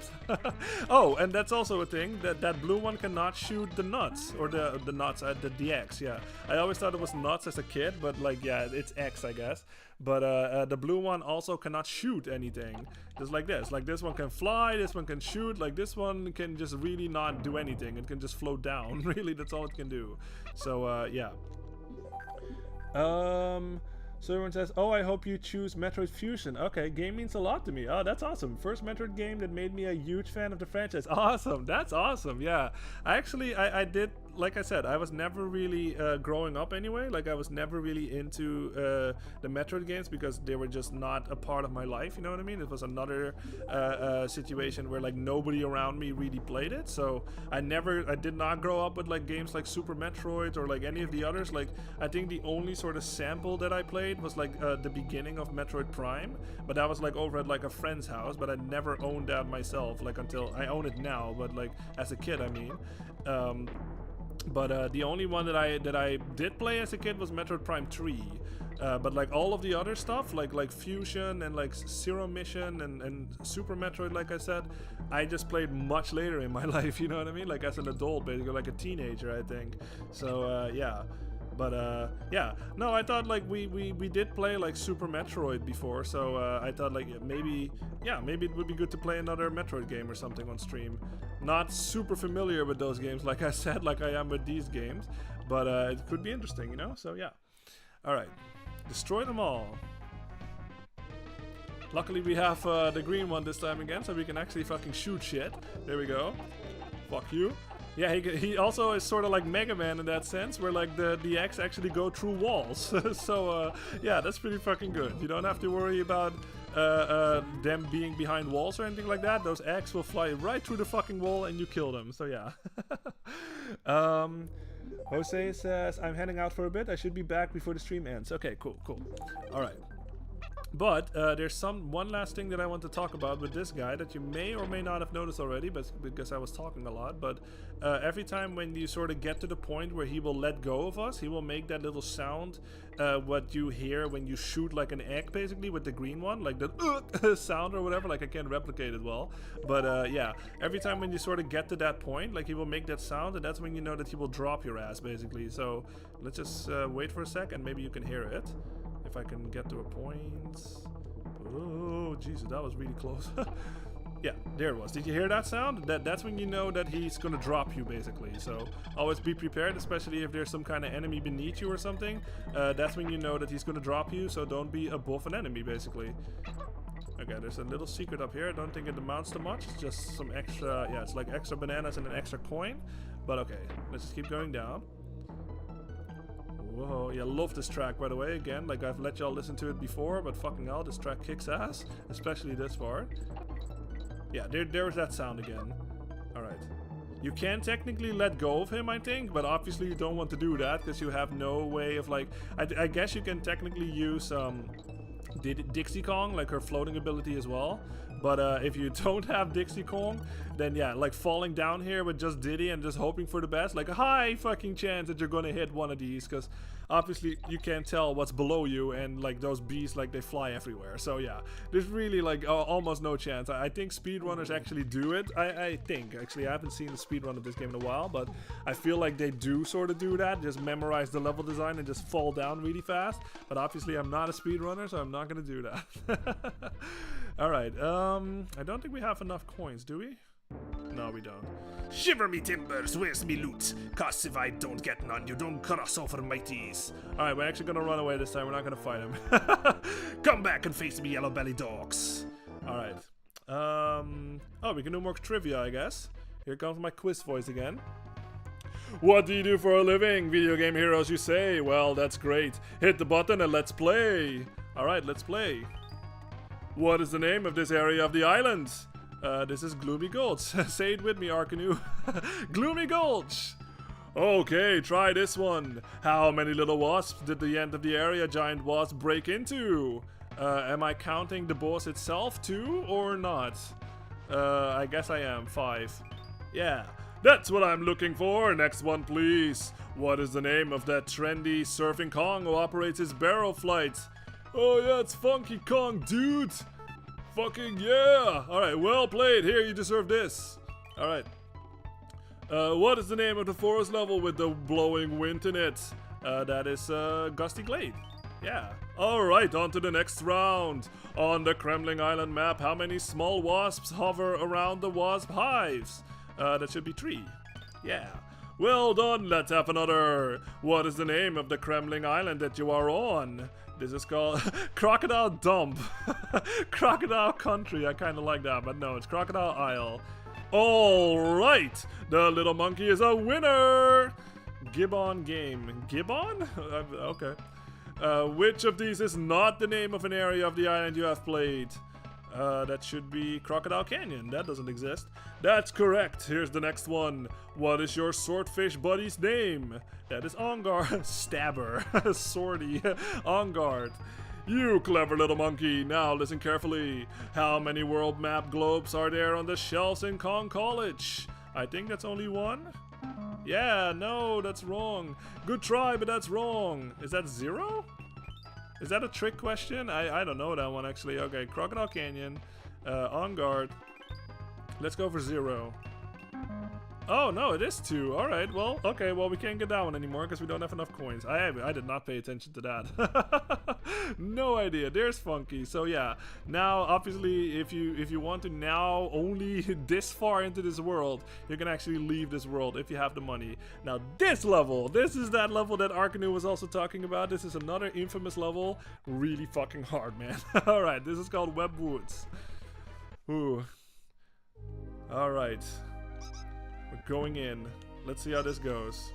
Oh, and that's also a thing that blue one cannot shoot the nuts or the nuts at the X. Yeah, I always thought it was nuts as a kid, but like yeah, it's X I guess. But the blue one also cannot shoot anything. Just like this. Like this one can fly, this one can shoot. Like this one can just really not do anything. It can just float down. Really, that's all it can do. So yeah. So everyone says, oh, I hope you choose Metroid Fusion. Okay, game means a lot to me. Oh, that's awesome. First Metroid game that made me a huge fan of the franchise. Awesome. That's awesome. Yeah. I did, like I said, I was never really, growing up anyway, like I was never really into the Metroid games because they were just not a part of my life, you know what I mean? It was another situation where like nobody around me really played it. So I did not grow up with like games like Super Metroid or like any of the others. Like I think the only sort of sample that I played was like the beginning of Metroid Prime, but that was like over at like a friend's house, but I never owned that myself, like until I own it now, but like as a kid I mean. But the only one that I did play as a kid was Metroid Prime 3. But like all of the other stuff, like Fusion and like Zero Mission and Super Metroid, like I said, I just played much later in my life, you know what I mean? Like as an adult, basically, like a teenager, I think. So yeah. But yeah, no, I thought like we did play like Super Metroid before, so I thought like maybe it would be good to play another Metroid game or something on stream. Not super familiar with those games, like I said, like I am with these games, but it could be interesting, you know. So yeah, all right, destroy them all. Luckily we have the green one this time again, so we can actually fucking shoot shit. There we go. Fuck you. Yeah, he also is sort of like Mega Man in that sense, where like the X actually go through walls. So yeah, that's pretty fucking good. You don't have to worry about them being behind walls or anything like that. Those X will fly right through the fucking wall and you kill them. So yeah. Jose says, I'm heading out for a bit. I should be back before the stream ends. Okay, cool. All right. But there's one last thing that I want to talk about with this guy that you may or may not have noticed already, but because I was talking a lot. But every time when you sort of get to the point where he will let go of us, he will make that little sound, what you hear when you shoot like an egg, basically, with the green one, like the sound or whatever. Like I can't replicate it well, but yeah, every time when you sort of get to that point, like he will make that sound, and that's when you know that he will drop your ass, basically. So let's just wait for a sec, and maybe you can hear it. If I can get to a point. Oh, Jesus, that was really close. Yeah, there it was. Did you hear that sound? That's when you know that he's gonna drop you, basically. So always be prepared, especially if there's some kind of enemy beneath you or something. That's when you know that he's gonna drop you, so don't be above an enemy, basically. Okay, there's a little secret up here. I don't think it amounts to much. It's just some extra, yeah, it's like extra bananas and an extra coin. But okay, let's just keep going down. Whoa, yeah, love this track, by the way. Again, like I've let y'all listen to it before, but fucking hell, this track kicks ass, especially this part. Yeah, there's that sound again. Alright. You can technically let go of him, I think, but obviously you don't want to do that because you have no way of like... I guess you can technically use Dixie Kong, like her floating ability as well. But if you don't have Dixie Kong, then yeah, like falling down here with just Diddy and just hoping for the best, like a high fucking chance that you're gonna hit one of these, because obviously you can't tell what's below you, and like those bees, like they fly everywhere. So yeah, there's really like almost no chance. I think speedrunners actually do it. I think, actually, I haven't seen the speedrun of this game in a while, but I feel like they do sort of do that, just memorize the level design and just fall down really fast. But obviously I'm not a speedrunner, so I'm not gonna do that. Alright, I don't think we have enough coins, do we? No, we don't. Shiver me timbers, where's me loot? Cause if I don't get none, you don't cross over my tees. Alright, we're actually gonna run away this time. We're not gonna fight him. Come back and face me, yellow belly dogs. Alright. Oh, we can do more trivia, I guess. Here comes my quiz voice again. What do you do for a living? Video game heroes, you say? Well, that's great. Hit the button and let's play. Alright, let's play. What is the name of this area of the island? This is Gloomy Gulch. Say it with me, Arkanu. Gloomy Gulch! Okay, try this one. How many little wasps did the end of the area giant wasp break into? Am I counting the boss itself too, or not? I guess I am. 5. Yeah, that's what I'm looking for. Next one, please. What is the name of that trendy surfing Kong who operates his barrel flight? Oh yeah, it's Funky Kong, dude. Fucking yeah. All right, well played. Here, you deserve this. All right. What is the name of the forest level with the blowing wind in it? That is Gusty Glade. Yeah. Alright, on to the next round. On the Kremling Island map, how many small wasps hover around the wasp hives? That should be 3. Yeah. Well done, let's have another. What is the name of the Kremling Island that you are on? This is called Crocodile Dump. Crocodile Country, I kind of like that, but no, it's Crocodile Isle. Alright, the little monkey is a winner! Gibbon game. Gibbon? Okay. Which of these is not the name of an area of the island you have played? That should be Crocodile Canyon. That doesn't exist. That's correct. Here's the next one. What is your swordfish buddy's name? That is Onguard. Stabber. Swordy. Onguard. You clever little monkey. Now listen carefully. How many world map globes are there on the shelves in Kong College? I think that's only 1. Yeah, no, that's wrong. Good try, but that's wrong. Is that 0? Is that a trick question? I don't know that one actually. Okay, Crocodile Canyon, On Guard. Let's go for 0. Oh no, it is 2. All right, well, okay, well we can't get that one anymore because we don't have enough coins. I did not pay attention to that. No idea. There's Funky. So yeah, now obviously if you want to now only this far into this world, you can actually leave this world if you have the money. Now this level, this is that level that Arkanu was also talking about. This is another infamous level. Really fucking hard, man. All right, this is called Web Woods. Ooh. All right. We're going in. Let's see how this goes.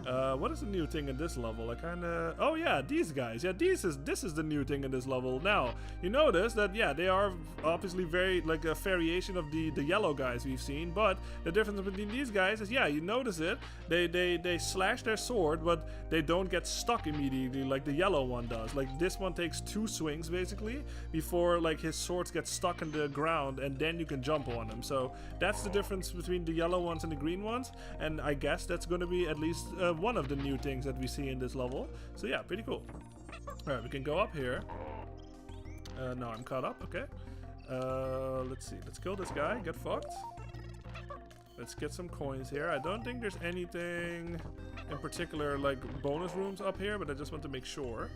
What is the new thing in this level? I kinda... Oh yeah, these guys. Yeah, this is the new thing in this level. Now, you notice that, yeah, they are obviously very, like, a variation of the yellow guys we've seen, but the difference between these guys is, yeah, you notice it. They slash their sword, but they don't get stuck immediately like the yellow one does. Like, this one takes 2 swings, basically, before, like, his swords get stuck in the ground, and then you can jump on them. So, that's the difference between the yellow ones and the green ones, and I guess that's gonna be at least... one of the new things that we see in this level. So yeah, pretty cool. Alright, we can go up here. No, I'm caught up, okay. Let's see, let's kill this guy, get fucked. Let's get some coins here. I don't think there's anything in particular like bonus rooms up here, but I just want to make sure.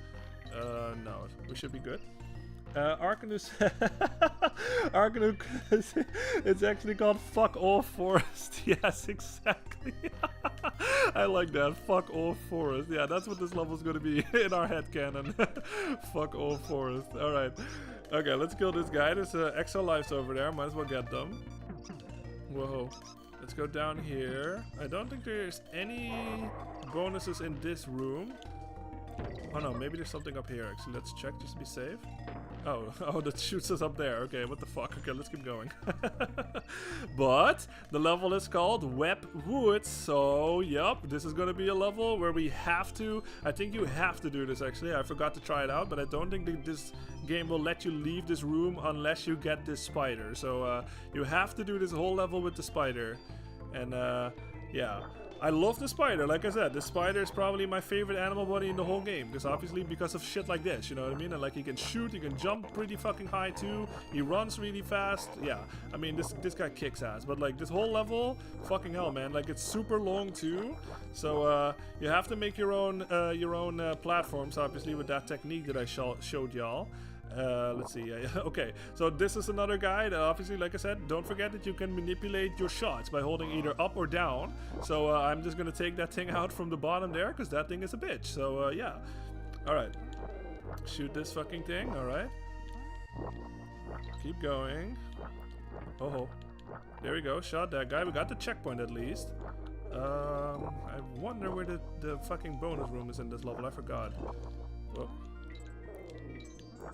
No, we should be good. Arkanu it's actually called Fuck All Forest. Yes, exactly. I like that. Fuck All Forest. Yeah, that's what this level is going to be in our headcanon. Fuck All Forest. Alright. Okay, let's kill this guy. There's extra lives over there. Might as well get them. Whoa. Let's go down here. I don't think there's any bonuses in this room. Oh no, maybe there's something up here actually. Let's check just to be safe. Oh, that shoots us up there. Okay, what the fuck? Okay, let's keep going. But the level is called Web Woods. So, yep, this is gonna be a level where we have to... I think you have to do this actually. I forgot to try it out, but I don't think that this game will let you leave this room unless you get this spider. So, you have to do this whole level with the spider. And, yeah. I love the spider, like I said, the spider is probably my favorite animal buddy in the whole game, because obviously because of shit like this, you know what I mean? And like he can shoot, he can jump pretty fucking high too, he runs really fast, yeah. I mean, this guy kicks ass, but like this whole level, fucking hell, man, like it's super long too, so you have to make your own platforms, obviously, with that technique that I showed y'all. Let's see. Okay, so this is another guy that obviously, like I said, don't forget that you can manipulate your shots by holding either up or down. So I'm just gonna take that thing out from the bottom there because that thing is a bitch. So yeah. Alright. Shoot this fucking thing. Alright. Keep going. Oh, there we go. Shot that guy. We got the checkpoint at least. I wonder where the fucking bonus room is in this level. I forgot. Whoa.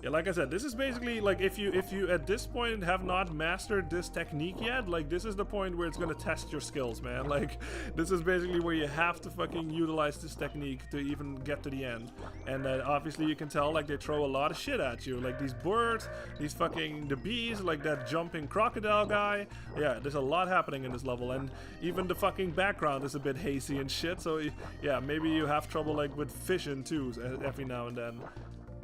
Yeah, like I said, this is basically like if you at this point have not mastered this technique yet, like this is the point where it's gonna test your skills, man. Like this is basically where you have to fucking utilize this technique to even get to the end. And obviously you can tell like they throw a lot of shit at you, like these birds, these fucking the bees, like that jumping crocodile guy. Yeah, there's a lot happening in this level, and even the fucking background is a bit hazy and shit. So yeah, maybe you have trouble like with vision too every now and then.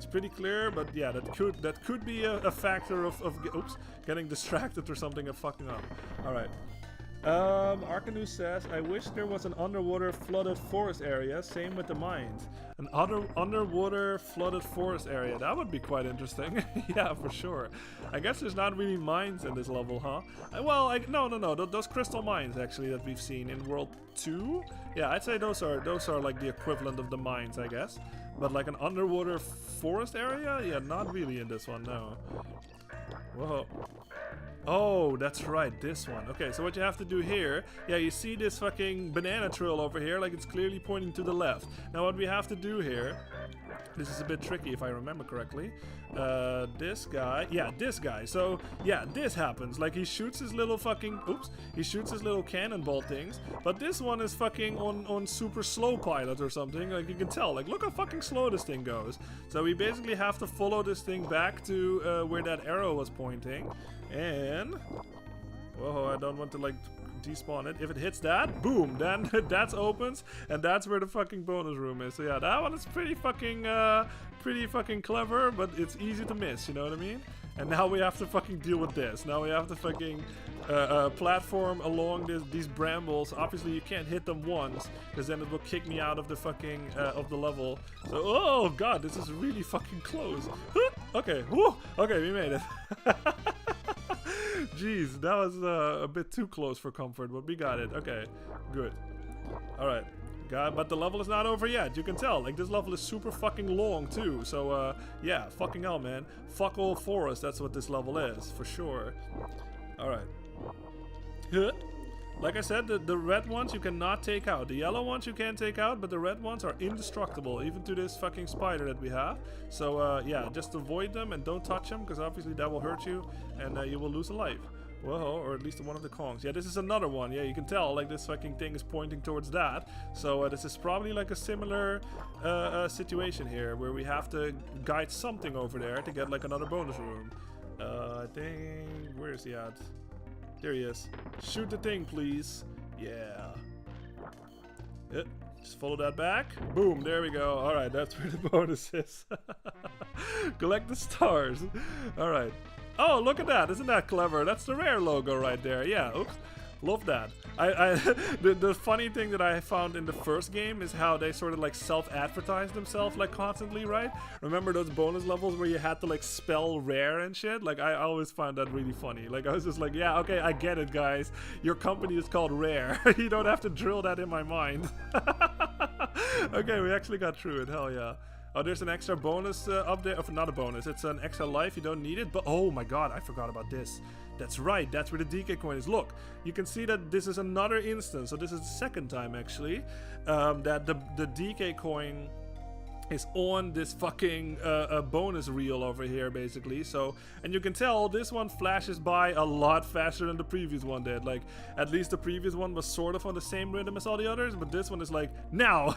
It's pretty clear, but yeah, that could be a factor of oops, getting distracted or something and fucking up. All right. Arkanu says, I wish there was an underwater flooded forest area. Same with the mines. An underwater flooded forest area. That would be quite interesting. Yeah, for sure. I guess there's not really mines in this level, huh? No. Those crystal mines actually that we've seen in World 2. Yeah, I'd say those are like the equivalent of the mines, I guess. But like an underwater forest area? Yeah, not really in this one, no. Whoa. Oh, that's right, this one. Okay, so what you have to do here, yeah, you see this fucking banana trail over here, like it's clearly pointing to the left. Now what we have to do here, this is a bit tricky if I remember correctly. This guy, yeah, this guy. So, yeah, this happens. Like he shoots his little fucking, oops, he shoots his little cannonball things. But this one is fucking on super slow pilot or something. Like you can tell, like look how fucking slow this thing goes. So we basically have to follow this thing back to where that arrow was pointing. And, whoa, I don't want to like despawn it. If it hits that, boom, then that opens, and that's where the fucking bonus room is. So yeah, that one is pretty fucking clever, but it's easy to miss, you know what I mean? And now we have to fucking deal with this. Now we have to fucking platform along these brambles. Obviously you can't hit them once, because then it will kick me out of the fucking of the level. So, oh god, this is really fucking close. Okay, whew, okay, we made it. Jeez, that was a bit too close for comfort, but we got it. Okay, good. Alright. But the level is not over yet. You can tell. Like, this level is super fucking long, too. So, yeah, fucking hell, man. Fuck all forest, that's what this level is, for sure. Alright. Like I said, the red ones you cannot take out. The yellow ones you can take out, but the red ones are indestructible, even to this fucking spider that we have. So, yeah, just avoid them and don't touch them, because obviously that will hurt you, and you will lose a life. Whoa, or at least one of the Kongs. Yeah, this is another one. Yeah, you can tell, like, this fucking thing is pointing towards that. So, this is probably like a similar situation here, where we have to guide something over there to get, like, another bonus room. I think... Where is he at? There he is. Shoot the thing, please. Yeah. Just follow that back. Boom, there we go. Alright, that's where the bonus is. Collect the stars. Alright. Oh, look at that. Isn't that clever? That's the Rare logo right there. Yeah, oops. Love that. The funny thing that I found in the first game is how they sort of like self-advertise themselves like constantly, right? Remember those bonus levels where you had to like spell rare and shit? Like I always found that really funny. Like I was just like, yeah, okay, I get it, guys. Your company is called Rare. You don't have to drill that in my mind. Okay, we actually got through it. Hell yeah. Oh, there's an extra bonus update. Oh, not a bonus. It's an extra life. You don't need it. But oh my god, I forgot about this. That's right. That's where the DK coin is. Look, you can see that this is another instance. So this is the second time actually that the DK coin is on this fucking bonus reel over here, basically. So, and you can tell this one flashes by a lot faster than the previous one did. Like, at least the previous one was sort of on the same rhythm as all the others, but this one is like, now!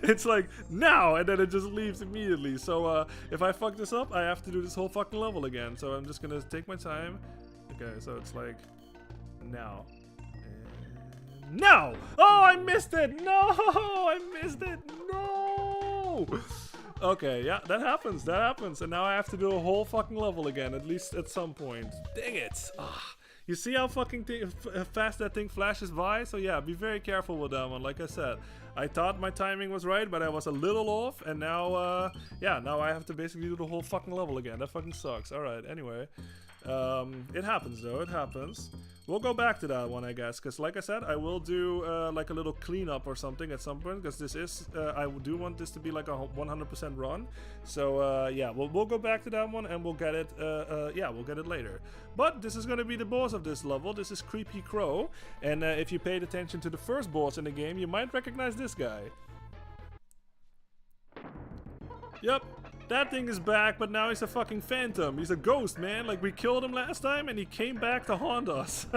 It's like, now! And then it just leaves immediately. So, if I fuck this up, I have to do this whole fucking level again. So I'm just gonna take my time. Okay, so it's like, now. No! Oh, I missed it! No! I missed it! No! Okay, yeah, that happens. That happens. And now I have to do a whole fucking level again, at least at some point. Dang it! Ah. You see how fucking fast that thing flashes by? So yeah, be very careful with that one. Like I said, I thought my timing was right, but I was a little off. And now, yeah, now I have to basically do the whole fucking level again. That fucking sucks. Alright, anyway. It happens though, it happens. We'll go back to that one, I guess, because like I said, I will do like a little cleanup or something at some point, because this is, I do want this to be like a 100% run. So yeah, we'll go back to that one and we'll get it, yeah, we'll get it later. But this is going to be the boss of this level. This is Creepy Crow, and if you paid attention to the first boss in the game, you might recognize this guy. Yep. That thing is back, but now he's a fucking phantom. He's a ghost, man. Like, we killed him last time, and he came back to haunt us.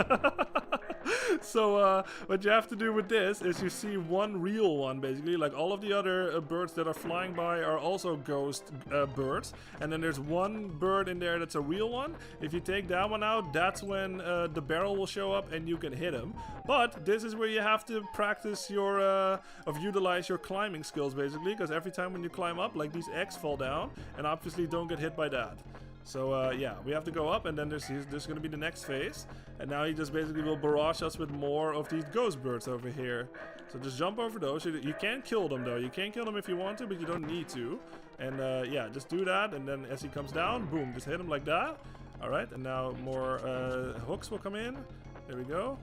So what you have to do with this is you see one real one, basically. Like all of the other birds that are flying by are also ghost birds, and then there's one bird in there that's a real one. If you take that one out, that's when the barrel will show up and you can hit him. But this is where you have to practice your utilize your climbing skills, basically, because every time when you climb up, like, these eggs fall down and obviously don't get hit by that. So yeah, we have to go up, and then there's going to be the next phase, and now he just basically will barrage us with more of these ghost birds over here. So just jump over those. You can't kill them though. You can kill them if you want to, but you don't need to. And yeah, just do that, and then as he comes down, boom, just hit him like that. All right, and now more hooks will come in. There we go.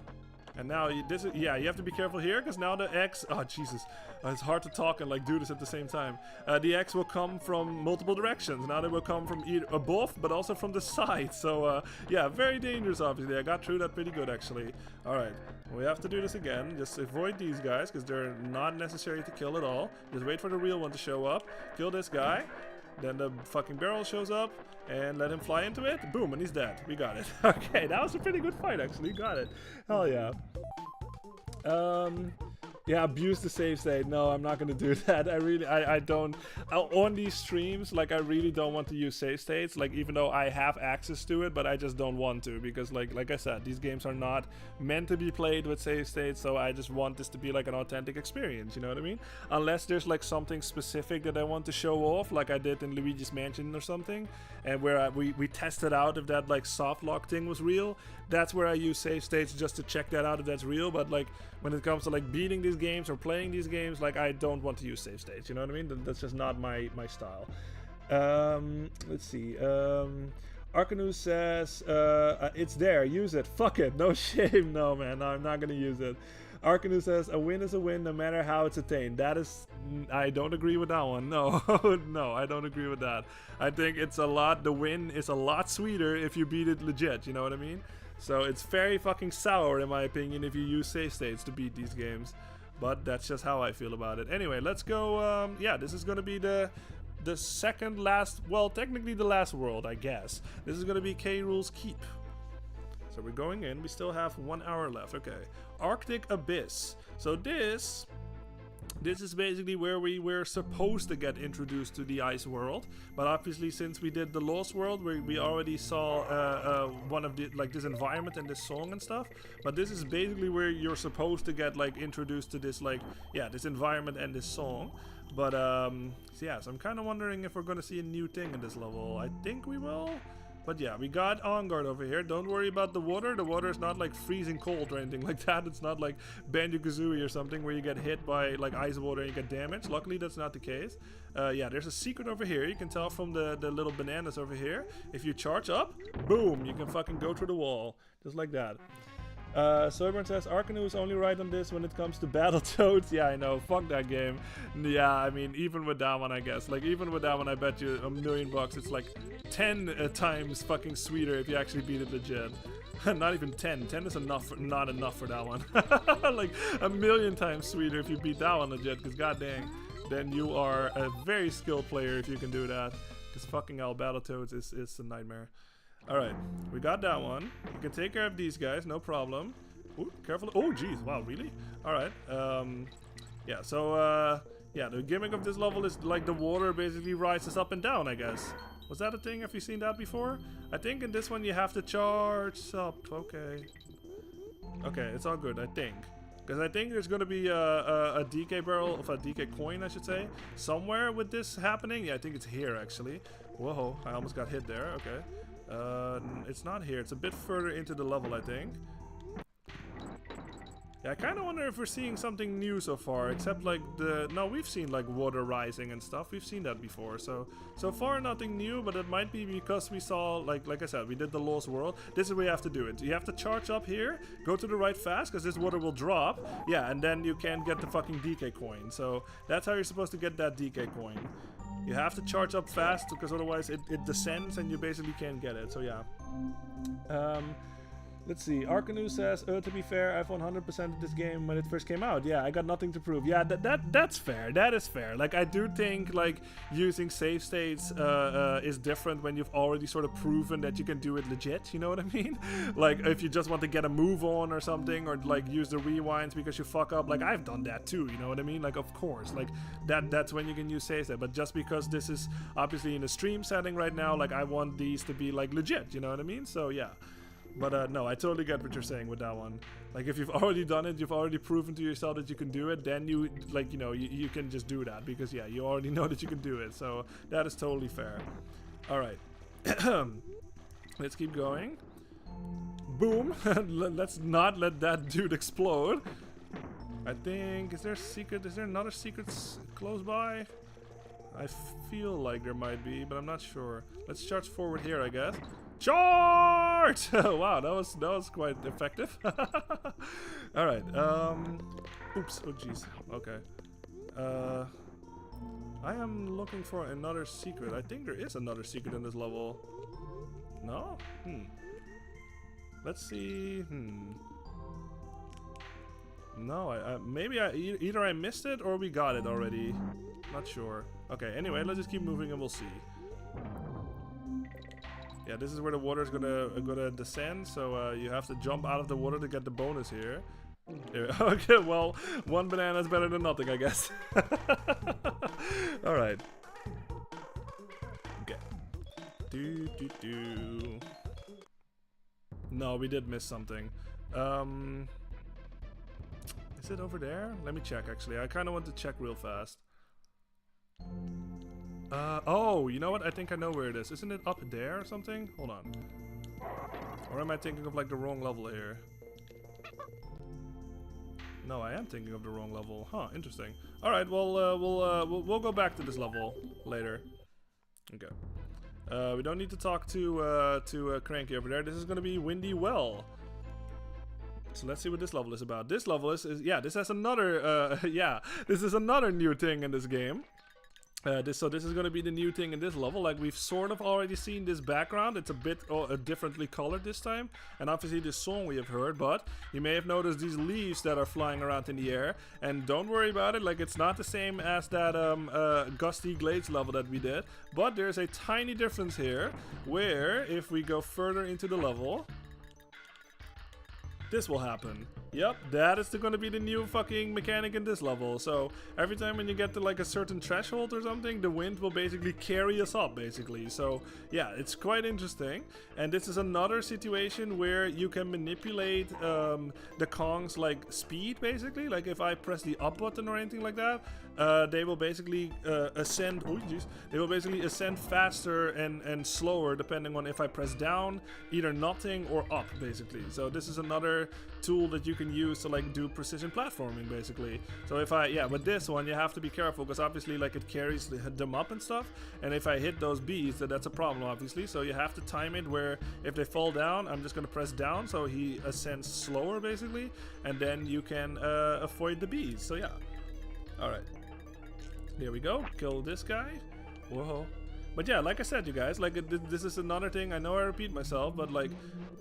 And now this is, yeah, you have to be careful here, because now the X, oh Jesus, it's hard to talk and like do this at the same time. The X will come from multiple directions. Now they will come from above, but also from the side. So yeah, very dangerous, obviously. I got through that pretty good, actually. All right, we have to do this again. Just avoid these guys, because they're not necessary to kill at all. Just wait for the real one to show up. Kill this guy. Then the fucking barrel shows up, and let him fly into it. Boom, and he's dead. We got it. Okay, that was a pretty good fight, actually. Got it. Hell yeah. Yeah, abuse the save state. No, I'm not gonna do that. I don't. On these streams, like, I really don't want to use save states. Like, even though I have access to it, but I just don't want to, because like I said, these games are not meant to be played with save states. So I just want this to be like an authentic experience. You know what I mean? Unless there's like something specific that I want to show off, like I did in Luigi's Mansion or something, and where we tested out if that like soft lock thing was real. That's where I use save states, just to check that out if that's real. But like when it comes to like beating these games or playing these games, like, I don't want to use save states, you know what I mean? That's just not my style. Let's see. Arcanus says, it's there, use it. Fuck it, no shame. No, man, no, I'm not gonna use it. Arcanus says, a win is a win no matter how it's attained. That is, I don't agree with that one. No, no, I don't agree with that. I think the win is a lot sweeter if you beat it legit, you know what I mean? So it's very fucking sour, in my opinion, if you use save states to beat these games. But that's just how I feel about it. Anyway, let's go. Yeah, this is going to be the second last, well, technically the last world, I guess. This is going to be K. Rool's Keep. So we're going in. We still have 1 hour left. Okay. Arctic Abyss. So this is basically where we were supposed to get introduced to the ice world, but obviously since we did the Lost World, where we already saw one of the, like, this environment and this song and stuff, but this is basically where you're supposed to get like introduced to this, like, yeah, this environment and this song. But so yeah, so I'm kind of wondering if we're gonna see a new thing in this level. I think we will. But yeah, we got On Guard over here. Don't worry about the water. The water is not like freezing cold or anything like that. It's not like Banjo-Kazooie or something where you get hit by like ice water and you get damaged. Luckily, that's not the case. Yeah, there's a secret over here. You can tell from the little bananas over here. If you charge up, boom, you can fucking go through the wall. Just like that. Soyburn says, Arcanu is only right on this when it comes to Battletoads. Yeah, I know. Fuck that game. Yeah, I mean, even with that one, I guess. Like, even with that one, I bet you $1 million bucks. It's like 10 times fucking sweeter if you actually beat it legit. Not even 10. 10 is enough, not enough for that one. Like, 1 million times sweeter if you beat that one legit. Because god dang, then you are a very skilled player if you can do that. Because fucking hell, Battletoads is a nightmare. Alright, we got that one. You can take care of these guys, no problem. Ooh, careful. Oh, jeez. Wow, really? Alright. Yeah, so, yeah, the gimmick of this level is like the water basically rises up and down, I guess. Was that a thing? Have you seen that before? I think in this one you have to charge up. Okay. Okay, it's all good, I think. Because I think there's going to be a DK barrel, of a DK coin, I should say, somewhere with this happening. Yeah, I think it's here, actually. Whoa, I almost got hit there. Okay. It's not here. It's a bit further into the level, I think. Yeah, I kind of wonder if we're seeing something new so far, except like no, we've seen like water rising and stuff. We've seen that before. So far nothing new, but it might be because we saw, like I said, we did the Lost World. This is where you have to do it. You have to charge up here, go to the right fast, because this water will drop. Yeah, and then you can get the fucking DK coin. So that's how you're supposed to get that DK coin. You have to charge up fast, because otherwise it descends and you basically can't get it. So yeah. Let's see. Arkanu says, to be fair, I've 100%ed this game when it first came out. Yeah, I got nothing to prove. Yeah, that's fair. That is fair. Like, I do think, like, using save states is different when you've already sort of proven that you can do it legit, you know what I mean? Like, if you just want to get a move on or something, or, like, use the rewinds because you fuck up, like, I've done that too, you know what I mean? Like, of course, like, that's when you can use save state. But just because this is obviously in a stream setting right now, like, I want these to be, like, legit, you know what I mean? So, yeah. But no, I totally get what you're saying with that one. Like, if you've already done it, you've already proven to yourself that you can do it, then you, like, you know, you can just do that. Because, yeah, you already know that you can do it. So, that is totally fair. Alright. Let's keep going. Boom. Let's not let that dude explode. I think... Is there a secret? Is there another secret close by? I feel like there might be, but I'm not sure. Let's charge forward here, I guess. Charge! Wow, that was quite effective. All right. Oops. Oh jeez. Okay. I am looking for another secret. I think there is another secret in this level. No? Let's see. No, maybe either I missed it or we got it already. Not sure. Okay. Anyway, let's just keep moving and we'll see. Yeah, this is where the water is gonna descend, so you have to jump out of the water to get the bonus here. Okay, well, one banana is better than nothing, I guess. All right. Okay. No, we did miss something. Is it over there? Let me check. Actually, I kind of want to check real fast. Oh, you know what? I think I know where it is. Isn't it up there or something? Hold on. Or am I thinking of like the wrong level here? No, I am thinking of the wrong level. Huh, interesting. All right, well, we'll go back to this level later. Okay. We don't need to talk to Cranky over there. This is gonna be Windy Well. So let's see what this level is about. This level is yeah, this has another yeah, this is another new thing in this game. So this is going to be the new thing in this level. Like, we've sort of already seen this background. It's a bit differently colored this time. And obviously this song we have heard. But you may have noticed these leaves that are flying around in the air. And don't worry about it. Like, it's not the same as that Gusty Glades level that we did. But there's a tiny difference here. Where, if we go further into the level, this will happen. Yep, that is going to be the new fucking mechanic in this level. So every time when you get to like a certain threshold or something, the wind will basically carry us up, basically. So yeah, it's quite interesting. And this is another situation where you can manipulate the Kong's like speed, basically. Like if I press the up button or anything like that, they will basically ascend. Oh jeez, they will basically ascend faster and slower depending on if I press down, either nothing or up, basically. So this is another tool that you can use to like do precision platforming, basically. So if with this one you have to be careful because obviously like it carries them up and stuff, and if I hit those bees, that's a problem, obviously. So you have to time it where if they fall down, I'm just gonna press down so he ascends slower, basically, and then you can avoid the bees. So yeah. All right, here we go. Kill this guy. Whoa. But yeah, like I said, you guys, like this is another thing. I know I repeat myself, but like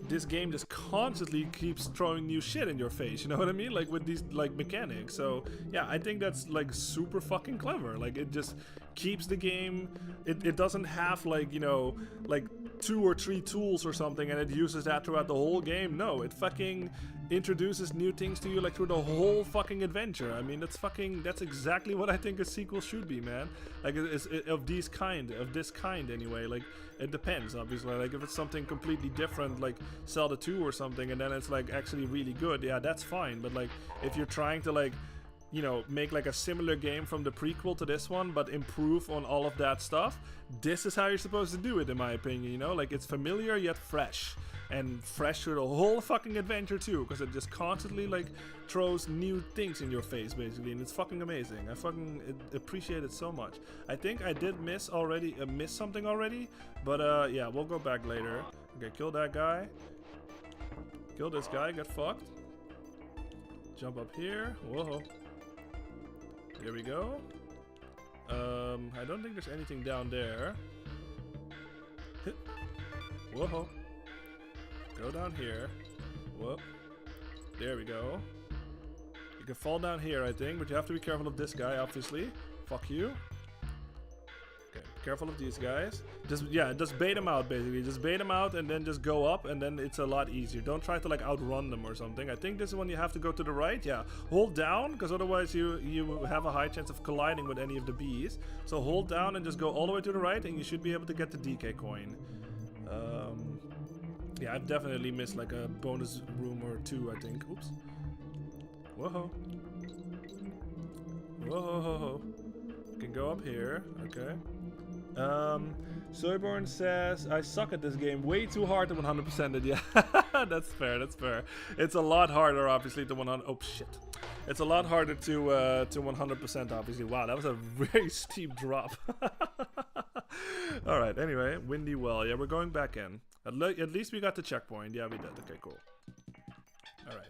this game just constantly keeps throwing new shit in your face. You know what I mean? Like with these like mechanics. So yeah, I think that's like super fucking clever. Like it just keeps the game. It doesn't have like, you know, like 2 or 3 tools or something, and it uses that throughout the whole game. No, it fucking introduces new things to you like through the whole fucking adventure. I mean, that's exactly what I think a sequel should be, man. Like of this kind anyway. Like it depends, obviously. Like if it's something completely different, like Zelda 2 or something, and then it's like actually really good, yeah, that's fine. But like if you're trying to like, you know, make like a similar game from the prequel to this one, but improve on all of that stuff, this is how you're supposed to do it, in my opinion. You know, like it's familiar yet fresh. And fresh through the whole fucking adventure too, because it just constantly like throws new things in your face, basically, and it's fucking amazing. I fucking appreciate it so much. I think I did miss something already, but yeah, we'll go back later. Okay, kill that guy. Kill this guy. Get fucked. Jump up here. Whoa. Here we go. I don't think there's anything down there. Whoa. Go down here. Whoop. There we go. You can fall down here, I think, but you have to be careful of this guy, obviously. Fuck you. Okay, be careful of these guys. Just bait them out, basically. Just bait them out and then just go up, and then it's a lot easier. Don't try to like outrun them or something. I think this is when you have to go to the right. Yeah, hold down, because otherwise you have a high chance of colliding with any of the bees. So hold down and just go all the way to the right, and you should be able to get the DK coin. Yeah, I've definitely missed like a bonus room or two, I think. Oops. Whoa. Whoa. Can go up here. Okay. Soyborn says, I suck at this game. Way too hard to 100% it. Yeah, that's fair. That's fair. It's a lot harder, obviously, to 100. Oh, shit. It's a lot harder to 100%, obviously. Wow, that was a very steep drop. All right. Anyway, Windy Well. Yeah, we're going back in. At least we got the checkpoint. Yeah, we did. Okay, cool. All right.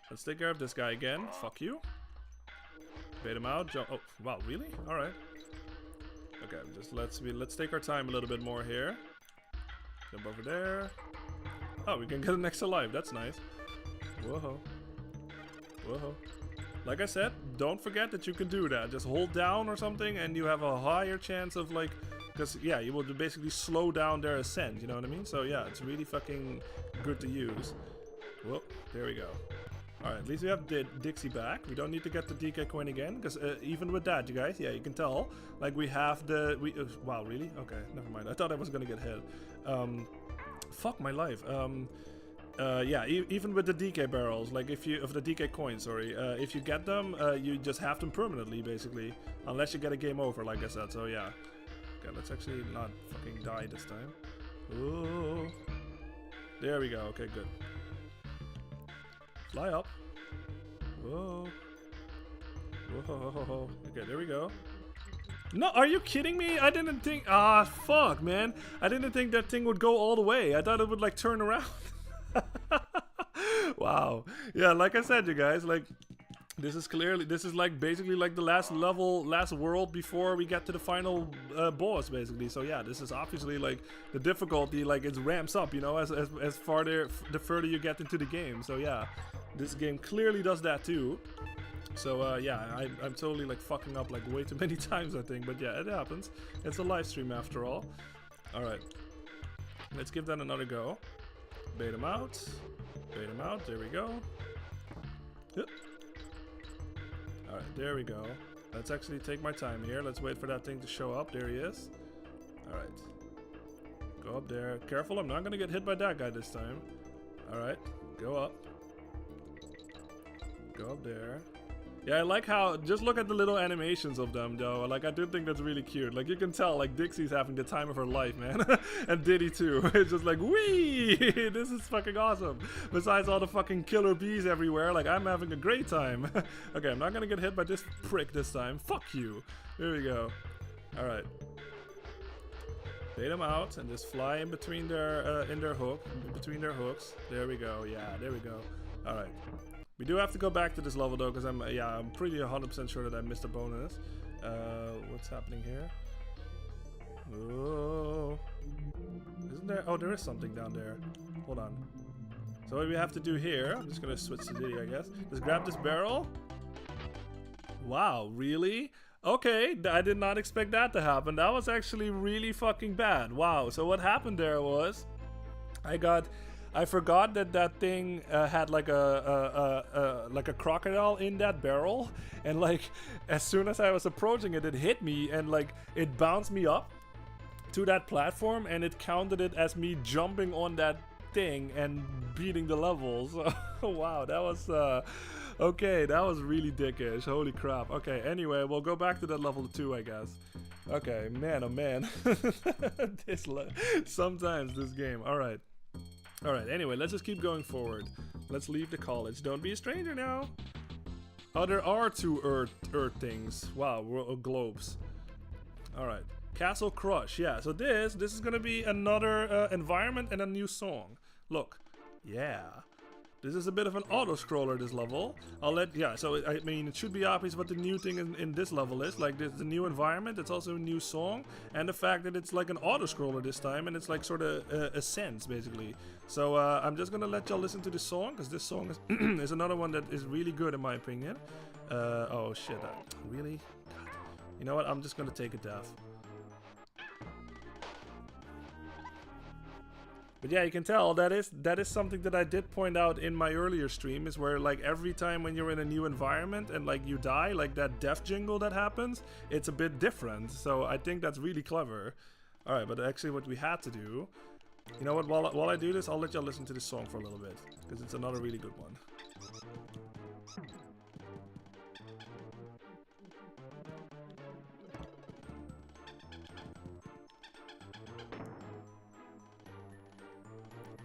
Let's take care of this guy again. Fuck you. Bait him out. Jump. Oh, wow, really? All right. Okay, just let's take our time a little bit more here. Jump over there. Oh, we can get an extra life. That's nice. Whoa. Whoa. Like I said, don't forget that you can do that. Just hold down or something, and you have a higher chance of like. Because, yeah, you will basically slow down their ascent, you know what I mean? So, yeah, it's really fucking good to use. Whoop, there we go. Alright, at least we have Dixie back. We don't need to get the DK coin again, because even with that, you guys, yeah, you can tell. Like, we have the... wow, really? Okay, never mind. I thought I was gonna get hit. Fuck my life. Yeah, even with the DK barrels, like of the DK coins, sorry, if you get them, you just have them permanently, basically. Unless you get a game over, like I said, so yeah. Okay, let's actually not fucking die this time. Ooh. There we go. Okay, good. Fly up. Whoa. Whoa. Okay, there we go. No, are you kidding me? I didn't think... Ah, fuck, man. I didn't think that thing would go all the way. I thought it would, like, turn around. Wow. Yeah, like I said, you guys, like... This is like basically like the last world before we get to the final boss, basically. So yeah, this is obviously like the difficulty, like it ramps up, you know, the further you get into the game. So yeah, this game clearly does that too. So yeah, I'm totally like fucking up like way too many times, I think. But yeah, it happens. It's a live stream after all. All right, let's give that another go. Bait him out. Bait him out. There we go. Yep. Alright, there we go. Let's actually take my time here. Let's wait for that thing to show up. There he is. Alright. Go up there. Careful, I'm not going to get hit by that guy this time. Alright, go up. Go up there. Yeah, I like how, just look at the little animations of them, though. Like, I do think that's really cute. Like, you can tell, like, Dixie's having the time of her life, man. And Diddy, too. It's just like, wee! This is fucking awesome. Besides all the fucking killer bees everywhere, like, I'm having a great time. Okay, I'm not gonna get hit by this prick this time. Fuck you. There we go. Alright. Bait them out and just fly in between their, between their hooks. There we go. Yeah, there we go. Alright. We do have to go back to this level though, because I'm pretty 100% sure that I missed a bonus. What's happening here? Oh, isn't there? Oh, there is something down there. Hold on. So what we have to do here? I'm just gonna switch to Diddy, I guess. Just grab this barrel. Wow, really? Okay, I did not expect that to happen. That was actually really fucking bad. Wow. So what happened there was, I forgot that thing had like a crocodile in that barrel, and like as soon as I was approaching it, it hit me and like it bounced me up to that platform, and it counted it as me jumping on that thing and beating the levels. Wow, that was okay. That was really dickish. Holy crap. Okay, anyway, we'll go back to that level 2, I guess. Okay, man, oh man. Sometimes this game. All right. Alright, anyway, let's just keep going forward. Let's leave the college. Don't be a stranger now. Oh, there are 2 Earth things. Wow, globes. Alright. Castle Crush. Yeah, so this is gonna be another environment and a new song. Look. Yeah. This is a bit of an auto-scroller, this level. So I mean, it should be obvious what the new thing in this level is. Like, there's the new environment, it's also a new song, and the fact that it's like an auto-scroller this time, and it's like sort of ascends, basically. So I'm just gonna let y'all listen to this song, because this song is, is another one that is really good in my opinion. Oh shit, really? God. You know what, I'm just gonna take a death. But yeah, you can tell that is something that I did point out in my earlier stream, is where like every time when you're in a new environment and like you die, like that death jingle that happens, it's a bit different. So I think that's really clever. Alright, but actually what we had to do, you know what, while I do this, I'll let y'all listen to this song for a little bit, because it's another really good one.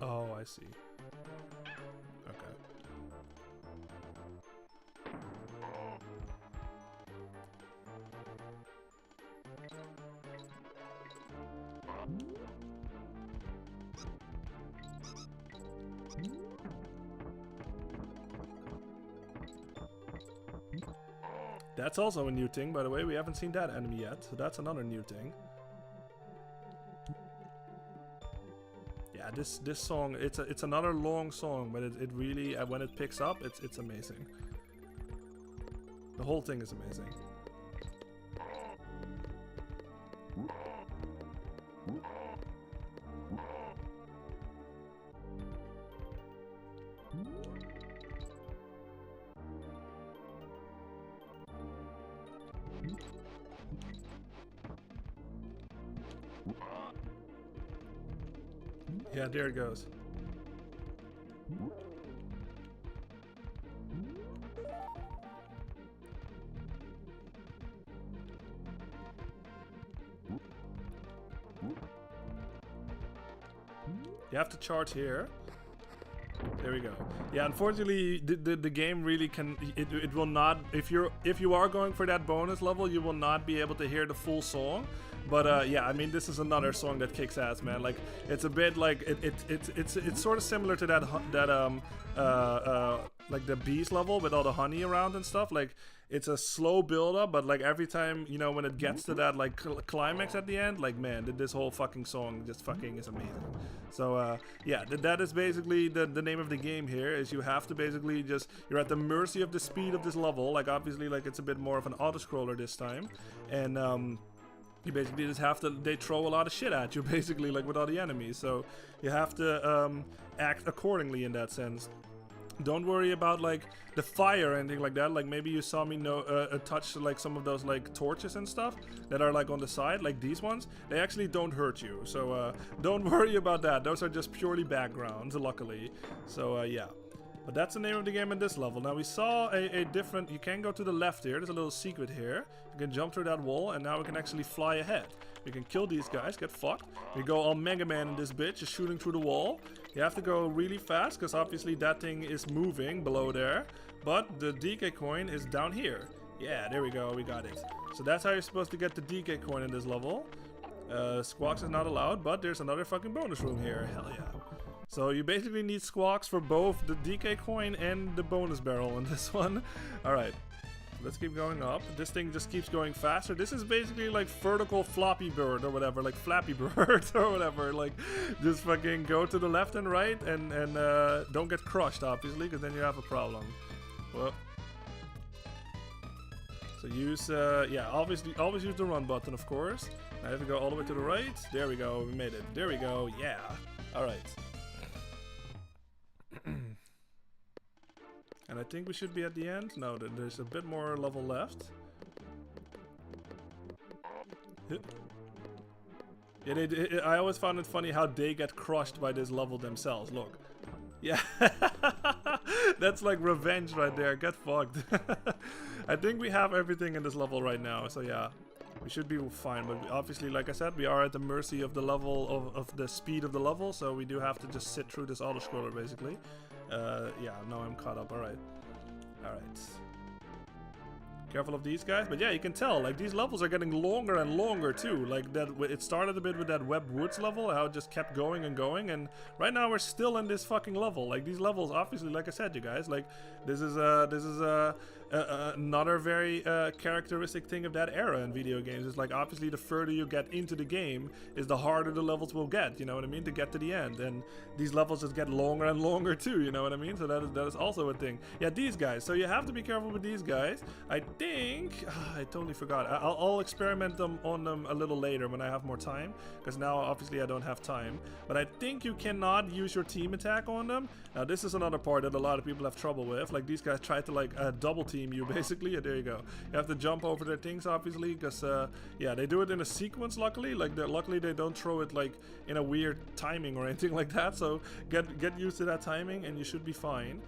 Oh, I see. Okay. That's also a new thing, by the way. We haven't seen that enemy yet, so that's another new thing. Yeah, this song, it's another long song, but it really, when it picks up, it's amazing. The whole thing is amazing. Yeah, there it goes. You have to charge here. There we go. Yeah, unfortunately, the game really can. It will not. If you are going for that bonus level, you will not be able to hear the full song. But yeah, I mean, this is another song that kicks ass, man. Like, it's a bit like it's sort of similar to that like the bees level with all the honey around and stuff. Like, it's a slow build up, but like every time, you know, when it gets to that like climax at the end, like, man, this whole fucking song just fucking is amazing. So yeah, that is basically the name of the game here. Is you have to basically just, you're at the mercy of the speed of this level. Like, obviously, like, it's a bit more of an auto scroller this time, and you basically just have to, they throw a lot of shit at you, basically, like with all the enemies. So you have to act accordingly in that sense. Don't worry about like the fire or anything like that. Like, maybe you saw me touch like some of those like torches and stuff that are like on the side, like these ones. They actually don't hurt you. So don't worry about that. Those are just purely backgrounds, luckily. So yeah. But that's the name of the game in this level. Now we saw a different, you can go to the left here, there's a little secret here. You can jump through that wall, and now we can actually fly ahead. We can kill these guys, get fucked. We go all Mega Man in this bitch, just shooting through the wall. You have to go really fast, because obviously that thing is moving below there. But the DK coin is down here. Yeah, there we go, we got it. So that's how you're supposed to get the DK coin in this level. Squawks is not allowed, but there's another fucking bonus room here, hell yeah. So you basically need squawks for both the DK coin and the bonus barrel in this one. Alright, let's keep going up. This thing just keeps going faster. This is basically like vertical floppy bird or whatever, like Flappy Bird or whatever. Like, just fucking go to the left and right, and don't get crushed, obviously, because then you have a problem. Well, so use, yeah, obviously, always use the run button, of course. Now I have to go all the way to the right. There we go, we made it. There we go, yeah. Alright. And I think we should be at the end. No, there's a bit more level left. Yeah, I always found it funny how they get crushed by this level themselves. Look. Yeah. That's like revenge right there. Get fucked. I think we have everything in this level right now. So yeah, we should be fine. But obviously, like I said, we are at the mercy of the level, of the speed of the level. So we do have to just sit through this auto-scroller, basically. Yeah, now I'm caught up. Alright. Alright. Careful of these guys. But yeah, you can tell, like, these levels are getting longer and longer too. Like, that it started a bit with that Web Woods level, how it just kept going and going, and right now we're still in this fucking level. Like, these levels, obviously, like I said, you guys, like, this is another very characteristic thing of that era in video games. Is like, obviously, the further you get into the game, is the harder the levels will get, you know what I mean, to get to the end. And these levels just get longer and longer too, you know what I mean. So that is also a thing. Yeah, these guys, so you have to be careful with these guys. I think I totally forgot. I'll experiment on them a little later when I have more time, because now obviously I don't have time. But I think you cannot use your team attack on them. Now this is another part that a lot of people have trouble with. Like, these guys try to like double team you basically. Yeah, there you go. You have to jump over their things obviously, because yeah, they do it in a sequence. Luckily, like, luckily they don't throw it like in a weird timing or anything like that. So get used to that timing and you should be fine.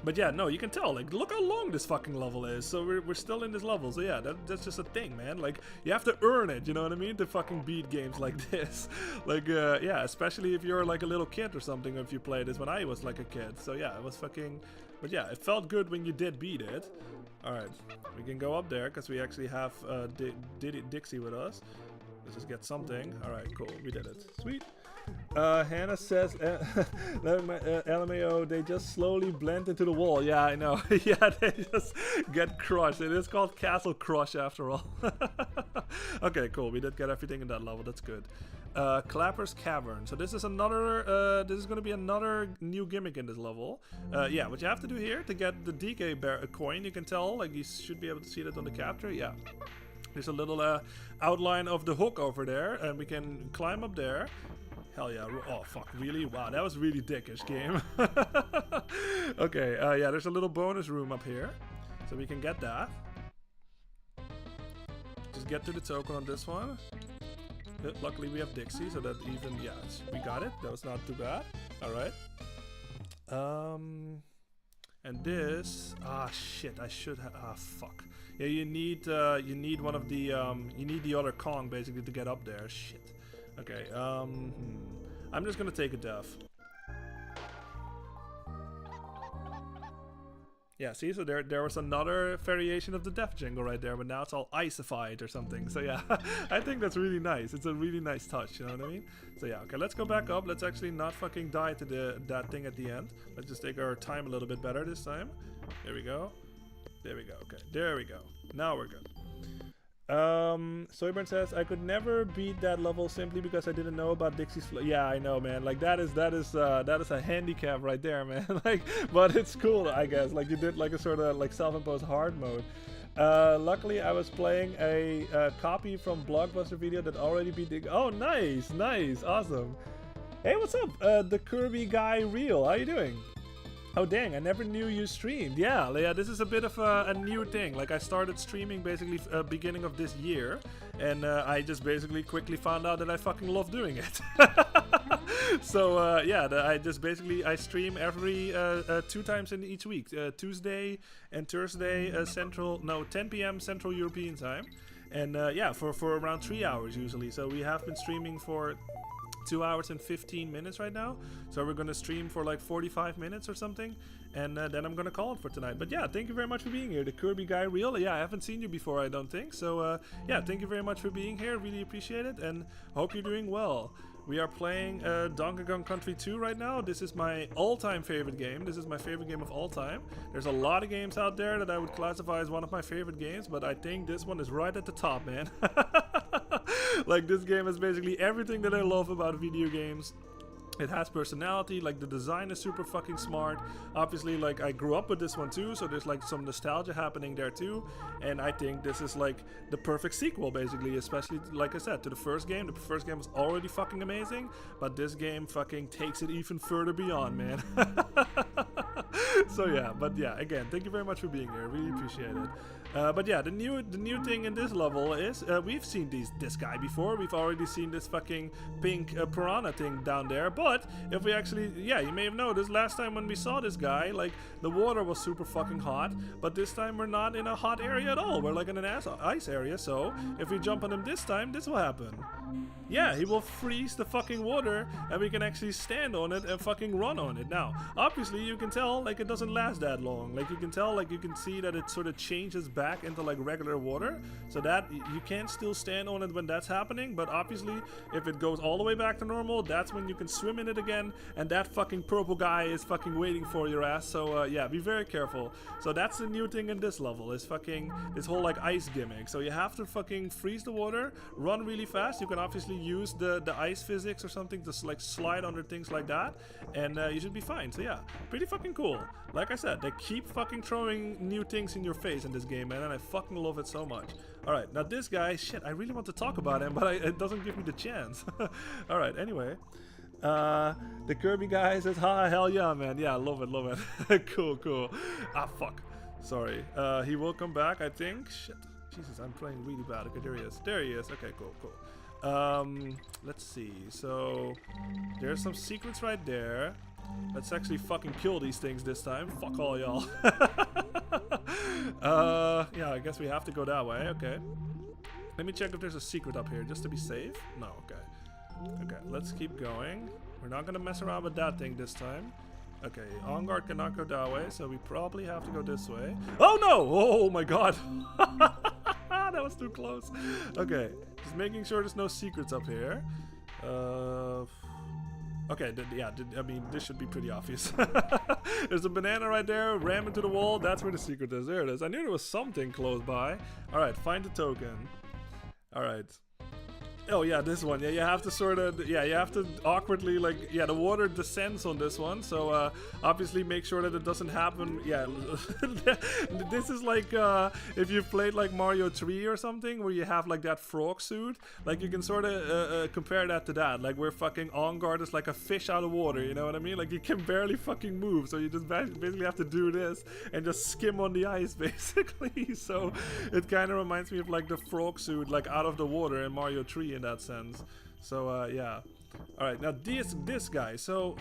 But yeah, no, you can tell, like, look how long this fucking level is. So we're still in this level. So yeah, that's just a thing, man. Like, you have to earn it, you know what I mean, to fucking beat games like this. Like, yeah, especially if you're like a little kid or something, if you play this when I was like a kid. So yeah, it was fucking, but yeah, it felt good when you did beat it. Alright, we can go up there because we actually have Dixie with us. Let's just get something. Alright, cool, we did it. Sweet. Hannah says, LMAO, they just slowly blend into the wall. Yeah, I know. Yeah, they just get crushed. It is called Castle Crush after all. Okay, cool. We did get everything in that level. That's good. Clapper's Cavern. So this is another, this is going to be another new gimmick in this level. Yeah, what you have to do here to get the DK coin, you can tell, like, you should be able to see that on the capture. Yeah. There's a little outline of the hook over there, and we can climb up there. Hell yeah. Oh, fuck. Really? Wow, that was really dickish, game. Okay, yeah, there's a little bonus room up here. So we can get that. Just get to the token on this one. Luckily, we have Dixie, so that even, yeah, we got it. That was not too bad. Alright. And this... Ah, shit. I should have... Ah, fuck. Yeah, you need one of the... you need the other Kong, basically, to get up there. Shit. Okay, I'm just gonna take a death. Yeah, see, so there was another variation of the death jingle right there, but now it's all icified or something. So yeah, I think that's really nice. It's a really nice touch, you know what I mean? So yeah, okay, let's go back up. Let's actually not fucking die to that thing at the end. Let's just take our time a little bit better this time. There we go. There we go. Okay, there we go. Now we're good. Soyburn says, I could never beat that level simply because I didn't know about Dixie's yeah, I know, man. Like, that is a handicap right there, man. Like, but it's cool, I guess. Like, you did like a sort of like self-imposed hard mode. Luckily, I was playing a copy from Blockbuster Video that already beat the... Oh, nice, nice, awesome. Hey, what's up? The Kirby guy Real, how you doing? Oh dang, I never knew you streamed. Yeah, this is a bit of a new thing. Like, I started streaming basically beginning of this year, and I just basically quickly found out that I fucking love doing it. So yeah, I stream every 2 times in each week, Tuesday and Thursday 10 p.m. Central European time, and yeah, for around 3 hours usually. So we have been streaming for 2 hours and 15 minutes right now, so we're gonna stream for like 45 minutes or something, and then I'm gonna call it for tonight. But yeah, thank you very much for being here, the Kirby guy Real. Yeah, I haven't seen you before, I don't think so. Yeah, thank you very much for being here, really appreciate it, and hope you're doing well. We are playing Donkey Kong Country 2 right now. This is my all-time favorite game. This is my favorite game of all time. There's a lot of games out there that I would classify as one of my favorite games, but I think this one is right at the top, man. Like, this game is basically everything that I love about video games. It has personality, like the design is super fucking smart. Obviously, like, I grew up with this one too, so there's like some nostalgia happening there too. And I think this is like the perfect sequel, basically, especially, like I said, to the first game. The first game was already fucking amazing, but this game fucking takes it even further beyond, man. So yeah, but yeah, again, thank you very much for being here. Really appreciate it. But yeah, the new thing in this level is we've seen this guy before. We've already seen this fucking pink piranha thing down there. But if we actually, yeah, you may have noticed last time when we saw this guy, like, the water was super fucking hot. But this time we're not in a hot area at all. We're like in an ice area. So if we jump on him this time, this will happen. yeah, he will freeze the fucking water and we can actually stand on it and fucking run on it. Now, obviously you can tell like it doesn't last that long. Like you can tell, like you can see that it sort of changes back into like regular water, so that you can still stand on it when that's happening. But obviously if it goes all the way back to normal, that's when you can swim in it again, and that fucking purple guy is fucking waiting for your ass. So yeah, be very careful. So that's the new thing in this level, is fucking this whole like ice gimmick. So you have to fucking freeze the water, run really fast. You can obviously use the ice physics or something to like slide under things like that, and you should be fine. So yeah, pretty fucking cool. Like I said, they keep fucking throwing new things in your face in this game, man, and I fucking love it so much. Alright, now this guy, shit, I really want to talk about him, but it doesn't give me the chance. Alright, anyway. The Kirby guy says, ha, hell yeah, man. Yeah, love it. Cool, cool. Ah, fuck. Sorry. He will come back, I think. Shit. Jesus, I'm playing really bad. Okay, there he is. There he is. Okay, cool, cool. Let's see. So, there's some secrets right there. Let's actually fucking kill these things this time. Fuck all y'all. Yeah, I guess we have to go that way. Okay. Let me check if there's a secret up here, just to be safe. No, okay. Okay, let's keep going. We're not gonna mess around with that thing this time. Okay, on guard cannot go that way, so we probably have to go this way. Oh no! Oh my god! That was too close. Okay, just making sure there's no secrets up here. Okay, I mean, this should be pretty obvious. There's a banana right there, ram into the wall, that's where the secret is. There it is. I knew there was something close by. Alright, find the token. Alright. Oh yeah, this one. Yeah, you have to sort of, yeah, you have to awkwardly, like, yeah, the water descends on this one, so obviously make sure that it doesn't happen. Yeah, this is like if you've played like Mario 3 or something, where you have like that frog suit, like you can sort of compare that to that, like where fucking On Guard is like a fish out of water, you know what I mean? Like you can barely fucking move, so you just basically have to do this and just skim on the ice, basically. So it kind of reminds me of like the frog suit, like out of the water in Mario 3 in that sense. So yeah. Alright, now this guy. So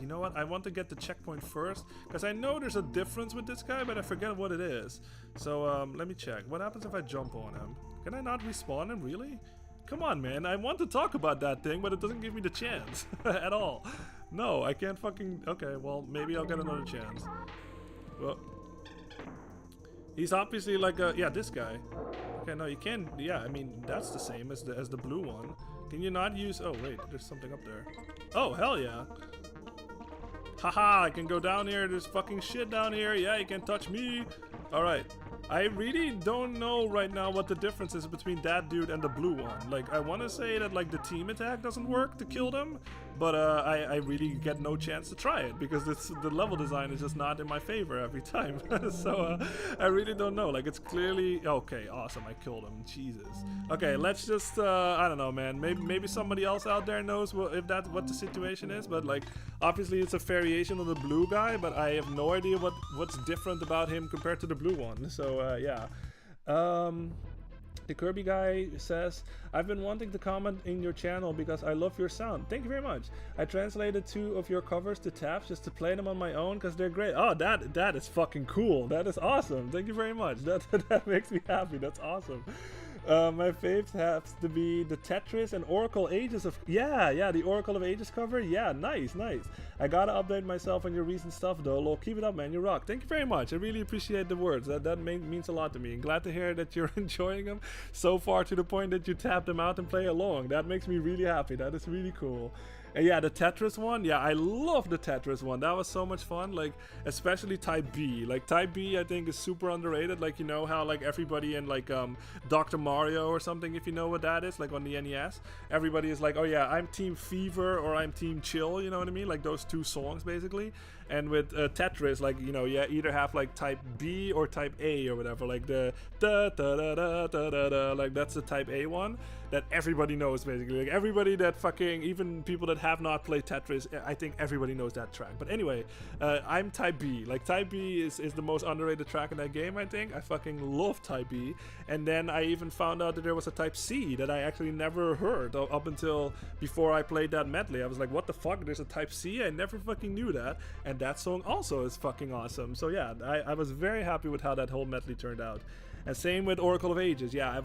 you know what, I want to get the checkpoint first, because I know there's a difference with this guy, but I forget what it is. So let me check. What happens if I jump on him? Can I not respawn him, really? Come on, man, I want to talk about that thing, but it doesn't give me the chance at all. No, I can't fucking... Okay, well, maybe I'll get another chance. Well, he's obviously like a... Yeah, this guy. Okay, no, you can't... Yeah, I mean, that's the same as the blue one. Can you not use... Oh, wait, there's something up there. Oh, hell yeah. Haha, I can go down here. There's fucking shit down here. Yeah, you can touch me. Alright. I really don't know right now what the difference is between that dude and the blue one. Like, I want to say that, like, the team attack doesn't work to kill them, but I really get no chance to try it, because the level design is just not in my favor every time. So, I really don't know. Like, it's clearly... Okay, awesome, I killed him. Jesus. Okay, let's just, I don't know, man. Maybe somebody else out there knows what the situation is, but, like, obviously it's a variation of the blue guy, but I have no idea what's different about him compared to the blue one. So, yeah. The Kirby guy says, I've been wanting to comment in your channel because I love your sound. Thank you very much. I translated 2 of your covers to taps just to play them on my own because they're great. Oh, that is fucking cool. That is awesome. Thank you very much. That makes me happy. That's awesome. My faves have to be the Tetris and Oracle Ages of... Yeah, the Oracle of Ages cover. Yeah, nice. I gotta update myself on your recent stuff though. Lol, keep it up, man. You rock. Thank you very much. I really appreciate the words. That means a lot to me. And glad to hear that you're enjoying them so far to the point that you tap them out and play along. That makes me really happy. That is really cool. And yeah, the Tetris one, yeah, I love the Tetris one. That was so much fun, like, especially Type B. Like, Type B, I think, is super underrated. Like, you know how, like, everybody in, like, Dr. Mario or something, if you know what that is, like, on the NES, everybody is like, oh yeah, I'm Team Fever or I'm Team Chill, you know what I mean? Like, those 2 songs, basically. And with Tetris, like, you know, you either have, like, Type B or Type A or whatever. Like, the da-da-da-da-da-da-da, like, that's the Type A one that everybody knows, basically. Like, everybody that fucking, even people that have not played Tetris, I think everybody knows that track. But anyway, I'm Type B. Like, Type B is the most underrated track in that game, I think. I fucking love Type B. And then I even found out that there was a Type C that I actually never heard up until before I played that medley. I was like, what the fuck? There's a Type C? I never fucking knew that. And that song also is fucking awesome. So yeah, I was very happy with how that whole medley turned out. And same with Oracle of Ages. Yeah,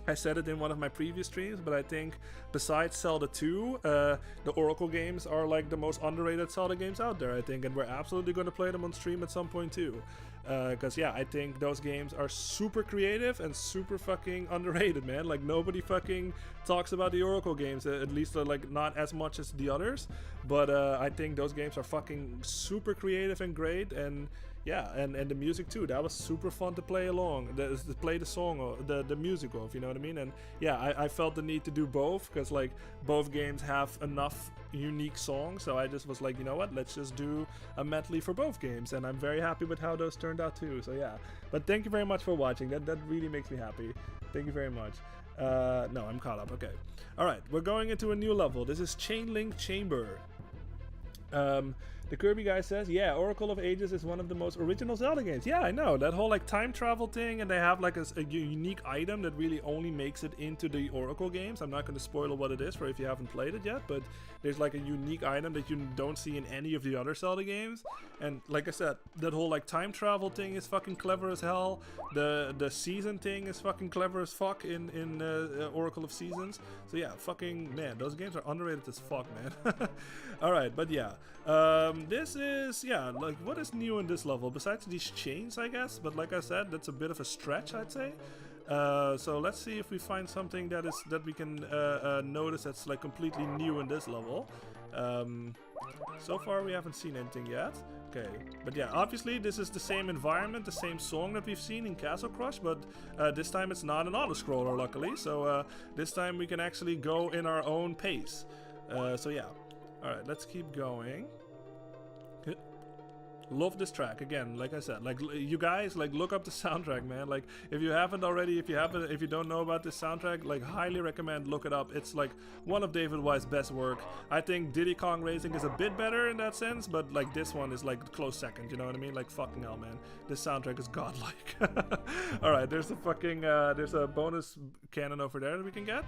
I said it in one of my previous streams, but I think besides Zelda 2, the Oracle games are like the most underrated Zelda games out there, I think, and we're absolutely going to play them on stream at some point too. Because yeah, I think those games are super creative and super fucking underrated, man. Like nobody fucking talks about the Oracle games, at least like not as much as the others. But I think those games are fucking super creative and great, and yeah, and the music too. That was super fun to play along, to play the song or the music of, you know what I mean? And yeah, I felt the need to do both because like both games have enough unique songs, so I just was like, you know what, let's just do a medley for both games, and I'm very happy with how those turned out too. So yeah, but thank you very much for watching. That really makes me happy. Thank you very much. No, I'm caught up. Okay, all right, we're going into a new level. This is Chain Link Chamber. The Kirby guy says, yeah, Oracle of Ages is one of the most original Zelda games. Yeah, I know. That whole like time travel thing, and they have like a unique item that really only makes it into the Oracle games. I'm not going to spoil what it is for if you haven't played it yet, but there's like a unique item that you don't see in any of the other Zelda games. And like I said, that whole like time travel thing is fucking clever as hell. The season thing is fucking clever as fuck in Oracle of Seasons. So yeah, fucking man, those games are underrated as fuck, man. Alright, but yeah. This is, yeah, like, what is new in this level? Besides these chains, I guess, but like I said, that's a bit of a stretch, I'd say. So let's see if we find something that we can notice that's like completely new in this level. So far we haven't seen anything yet. Okay, but yeah, obviously this is the same environment, the same song that we've seen in Castle Crush, but this time it's not an auto-scroller, luckily. So this time we can actually go in our own pace. So yeah. Alright, let's keep going. Love this track again. Like I said, like you guys, like look up the soundtrack, man. Like if you haven't already, if you don't know about this soundtrack, like highly recommend look it up. It's like one of David Wise' best work. I think Diddy Kong Racing is a bit better in that sense, but like this one is like close second. You know what I mean? Like fucking hell, man. This soundtrack is godlike. All right, there's a fucking there's a bonus cannon over there that we can get.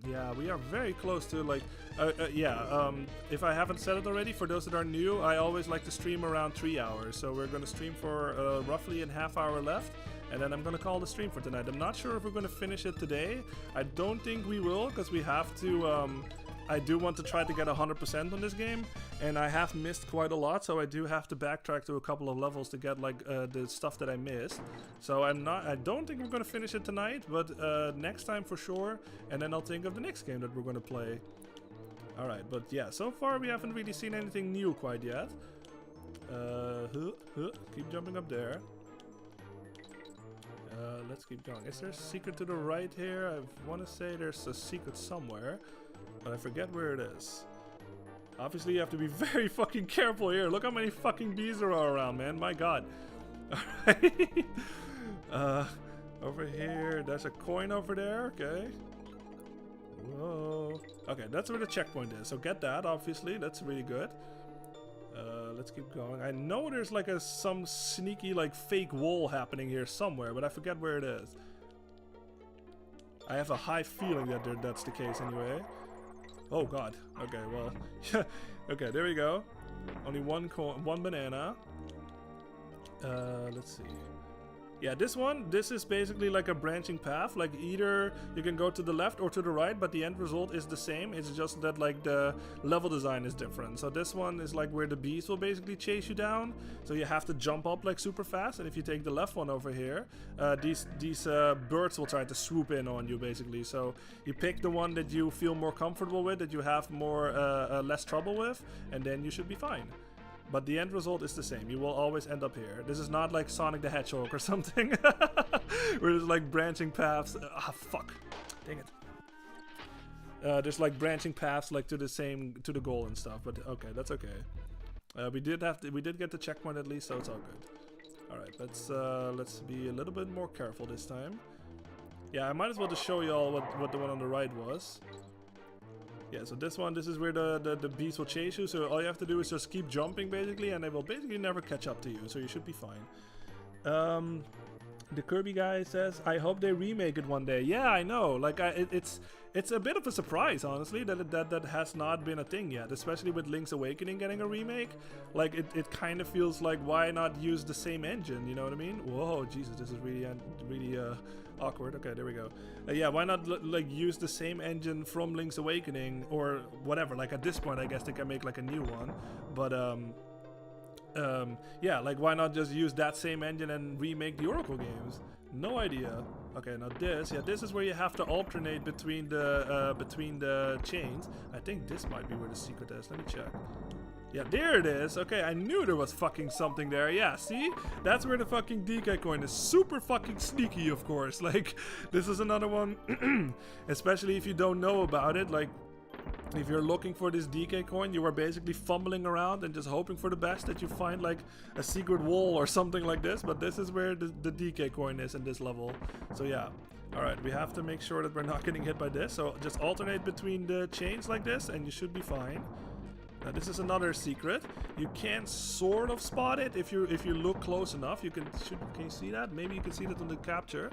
Yeah, we are very close to like, if I haven't said it already, for those that are new, I always like to stream around 3 hours, so we're gonna stream for roughly a half hour left, and then I'm gonna call the stream for tonight. I'm not sure if we're gonna finish it today. I don't think we will, because we have to, I do want to try to get 100% on this game, and I have missed quite a lot, so I do have to backtrack to a couple of levels to get like the stuff that I missed. So I don't think we're gonna finish it tonight, but next time for sure, and then I'll think of the next game that we're gonna play. Alright, but yeah, so far we haven't really seen anything new quite yet. Keep jumping up there. Let's keep going. Is there a secret to the right here? I want to say there's a secret somewhere, but I forget where it is. Obviously you have to be very fucking careful here. Look how many fucking bees there are around, man. My god. Alright. Over here, there's a coin over there. Okay. Whoa. Okay, that's where the checkpoint is. So get that, obviously. That's really good. Let's keep going. I know there's like some sneaky like fake wall happening here somewhere, but I forget where it is. I have a high feeling that that's the case anyway. Oh god. Okay, well. Okay, there we go. Only one banana. Let's see. Yeah, this is basically like a branching path. Like either you can go to the left or to the right, but the end result is the same. It's just that like the level design is different. So this one is like where the bees will basically chase you down. So you have to jump up like super fast. And if you take the left one over here, these birds will try to swoop in on you basically. So you pick the one that you feel more comfortable with, that you have more less trouble with, and then you should be fine. But the end result is the same. You will always end up here. This is not like Sonic the Hedgehog or something. Where there's like branching paths. Ah, fuck. Dang it. There's like branching paths like to the goal and stuff. But okay, that's okay. We did get the checkpoint at least, so it's all good. Alright, let's be a little bit more careful this time. Yeah, I might as well just show you all what the one on the right was. Yeah, so this is where the bees will chase you, so all you have to do is just keep jumping basically, and they will basically never catch up to you, so you should be fine. The Kirby guy says, I hope they remake it one day. Yeah, I know. Like, it's a bit of a surprise, honestly, that has not been a thing yet. Especially with Link's Awakening getting a remake. Like, it kind of feels like, why not use the same engine? You know what I mean? Whoa, Jesus, this is really awkward. Okay, there we go. Yeah, why not like use the same engine from Link's Awakening or whatever? Like, at this point, I guess they can make like a new one. But yeah, like why not just use that same engine and remake the Oracle games? No idea. Okay, now this is where you have to alternate between the chains. I think this might be where the secret is. Let me check. Yeah, there it is. Okay, I knew there was fucking something there. Yeah, see? That's where the fucking DK coin is. Super fucking sneaky, of course. Like, this is another one, especially if you don't know about it. Like, if you're looking for this DK coin, you are basically fumbling around and just hoping for the best that you find like a secret wall or something like this. But this is where the DK coin is in this level. So yeah. Alright, we have to make sure that we're not getting hit by this. So just alternate between the chains like this and you should be fine. Now this is another secret. You can sort of spot it if you look close enough. Can you see that? Maybe you can see that on the capture.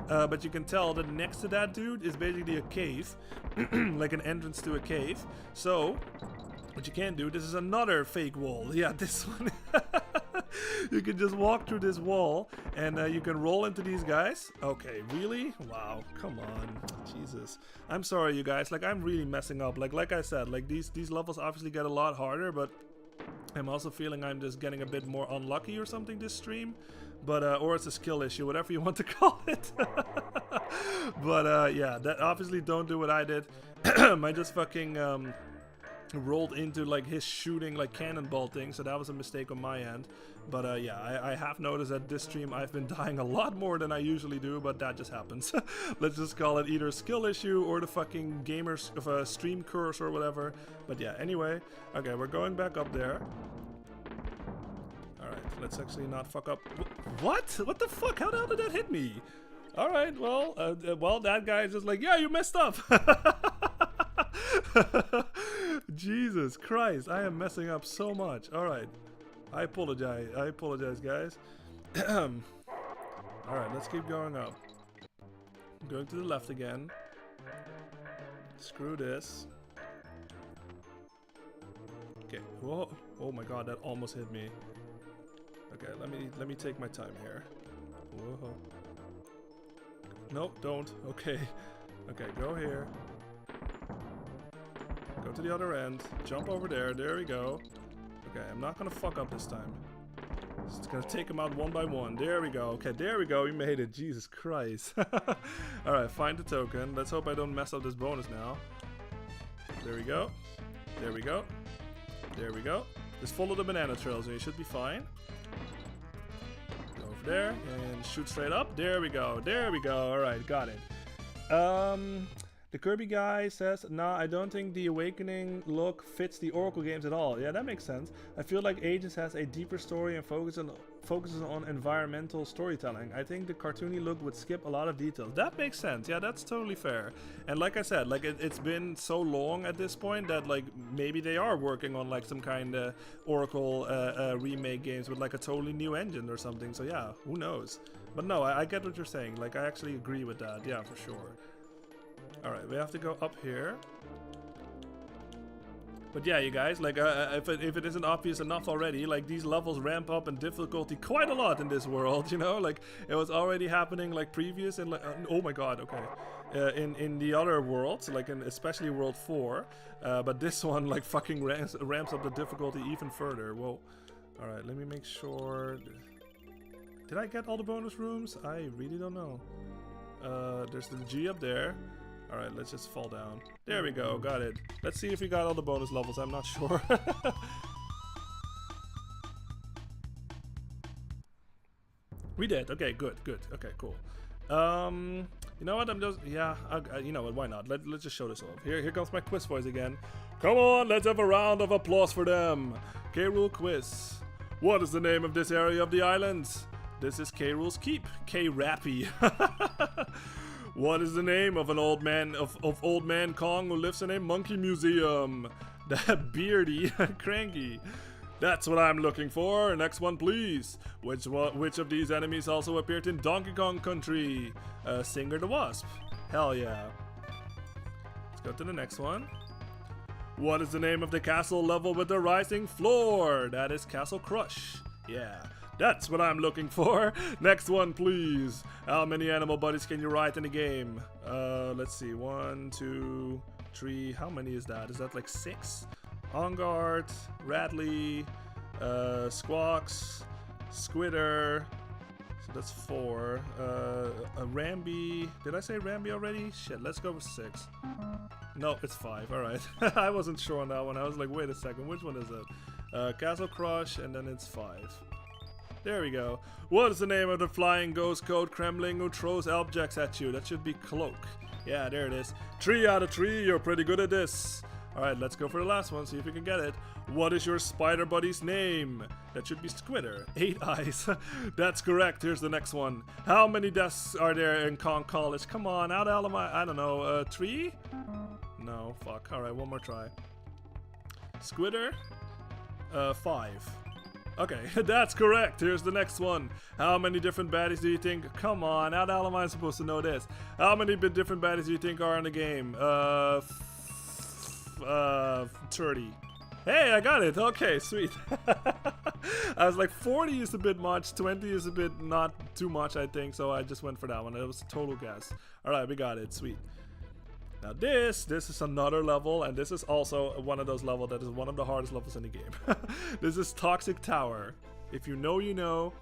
But you can tell that next to that dude is basically a cave, like an entrance to a cave. So what you can do, this is another fake wall. Yeah, this one. You can just walk through this wall and you can roll into these guys. Okay, really? Wow, come on. Jesus. I'm sorry, you guys. Like, I'm really messing up. Like I said, like these levels obviously get a lot harder, but I'm also feeling I'm just getting a bit more unlucky or something this stream. But, or it's a skill issue, whatever you want to call it. But, yeah, that obviously don't do what I did. I just fucking, rolled into like his shooting like cannonball thing, so that was a mistake on my end. But yeah, I have noticed that this stream I've been dying a lot more than I usually do, but that just happens. Let's just call it either a skill issue or the fucking gamers of a stream curse or whatever. But yeah, anyway, okay, we're going back up there. Alright, let's actually not fuck up. What the fuck? How the hell did that hit me? Alright, well, that guy is just like, yeah, you messed up. Jesus Christ, I am messing up so much. Alright, I apologize guys. Alright, let's keep going up. Going to the left again. Screw this. Okay, whoa, oh my god, that almost hit me. Okay, let me take my time here. Whoa. Nope, don't. Okay. Okay, go here. Go to the other end. Jump over there. There we go. Okay, I'm not gonna fuck up this time. Just gonna take them out one by one. There we go. Okay, there we go. We made it. Jesus Christ. Alright, find the token. Let's hope I don't mess up this bonus now. There we go. There we go. There we go. Just follow the banana trails and you should be fine. Go over there and shoot straight up. There we go. There we go. Alright, got it. The Kirby guy says, nah, I don't think the Awakening look fits the Oracle games at all. Yeah, that makes sense. I feel like Ages has a deeper story and focuses on environmental storytelling. I think the cartoony look would skip a lot of details. That makes sense. Yeah, that's totally fair. And like I said, like it's been so long at this point that like maybe they are working on like some kind of Oracle remake games with like a totally new engine or something. So yeah, who knows? But no, I get what you're saying. Like I actually agree with that. Yeah, for sure. Alright, we have to go up here. But yeah, you guys, like, if it isn't obvious enough already, like, these levels ramp up in difficulty quite a lot in this world, you know? Like, it was already happening, like, previous in, like, oh my god, okay. In the other worlds, like, in especially World 4. But this one, like, fucking ramps up the difficulty even further. Whoa. Alright, let me make sure. Did I get all the bonus rooms? I really don't know. There's the G up there. Alright, let's just fall down. There we go, got it. Let's see if we got all the bonus levels, I'm not sure. We did, okay, good. Okay, cool. You know what, I'm just, yeah, you know what, why not? Let's just show this off. Here comes my quiz voice again. Come on, let's have a round of applause for them. K-Rool quiz. What is the name of this area of the island? This is K-Rool's Keep. K-Rappy. What is the name of an old man of old man Kong who lives in a monkey museum? That beardy cranky. That's what I'm looking for. Next one, please. Which of these enemies also appeared in Donkey Kong Country? Singer the Wasp. Hell yeah. Let's go to the next one. What is the name of the castle level with the rising floor? That is Castle Crush. Yeah, that's what I'm looking for. Next one, please. How many animal bodies can you ride in the game? Let's see. 1, 2, 3. How many is that? Is that like 6? On Guard, Radley, Squawks, Squitter. So that's 4. A Ramby. Did I say Ramby already? Shit, let's go with 6. No, it's 5. Alright. I wasn't sure on that one. I was like, wait a second, which one is it? Castle Crush, and then it's 5. There we go. What is the name of the flying ghost code Kremling who throws objects at you? That should be Cloak. Yeah, there it is. 3 out of 3. You're pretty good at this. Alright, let's go for the last one, see if we can get it. What is your spider buddy's name? That should be Squitter. 8 eyes. That's correct. Here's the next one. How many desks are there in Kong College? Come on, how the hell am I don't know, 3? No, fuck. Alright, one more try. Squitter? 5. Okay, that's correct. Here's the next one. How many different baddies do you think? Come on, how the hell am I supposed to know this? How many different baddies do you think are in the game? 30. Hey, I got it. Okay, sweet. I was like, 40 is a bit much, 20 is a bit not too much, I think, so I just went for that one. It was a total guess. Alright, we got it. Sweet. Now this is another level, and this is also one of those levels that is one of the hardest levels in the game. This is Toxic Tower. If you know, you know.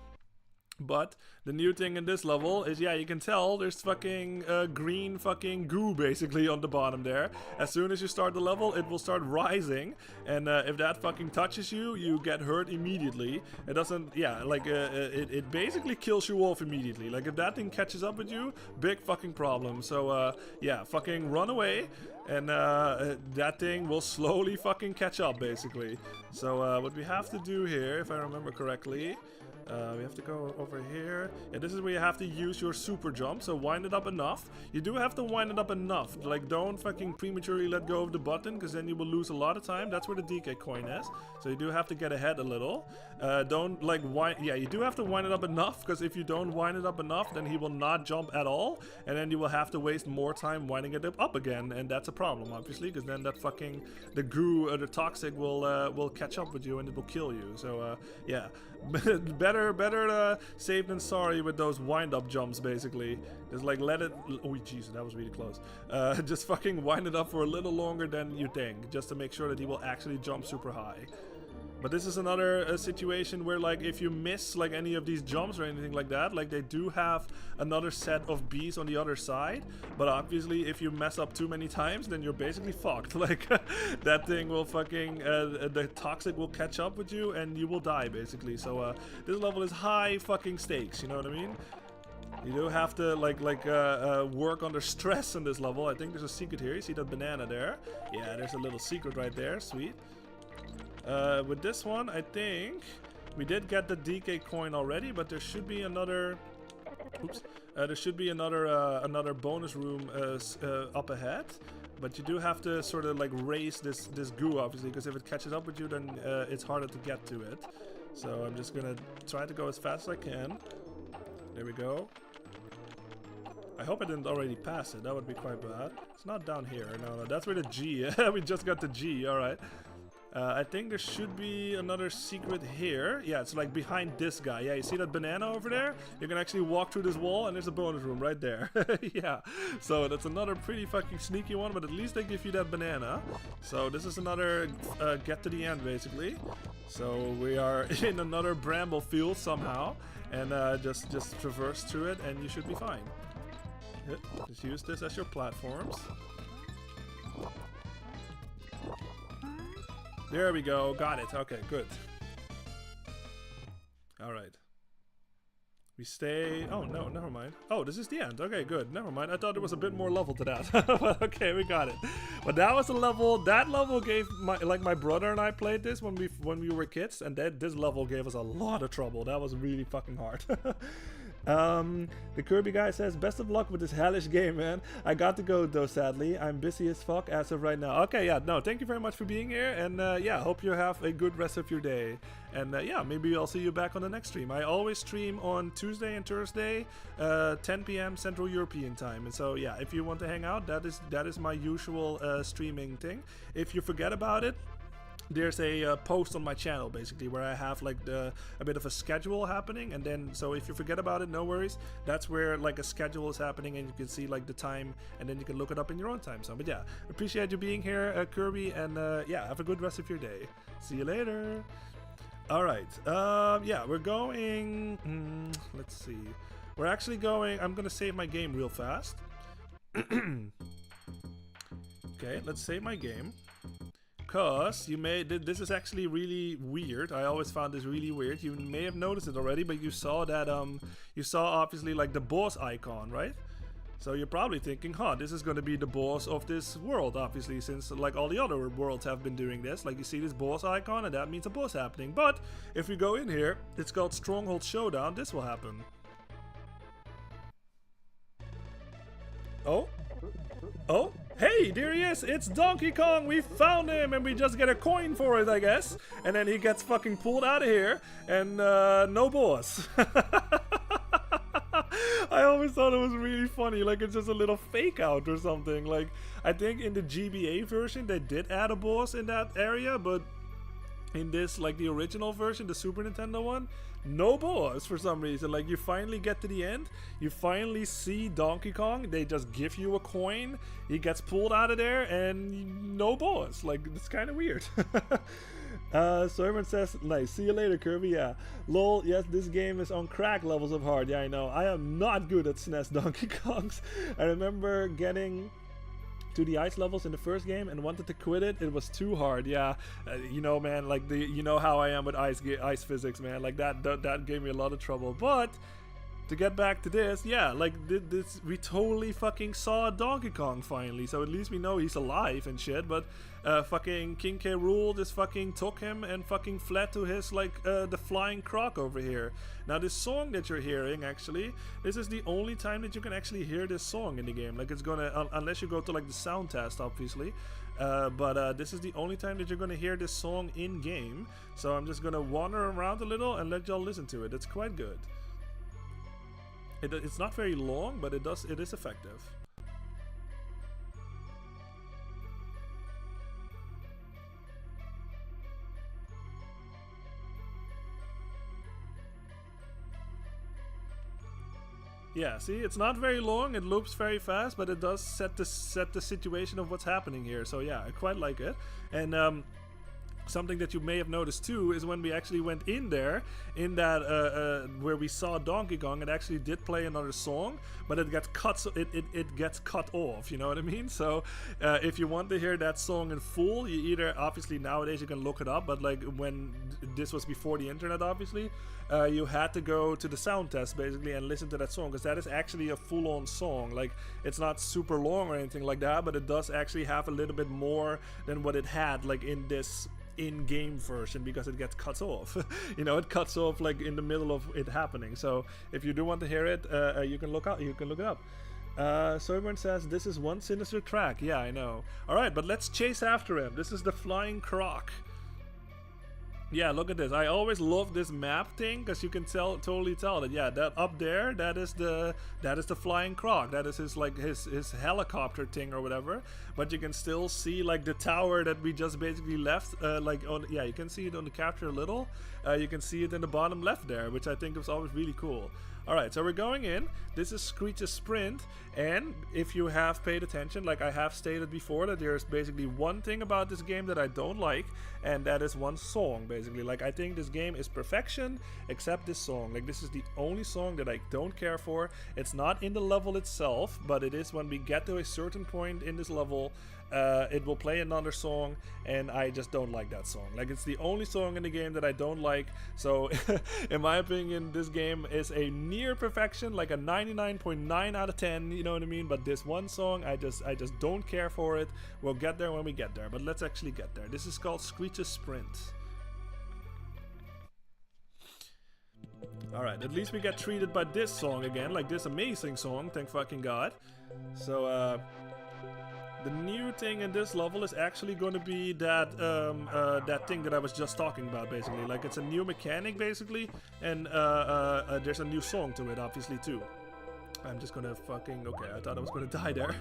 But the new thing in this level is, yeah, you can tell there's fucking green fucking goo basically on the bottom there. As soon as you start the level, it will start rising, and if that fucking touches you, you get hurt immediately. It doesn't, yeah, like it basically kills you off immediately. Like if that thing catches up with you, big fucking problem. So yeah, fucking run away, and that thing will slowly fucking catch up basically. So what we have to do here, if I remember correctly, we have to go over here. Yeah, this is where you have to use your super jump, so wind it up enough. You do have to wind it up enough. Like, don't fucking prematurely let go of the button, because then you will lose a lot of time. That's where the DK coin is. So you do have to get ahead a little. Don't, like, wind... Yeah, you do have to wind it up enough, because if you don't wind it up enough, then he will not jump at all. And then you will have to waste more time winding it up again. And that's a problem, obviously, because then that fucking... The goo, the toxic, will catch up with you, and it will kill you. So, yeah. better safe than sorry with those wind-up jumps, basically. Just like let it... Oh, jeez, that was really close. Just fucking wind it up for a little longer than you think, just to make sure that he will actually jump super high. But this is another situation where, like, if you miss like any of these jumps or anything like that, like they do have another set of bees on the other side. But obviously, if you mess up too many times, then you're basically fucked. Like that thing will fucking the toxic will catch up with you and you will die basically. So this level is high fucking stakes. You know what I mean? You do have to work under stress in this level. I think there's a secret here. You see that banana there? Yeah, there's a little secret right there. Sweet. With this one, I think we did get the DK coin already, but there should be another. Oops. There should be another bonus room up ahead, but you do have to sort of like raise this goo, obviously, because if it catches up with you, then it's harder to get to it. So I'm just gonna try to go as fast as I can. There we go. I hope I didn't already pass it. That would be quite bad. It's not down here. No, that's where the G. We just got the G. All right. I think there should be another secret here. Yeah, it's like behind this guy. Yeah, you see that banana over there? You can actually walk through this wall and there's a bonus room right there. Yeah, so that's another pretty fucking sneaky one, but at least they give you that banana. So this is another get to the end, basically. So we are in another bramble field somehow, and just traverse through it and you should be fine. Just use this as your platforms. There we go, got it. Okay, good. Alright. We stay... Oh, no, never mind. Oh, this is the end. Okay, good. Never mind. I thought there was a bit more level to that. But okay, we got it. But that was the level... That level gave my brother and I played this when we were kids, and this level gave us a lot of trouble. That was really fucking hard. The Kirby guy says, best of luck with this hellish game, man. I got to go though, sadly. I'm busy as fuck as of right now. Okay, yeah, no, thank you very much for being here. And yeah, hope you have a good rest of your day. And yeah, maybe I'll see you back on the next stream. I always stream on Tuesday and Thursday, 10 p.m. Central European time. And so yeah, if you want to hang out, that is my usual streaming thing. If you forget about it, there's a post on my channel basically where I have like a bit of a schedule happening, and then so if you forget about it, no worries, that's where like a schedule is happening and you can see like the time, and then you can look it up in your own time zone. But yeah, appreciate you being here, Kirby, and yeah, have a good rest of your day. See you later. All right, yeah, we're going, let's see, we're actually going, I'm gonna save my game real fast. Okay, let's save my game. Because this is actually really weird. I always found this really weird. You may have noticed it already, but you saw that you saw obviously like the boss icon, right? So you're probably thinking, huh, this is going to be the boss of this world, obviously, since like all the other worlds have been doing this. Like you see this boss icon, and that means a boss happening. But if we go in here, it's called Stronghold Showdown. This will happen. Oh, oh. Hey, there he is! It's Donkey Kong! We found him, and we just get a coin for it, I guess. And then he gets fucking pulled out of here, and no boss. I always thought it was really funny, like it's just a little fake out or something. Like, I think in the GBA version, they did add a boss in that area, but in this, like the original version, the Super Nintendo one, no boss for some reason. Like you finally get to the end, you finally see Donkey Kong, they just give you a coin, he gets pulled out of there, and no boss. Like it's kind of weird. So everyone says, nice, see you later, Kirby. Yeah, lol, yes, this game is on crack levels of hard. Yeah, I know, I am not good at SNES Donkey Kongs. I remember getting to the ice levels in the first game and wanted to quit it. It was too hard. Yeah, you know, man, like you know how I am with ice physics, man. Like that gave me a lot of trouble. But to get back to this, yeah, like this, we totally fucking saw Donkey Kong finally. So at least we know he's alive and shit. But fucking King K. Rool just fucking took him and fucking fled to his like the flying croc over here. Now this song that you're hearing, actually, this is the only time that you can actually hear this song in the game. Like it's gonna, unless you go to like the sound test, obviously. But this is the only time that you're gonna hear this song in game. So I'm just gonna wander around a little and let y'all listen to it. It's quite good. It's not very long, but it is effective. Yeah, see, it's not very long, it loops very fast, but it does set the situation of what's happening here. So yeah, I quite like it. And something that you may have noticed too is when we actually went in there, in that where we saw Donkey Kong, it actually did play another song, but it gets cut. It gets cut off. You know what I mean? So if you want to hear that song in full, you either, obviously nowadays you can look it up, but like when this was before the internet, obviously, you had to go to the sound test basically and listen to that song, because that is actually a full-on song. Like it's not super long or anything like that, but it does actually have a little bit more than what it had like in this in-game version, because it gets cut off. You know, it cuts off like in the middle of it happening. So if you do want to hear it, you can look it up. So everyone says this is one sinister track. Yeah, I know. All right, but let's chase after him. This is the flying croc. Yeah, look at this. I always love this map thing, because you can totally tell that, yeah, that up there, that is the flying croc. That is his like his helicopter thing or whatever. But you can still see like the tower that we just basically left. Like on, yeah, you can see it on the capture a little. You can see it in the bottom left there, which I think is always really cool. Alright, so we're going in. This is Screech's Sprint, and if you have paid attention, like I have stated before, that there's basically one thing about this game that I don't like, and that is one song, basically. Like, I think this game is perfection, except this song. Like, this is the only song that I don't care for. It's not in the level itself, but it is when we get to a certain point in this level, it will play another song, and I just don't like that song. Like, it's the only song in the game that I don't like. So in my opinion, this game is a near perfection, like a 99.9 out of 10, you know what I mean? But this one song, I just don't care for it. We'll get there when we get there, but let's actually get there. This is called Screech's Sprint. Alright, at least we get treated by this song again, like this amazing song, thank fucking god. So, the new thing in this level is actually going to be that that thing that I was just talking about, basically. Like, it's a new mechanic, basically, and there's a new song to it, obviously, too. I'm just gonna fucking... Okay, I thought I was gonna die there.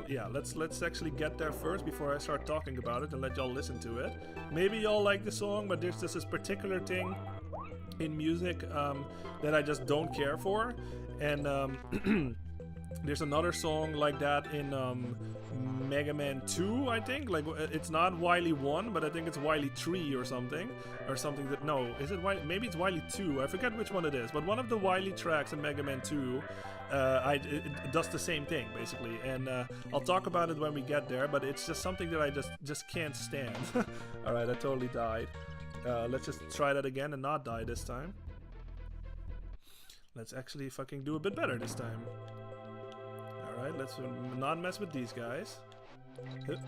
Yeah, let's actually get there first before I start talking about it and let y'all listen to it. Maybe y'all like the song, but there's just this particular thing in music that I just don't care for. And there's another song like that in Mega Man 2, I think. Like, it's not Wily 1, but I think it's Wily 3 or something. Or something that... No, is it Wily... Maybe it's Wily 2. I forget which one it is. But one of the Wily tracks in Mega Man 2, it does the same thing, basically. And I'll talk about it when we get there, but it's just something that I just can't stand. Alright, I totally died. Let's just try that again and not die this time. Let's actually fucking do a bit better this time. Alright, let's not mess with these guys. Let's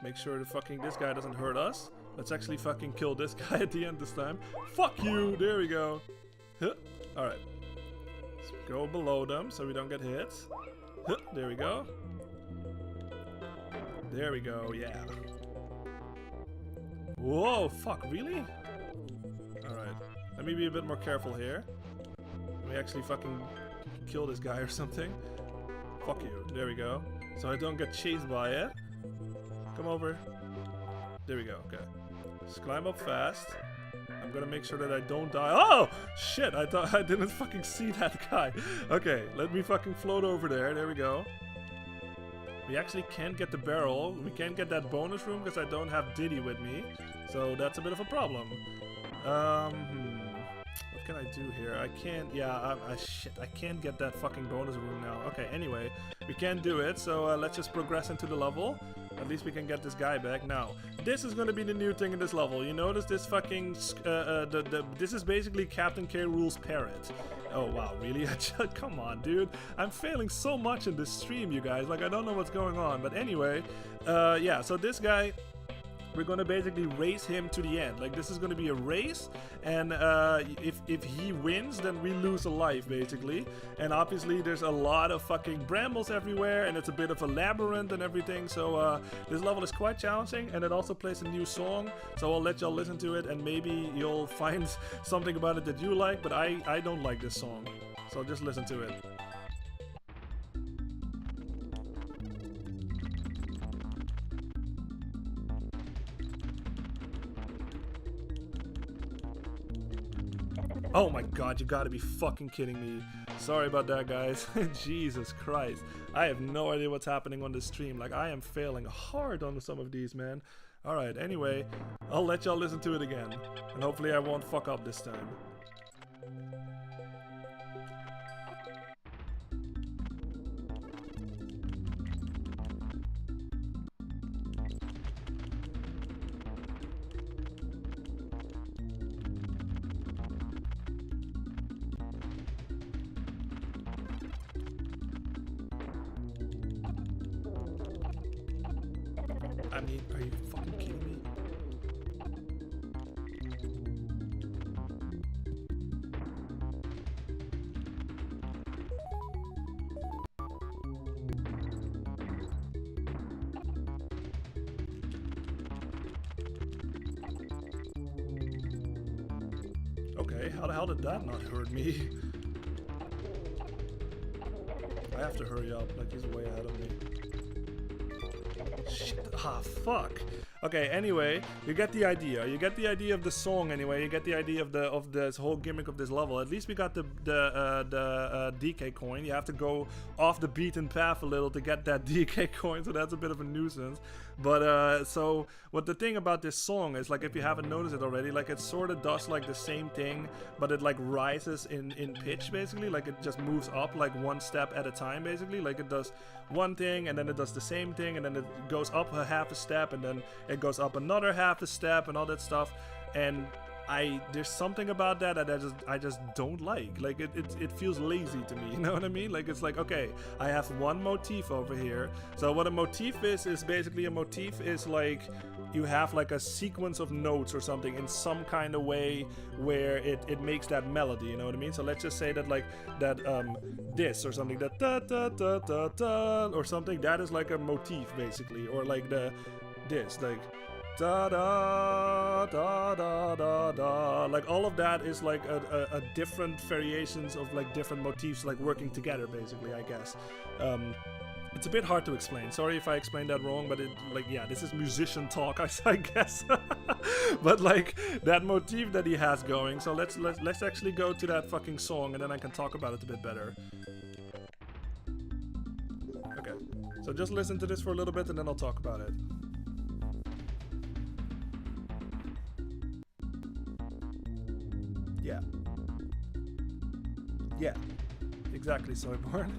make sure that fucking this guy doesn't hurt us. Let's actually fucking kill this guy at the end this time. Fuck you! There we go. Alright. Let's go below them so we don't get hit. There we go. There we go, yeah. Whoa, fuck, really? Alright. Let me be a bit more careful here. Let me actually fucking kill this guy or something. Fuck you. There we go. So I don't get chased by it. Come over. There we go. Okay. Just climb up fast. I'm gonna make sure that I don't die. Oh! Shit! I thought I didn't fucking see that guy. Okay, let me fucking float over there. There we go. We actually can't get the barrel. We can't get that bonus room because I don't have Diddy with me. So that's a bit of a problem. What can I do here? I can't, yeah, shit, I can't get that fucking bonus room now. Okay, anyway, we can't do it, so let's just progress into the level. At least we can get this guy back. Now, this is gonna be the new thing in this level. You notice this fucking, this is basically Captain K. Rool's parrot. Oh, wow, really? Come on, dude. I'm failing so much in this stream, you guys. Like, I don't know what's going on. But anyway, yeah, so this guy... We're gonna basically race him to the end. Like, this is gonna be a race, and if he wins, then we lose a life, basically. And obviously, there's a lot of fucking brambles everywhere, and it's a bit of a labyrinth and everything. So this level is quite challenging, and it also plays a new song. So I'll let y'all listen to it, and maybe you'll find something about it that you like. But I don't like this song, so just listen to it. Oh my god, you gotta be fucking kidding me. Sorry about that, guys. Jesus Christ. I have no idea what's happening on this stream. Like, I am failing hard on some of these, man. Alright, anyway, I'll let y'all listen to it again. And hopefully I won't fuck up this time. I mean, are you fucking kidding me? Okay, how the hell did that not hurt me? I have to hurry up, like he's way ahead of me. Shit. Ah, fuck. Okay, anyway, you get the idea. You get the idea of the song anyway. You get the idea of this whole gimmick of this level. At least we got the DK coin. You have to go off the beaten path a little to get that DK coin, so that's a bit of a nuisance. But so what the thing about this song is, like, if you haven't noticed it already, like, it sort of does like the same thing, but it like rises in pitch, basically. Like, it just moves up like one step at a time, basically. Like, it does one thing and then it does the same thing, and then it goes up a half a step, and then it goes up another half a step and all that stuff. And there's something about that I just don't like. Like it feels lazy to me, you know what I mean? Like it's like, okay, I have one motif over here. So what a motif is basically a motif is like you have like a sequence of notes or something in some kind of way where it makes that melody, you know what I mean? So let's just say that like that this or something, that da da da da da or something, that is like a motif basically, or like this like da da da da da da, like all of that is like a different variations of like different motifs like working together basically, I guess. It's a bit hard to explain. Sorry if I explained that wrong, but it, like, yeah, this is musician talk, I guess. But like that motif that he has going. So let's actually go to that fucking song, and then I can talk about it a bit better. Okay, so just listen to this for a little bit, and then I'll talk about it. Yeah. Yeah. Exactly, Soyborn.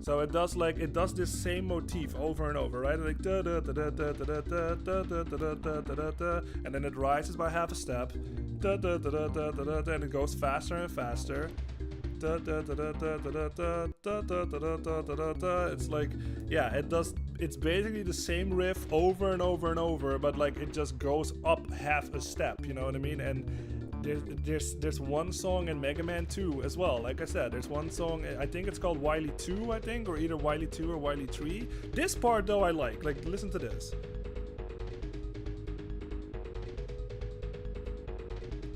So it does this same motif over and over, right? Like da da da da da da da da da da da da da, and then it rises by half a step, da da da da da da da, and it goes faster and faster. Da da da da da da da da da da da da da. It's like, yeah, it does. It's basically the same riff over and over and over, but like it just goes up half a step. You know what I mean? And there's one song in Mega Man 2 as well. Like I said, there's one song, I think it's called Wily 2, I think, or either Wily 2 or Wily 3. This part though I like listen to this.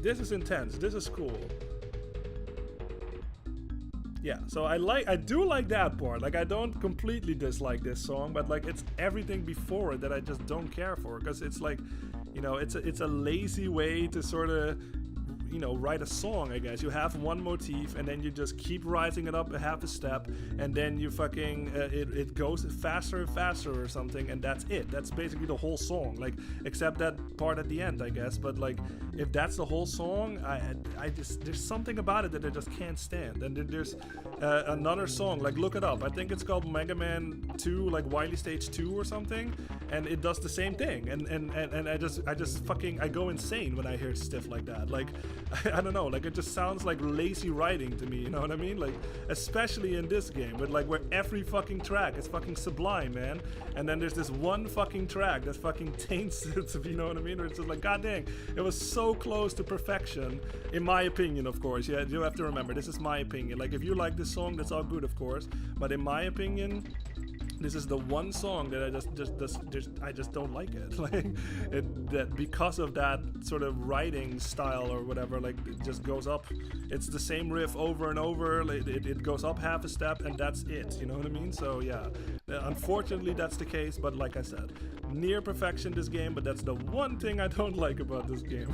This is intense, this is cool. Yeah, so I do like that part. Like I don't completely dislike this song, but like it's everything before it that I just don't care for, because it's like, you know, it's a lazy way to sort of, you know, write a song, I guess. You have one motif and then you just keep rising it up a half a step, and then you fucking it goes faster and faster or something, and that's it. That's basically the whole song, like except that part at the end, I guess. But like if that's the whole song, I just, there's something about it that I just can't stand. And then there's another song, like look it up, I think it's called Mega Man 2, like Wily Stage 2 or something, and it does the same thing, and I just fucking, I go insane when I hear stuff like that. Like I don't know, like it just sounds like lazy writing to me, you know what I mean? Like especially in this game, but like where every fucking track is fucking sublime, man, and then there's this one fucking track that fucking taints it, you know what I mean? Where it's just like, god dang, it was so close to perfection, in my opinion, of course. Yeah, you have to remember, this is my opinion. Like if you like this song, that's all good, of course, but in my opinion, this is the one song that I just don't like it. Like that because of that sort of writing style or whatever, like it just goes up. It's the same riff over and over. Like, it goes up half a step and that's it. You know what I mean? So yeah, unfortunately that's the case. But like I said, near perfection this game. But that's the one thing I don't like about this game.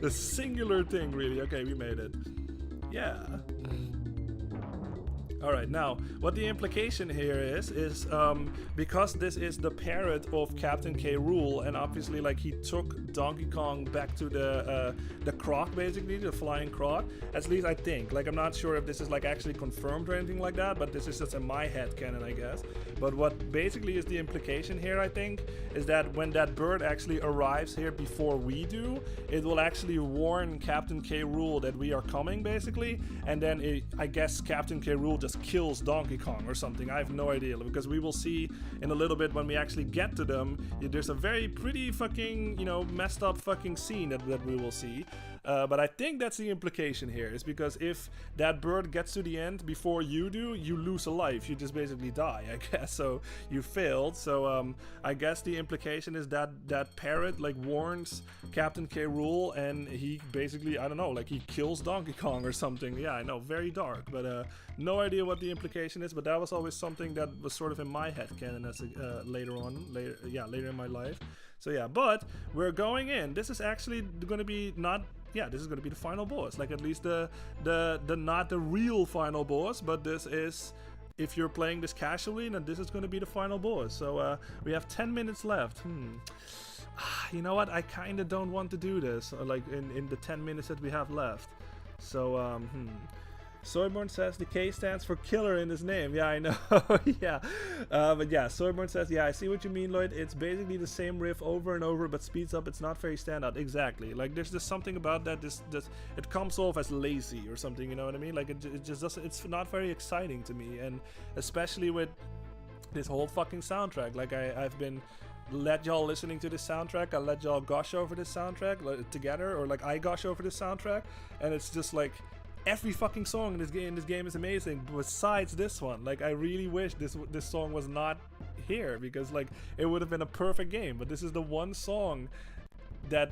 the singular thing, really. Okay, we made it. Yeah. Alright, now, what the implication here is because this is the parrot of Captain K. Rool, and obviously, like, he took Donkey Kong back to the croc, basically, the flying croc, at least I think. Like, I'm not sure if this is, like, actually confirmed or anything like that, but this is just in my head canon, I guess. But what basically is the implication here, I think, is that when that bird actually arrives here before we do, it will actually warn Captain K. Rool that we are coming, basically, and then I guess Captain K. Rool just kills Donkey Kong or something. I have no idea, because we will see in a little bit when we actually get to them, there's a very pretty fucking, you know, messed up fucking scene that we will see. But I think that's the implication here, is because if that bird gets to the end before you do, you lose a life. You just basically die, I guess. So you failed. So I guess the implication is that that parrot like warns Captain K. Rool, and he basically, I don't know, like he kills Donkey Kong or something. Yeah, I know, very dark, but no idea what the implication is. But that was always something that was sort of in my head canon as later in my life. So yeah, but we're going in. This is actually going to be this is going to be the final boss. Like at least the not the real final boss, but this is, if you're playing this casually, then this is going to be the final boss. So we have 10 minutes left. You know what? I kind of don't want to do this, like in the 10 minutes that we have left. So Soyborn says the K stands for killer in his name. Yeah, I know. Yeah. But yeah, Soyborn says, yeah, I see what you mean, Lloyd. It's basically the same riff over and over, but speeds up. It's not very standout. Exactly. Like, there's just something about that. This it comes off as lazy or something, you know what I mean? Like, it just doesn't, it's not very exciting to me. And especially with this whole fucking soundtrack. Like, I've been let y'all listening to this soundtrack. I let y'all gush over this soundtrack together, or like I gush over this soundtrack, and it's just like every fucking song in this game is amazing besides this one. Like, I really wish this song was not here, because like it would have been a perfect game, but this is the one song that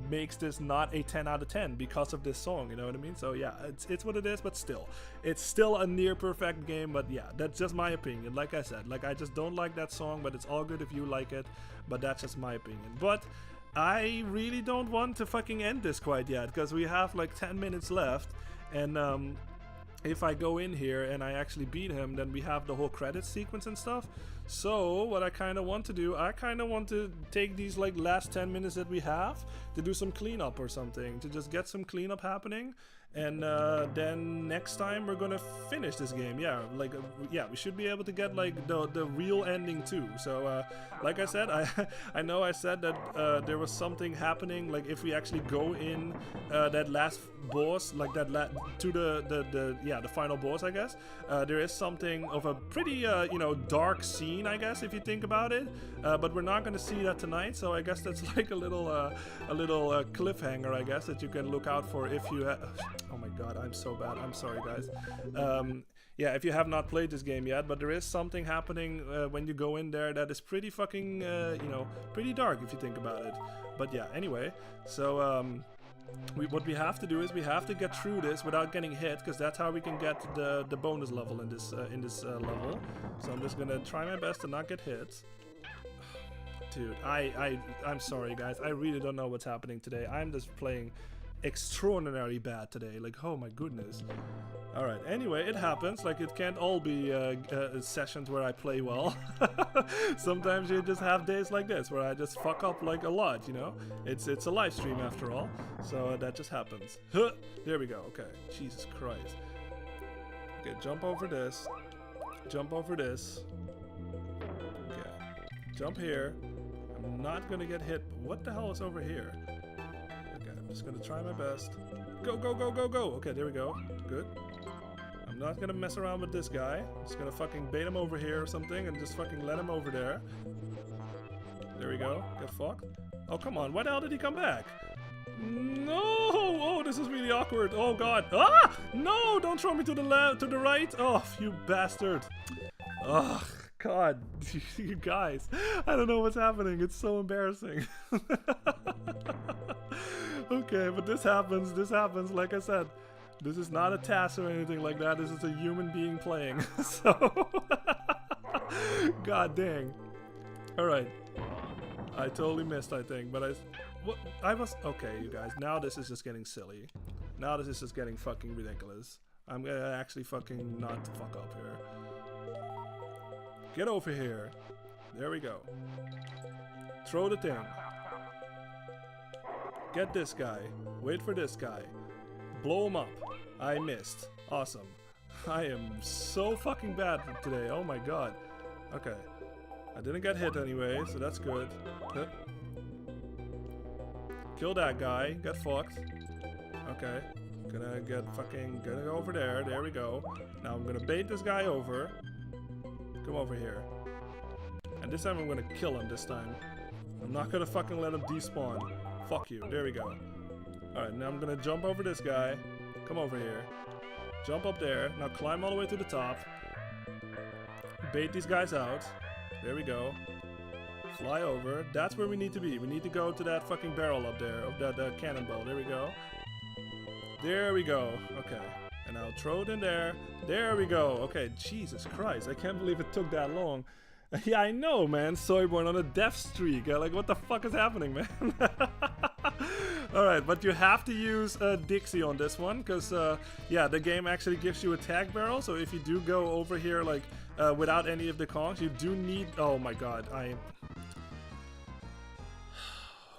makes this not a 10 out of 10 because of this song, you know what I mean? So yeah, it's what it is, but still, it's still a near perfect game. But yeah, that's just my opinion. Like I said, like, I just don't like that song, but it's all good if you like it, but that's just my opinion. But I really don't want to fucking end this quite yet, because we have like 10 minutes left, and if I go in here and I actually beat him, then we have the whole credits sequence and stuff. So what I kind of want to do, I kind of want to take these like last 10 minutes that we have to do some cleanup or something, to just get some cleanup happening, and then next time we're gonna finish this game. Yeah, like yeah, we should be able to get like the real ending too. So like I said, I know I said that there was something happening, like if we actually go in that last boss, like that to the final boss, I guess there is something of a pretty you know, dark scene, I guess, if you think about it, but we're not gonna see that tonight. So I guess that's like a little cliffhanger, I guess, that you can look out for if you oh my god, I'm so bad, I'm sorry guys. Yeah, if you have not played this game yet, but there is something happening when you go in there that is pretty fucking you know, pretty dark if you think about it. But yeah, anyway, so what we have to do is we have to get through this without getting hit, because that's how we can get the bonus level in this level. So I'm just gonna try my best to not get hit. Dude, I'm sorry guys, I really don't know what's happening today. I'm just playing extraordinarily bad today, like, oh my goodness. Alright, anyway, it happens. Like, it can't all be sessions where I play well. Sometimes you just have days like this where I just fuck up like a lot, you know? It's a live stream after all, so that just happens. Huh, there we go. Okay, Jesus Christ. Okay, jump over this, jump over this. Okay, jump here. I'm not gonna get hit. What the hell is over here? I'm just gonna try my best. Go, go, go, go, go! Okay, there we go. Good. I'm not gonna mess around with this guy. I'm just gonna fucking bait him over here or something and just fucking let him over there. There we go. Get fucked. Oh, come on. Why the hell did he come back? No! Oh, this is really awkward. Oh, God. Ah! No! Don't throw me to the left, to the right. Oh, you bastard. Ugh. God, you guys. I don't know what's happening. It's so embarrassing. Okay, but this happens, like I said. This is not a task or anything like that. This is a human being playing. So, god dang. Alright. I totally missed, I think, but okay, you guys. Now this is just getting silly. Now this is just getting fucking ridiculous. I'm gonna actually fucking not fuck up here. Get over here. There we go. Throw the thing. Get this guy. Wait for this guy. Blow him up. I missed. Awesome. I am so fucking bad today. Oh my god. Okay. I didn't get hit anyway, so that's good. Kill that guy. Get fucked. Okay. Gonna go over there. There we go. Now I'm gonna bait this guy over. Come over here. And this time I'm gonna kill him this time. I'm not gonna fucking let him despawn. Fuck you. There we go. Alright, now I'm gonna jump over this guy. Come over here. Jump up there. Now climb all the way to the top. Bait these guys out. There we go. Fly over. That's where we need to be. We need to go to that fucking barrel up there. Of that cannonball. There we go. There we go. Okay. And I'll throw it in there. There we go. Okay, Jesus Christ. I can't believe it took that long. Yeah, I know, man. Soyborn on a death streak. Like, what the fuck is happening, man? Alright, but you have to use Dixie on this one, because, yeah, the game actually gives you a tag barrel, so if you do go over here, like, without any of the conks, you do need... Oh my god,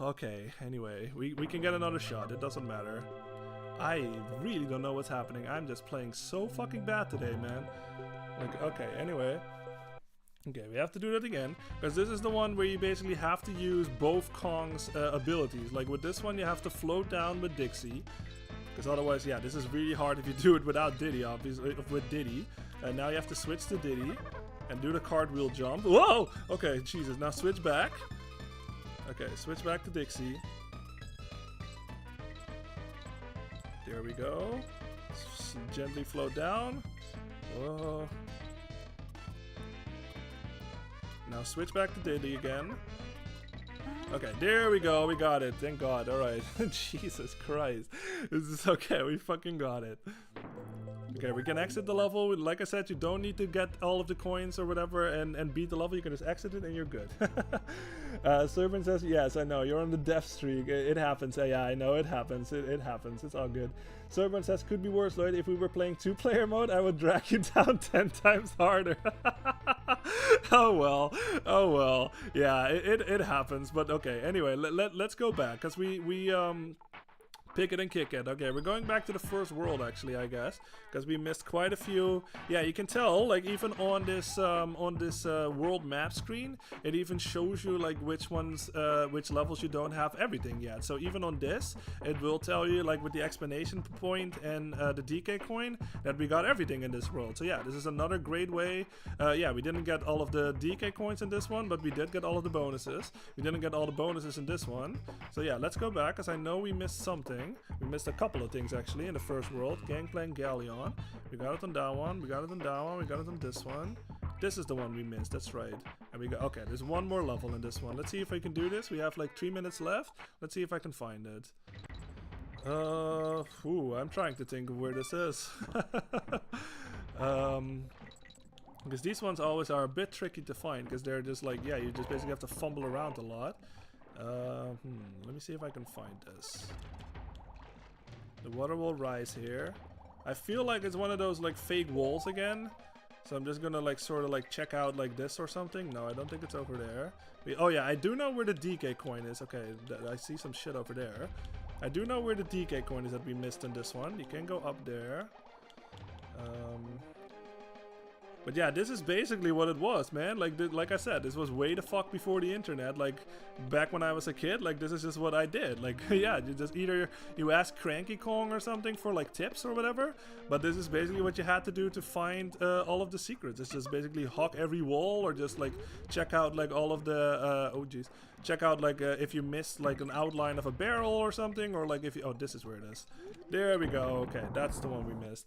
Okay, anyway, we can get another shot. It doesn't matter. I really don't know what's happening. I'm just playing so fucking bad today, man. Like, okay, anyway. Okay, we have to do that again, because this is the one where you basically have to use both Kong's abilities. Like with this one, you have to float down with Dixie, because otherwise, yeah, this is really hard if you do it without Diddy, obviously, with Diddy. And now you have to switch to Diddy and do the cartwheel jump. Whoa! Okay, Jesus, now switch back. Okay, switch back to Dixie. There we go. Gently float down. Whoa. Now switch back to Diddy again. Okay, there we go. We got it. Thank God. Alright. Jesus Christ. This is okay. We fucking got it. Okay, we can exit the level. Like I said, you don't need to get all of the coins or whatever and beat the level. You can just exit it and you're good. Servant says, yes, I know. You're on the death streak. It happens. Yeah, I know. It happens. It happens. It's all good. Servant says, could be worse, Lloyd. If we were playing 2-player mode, I would drag you down 10 times harder. Oh well. Oh well. Yeah, it happens. But okay, anyway, let's go back. Because we pick it and kick it. Okay, we're going back to the first world actually, I guess, because we missed quite a few. Yeah, you can tell, like even on this world map screen, it even shows you like which ones, which levels you don't have everything yet. So even on this, it will tell you like with the explanation point and the DK coin that we got everything in this world. So yeah, this is another great way. Yeah, we didn't get all of the DK coins in this one, but we did get all of the bonuses. We didn't get all the bonuses in this one. So yeah, let's go back, because I know we missed something. We missed a couple of things actually in the first world. Gangplank Galleon. We got it on that one. We got it on that one. We got it on this one. This is the one we missed. That's right. And we got, okay, there's one more level in this one. Let's see if I can do this. We have like 3 minutes left. Let's see if I can find it. I'm trying to think of where this is. Because these ones always are a bit tricky to find, because they're just like, yeah, you just basically have to fumble around a lot. Let me see if I can find this. The water will rise here. I feel like it's one of those like fake walls again. So I'm just gonna like sort of like check out like this or something. No, I don't think it's over there. Oh yeah, I do know where the DK coin is. Okay, I see some shit over there. I do know where the DK coin is that we missed in this one. You can go up there. But yeah, this is basically what it was, man. Like I said, this was way the fuck before the internet. Like back when I was a kid, like this is just what I did. Like yeah, you just either you ask Cranky Kong or something for like tips or whatever. But this is basically what you had to do to find all of the secrets. It's just basically hawk every wall, or just like check out like all of the check out like if you missed like an outline of a barrel or something, or like if you, oh, this is where it is. There we go. Okay, that's the one we missed.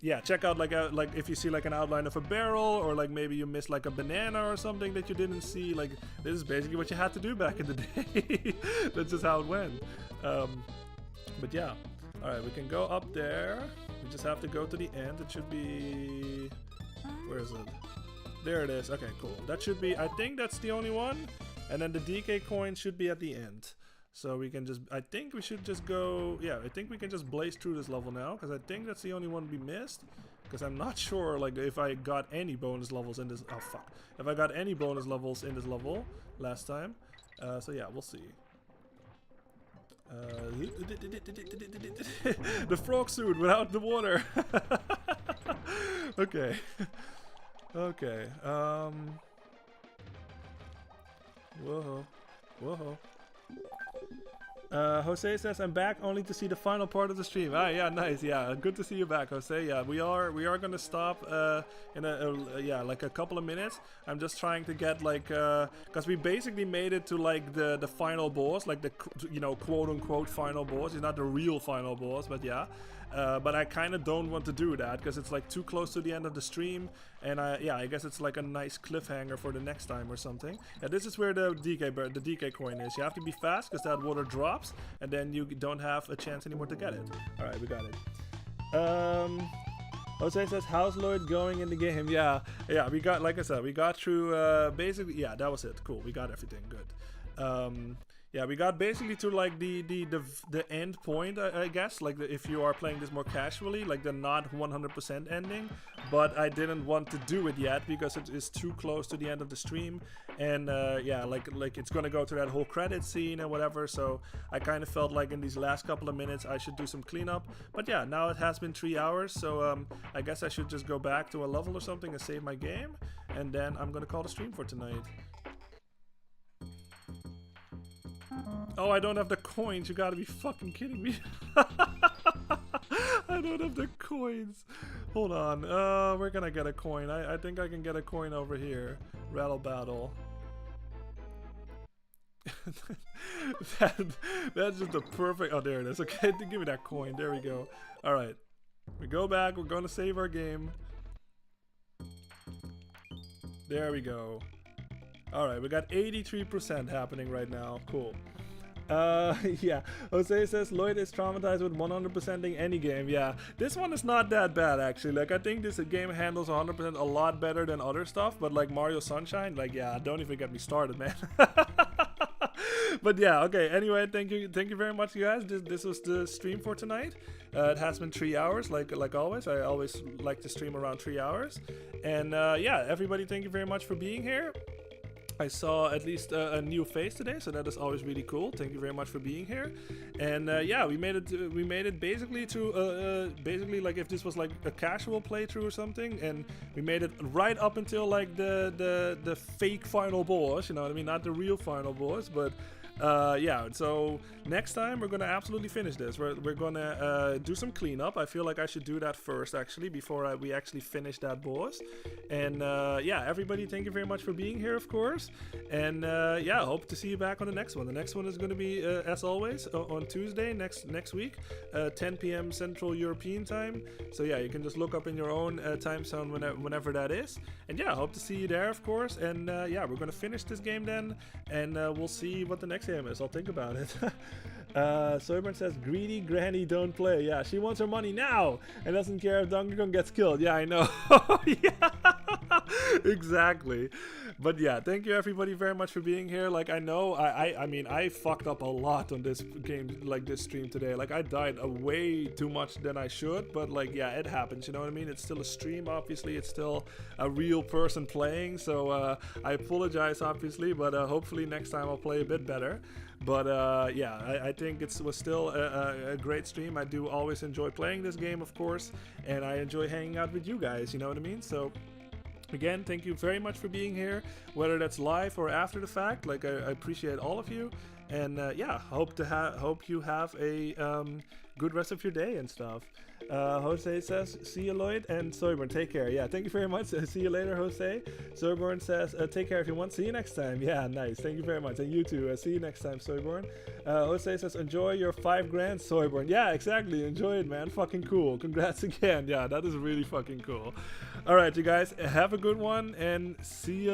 Yeah, check out like if you see like an outline of a barrel, or like maybe you missed like a banana or something that you didn't see. Like this is basically what you had to do back in the day. That's just how it went. But yeah, all right, we can go up there. We just have to go to the end. It should be, where is it? There it is. Okay, cool. That should be, I think that's the only one. And then the DK coin should be at the end. So we can just, I think we should just go, yeah, I think we can just blaze through this level now, because I think that's the only one we missed. Because I'm not sure, like, if I got any bonus levels in this, oh fuck. If I got any bonus levels in this level last time. So yeah, we'll see. The frog suit without the water. Okay. Okay, whoa. Whoa. Jose says, I'm back only to see the final part of the stream. Ah, yeah, nice. Yeah, good to see you back, Jose. Yeah, we are gonna stop in yeah, like a couple of minutes. I'm just trying to get like because we basically made it to like the final boss, like the, you know, quote unquote final boss. It's not the real final boss, but yeah. But I kind of don't want to do that because it's like too close to the end of the stream, and yeah, I guess it's like a nice cliffhanger for the next time or something. Yeah, this is where the DK coin is. You have to be fast because that water drops, and then you don't have a chance anymore to get it. All right, we got it. Jose says, how's Lloyd going in the game? Yeah, we got, like I said, we got through basically, yeah, that was it. Cool, we got everything good. Yeah, we got basically to like the end point, I guess. Like if you are playing this more casually, like the not 100% ending, but I didn't want to do it yet because it is too close to the end of the stream, and yeah, like it's gonna go to that whole credit scene and whatever. So I kind of felt like in these last couple of minutes I should do some cleanup. But yeah, now it has been 3 hours, so I guess I should just go back to a level or something and save my game, and then I'm gonna call the stream for tonight. Oh, I don't have the coins. You gotta be fucking kidding me. I don't have the coins. Hold on. We're gonna get a coin. I think I can get a coin over here. Rattle battle. That's just the perfect... Oh, there it is. Okay, give me that coin. There we go. Alright. We go back. We're gonna save our game. There we go. Alright, we got 83% happening right now. Cool. Yeah, Jose says Lloyd is traumatized with 100%ing any game. Yeah, this one is not that bad actually. Like I think this game handles 100% a lot better than other stuff, but like Mario Sunshine, like yeah, don't even get me started, man. But yeah, okay, anyway, thank you very much, you guys. This was the stream for tonight. It has been 3 hours, like always. I always like to stream around 3 hours. And yeah, everybody, thank you very much for being here. I saw at least a new face today, so that is always really cool. Thank you very much for being here. And yeah, we made it basically to basically like if this was like a casual playthrough or something, and we made it right up until like the fake final boss. You know what I mean? Not the real final boss, but. Yeah, so next time we're gonna absolutely finish this. We're gonna do some cleanup. I feel like I should do that first actually before we actually finish that boss. And yeah, everybody, thank you very much for being here, of course. And yeah, hope to see you back on the next one. The next one is gonna be as always on Tuesday next week, 10 p.m. Central European time. So yeah, you can just look up in your own time zone whenever that is. And yeah, hope to see you there, of course. And yeah, we're gonna finish this game then, and we'll see what the next game is. I'll think about it. Soyburn says greedy granny don't play. Yeah, she wants her money now and doesn't care if Donkey Kong gets killed. Yeah, I know. Yeah, exactly. But yeah, thank you everybody very much for being here. Like I know I mean I fucked up a lot on this game, like this stream today. Like I died way too much than I should, but like yeah, it happens, you know what I mean? It's still a stream, obviously. It's still a real person playing, so I apologize obviously, but hopefully next time I'll play a bit better. But yeah, I think it was still a great stream. I do always enjoy playing this game, of course, and I enjoy hanging out with you guys, you know what I mean? So again, thank you very much for being here, whether that's live or after the fact. Like I appreciate all of you, and yeah, hope you have a good rest of your day and stuff. Jose says, see you, Lloyd, and Soyburn, take care. Yeah, thank you very much. See you later, Jose. Soyburn says, take care if you want. See you next time. Yeah, nice. Thank you very much. And you too. See you next time, Soyburn. Jose says, enjoy your 5 grand, Soyburn. Yeah, exactly. Enjoy it, man. Fucking cool. Congrats again. Yeah, that is really fucking cool. All right, you guys, have a good one, and see ya.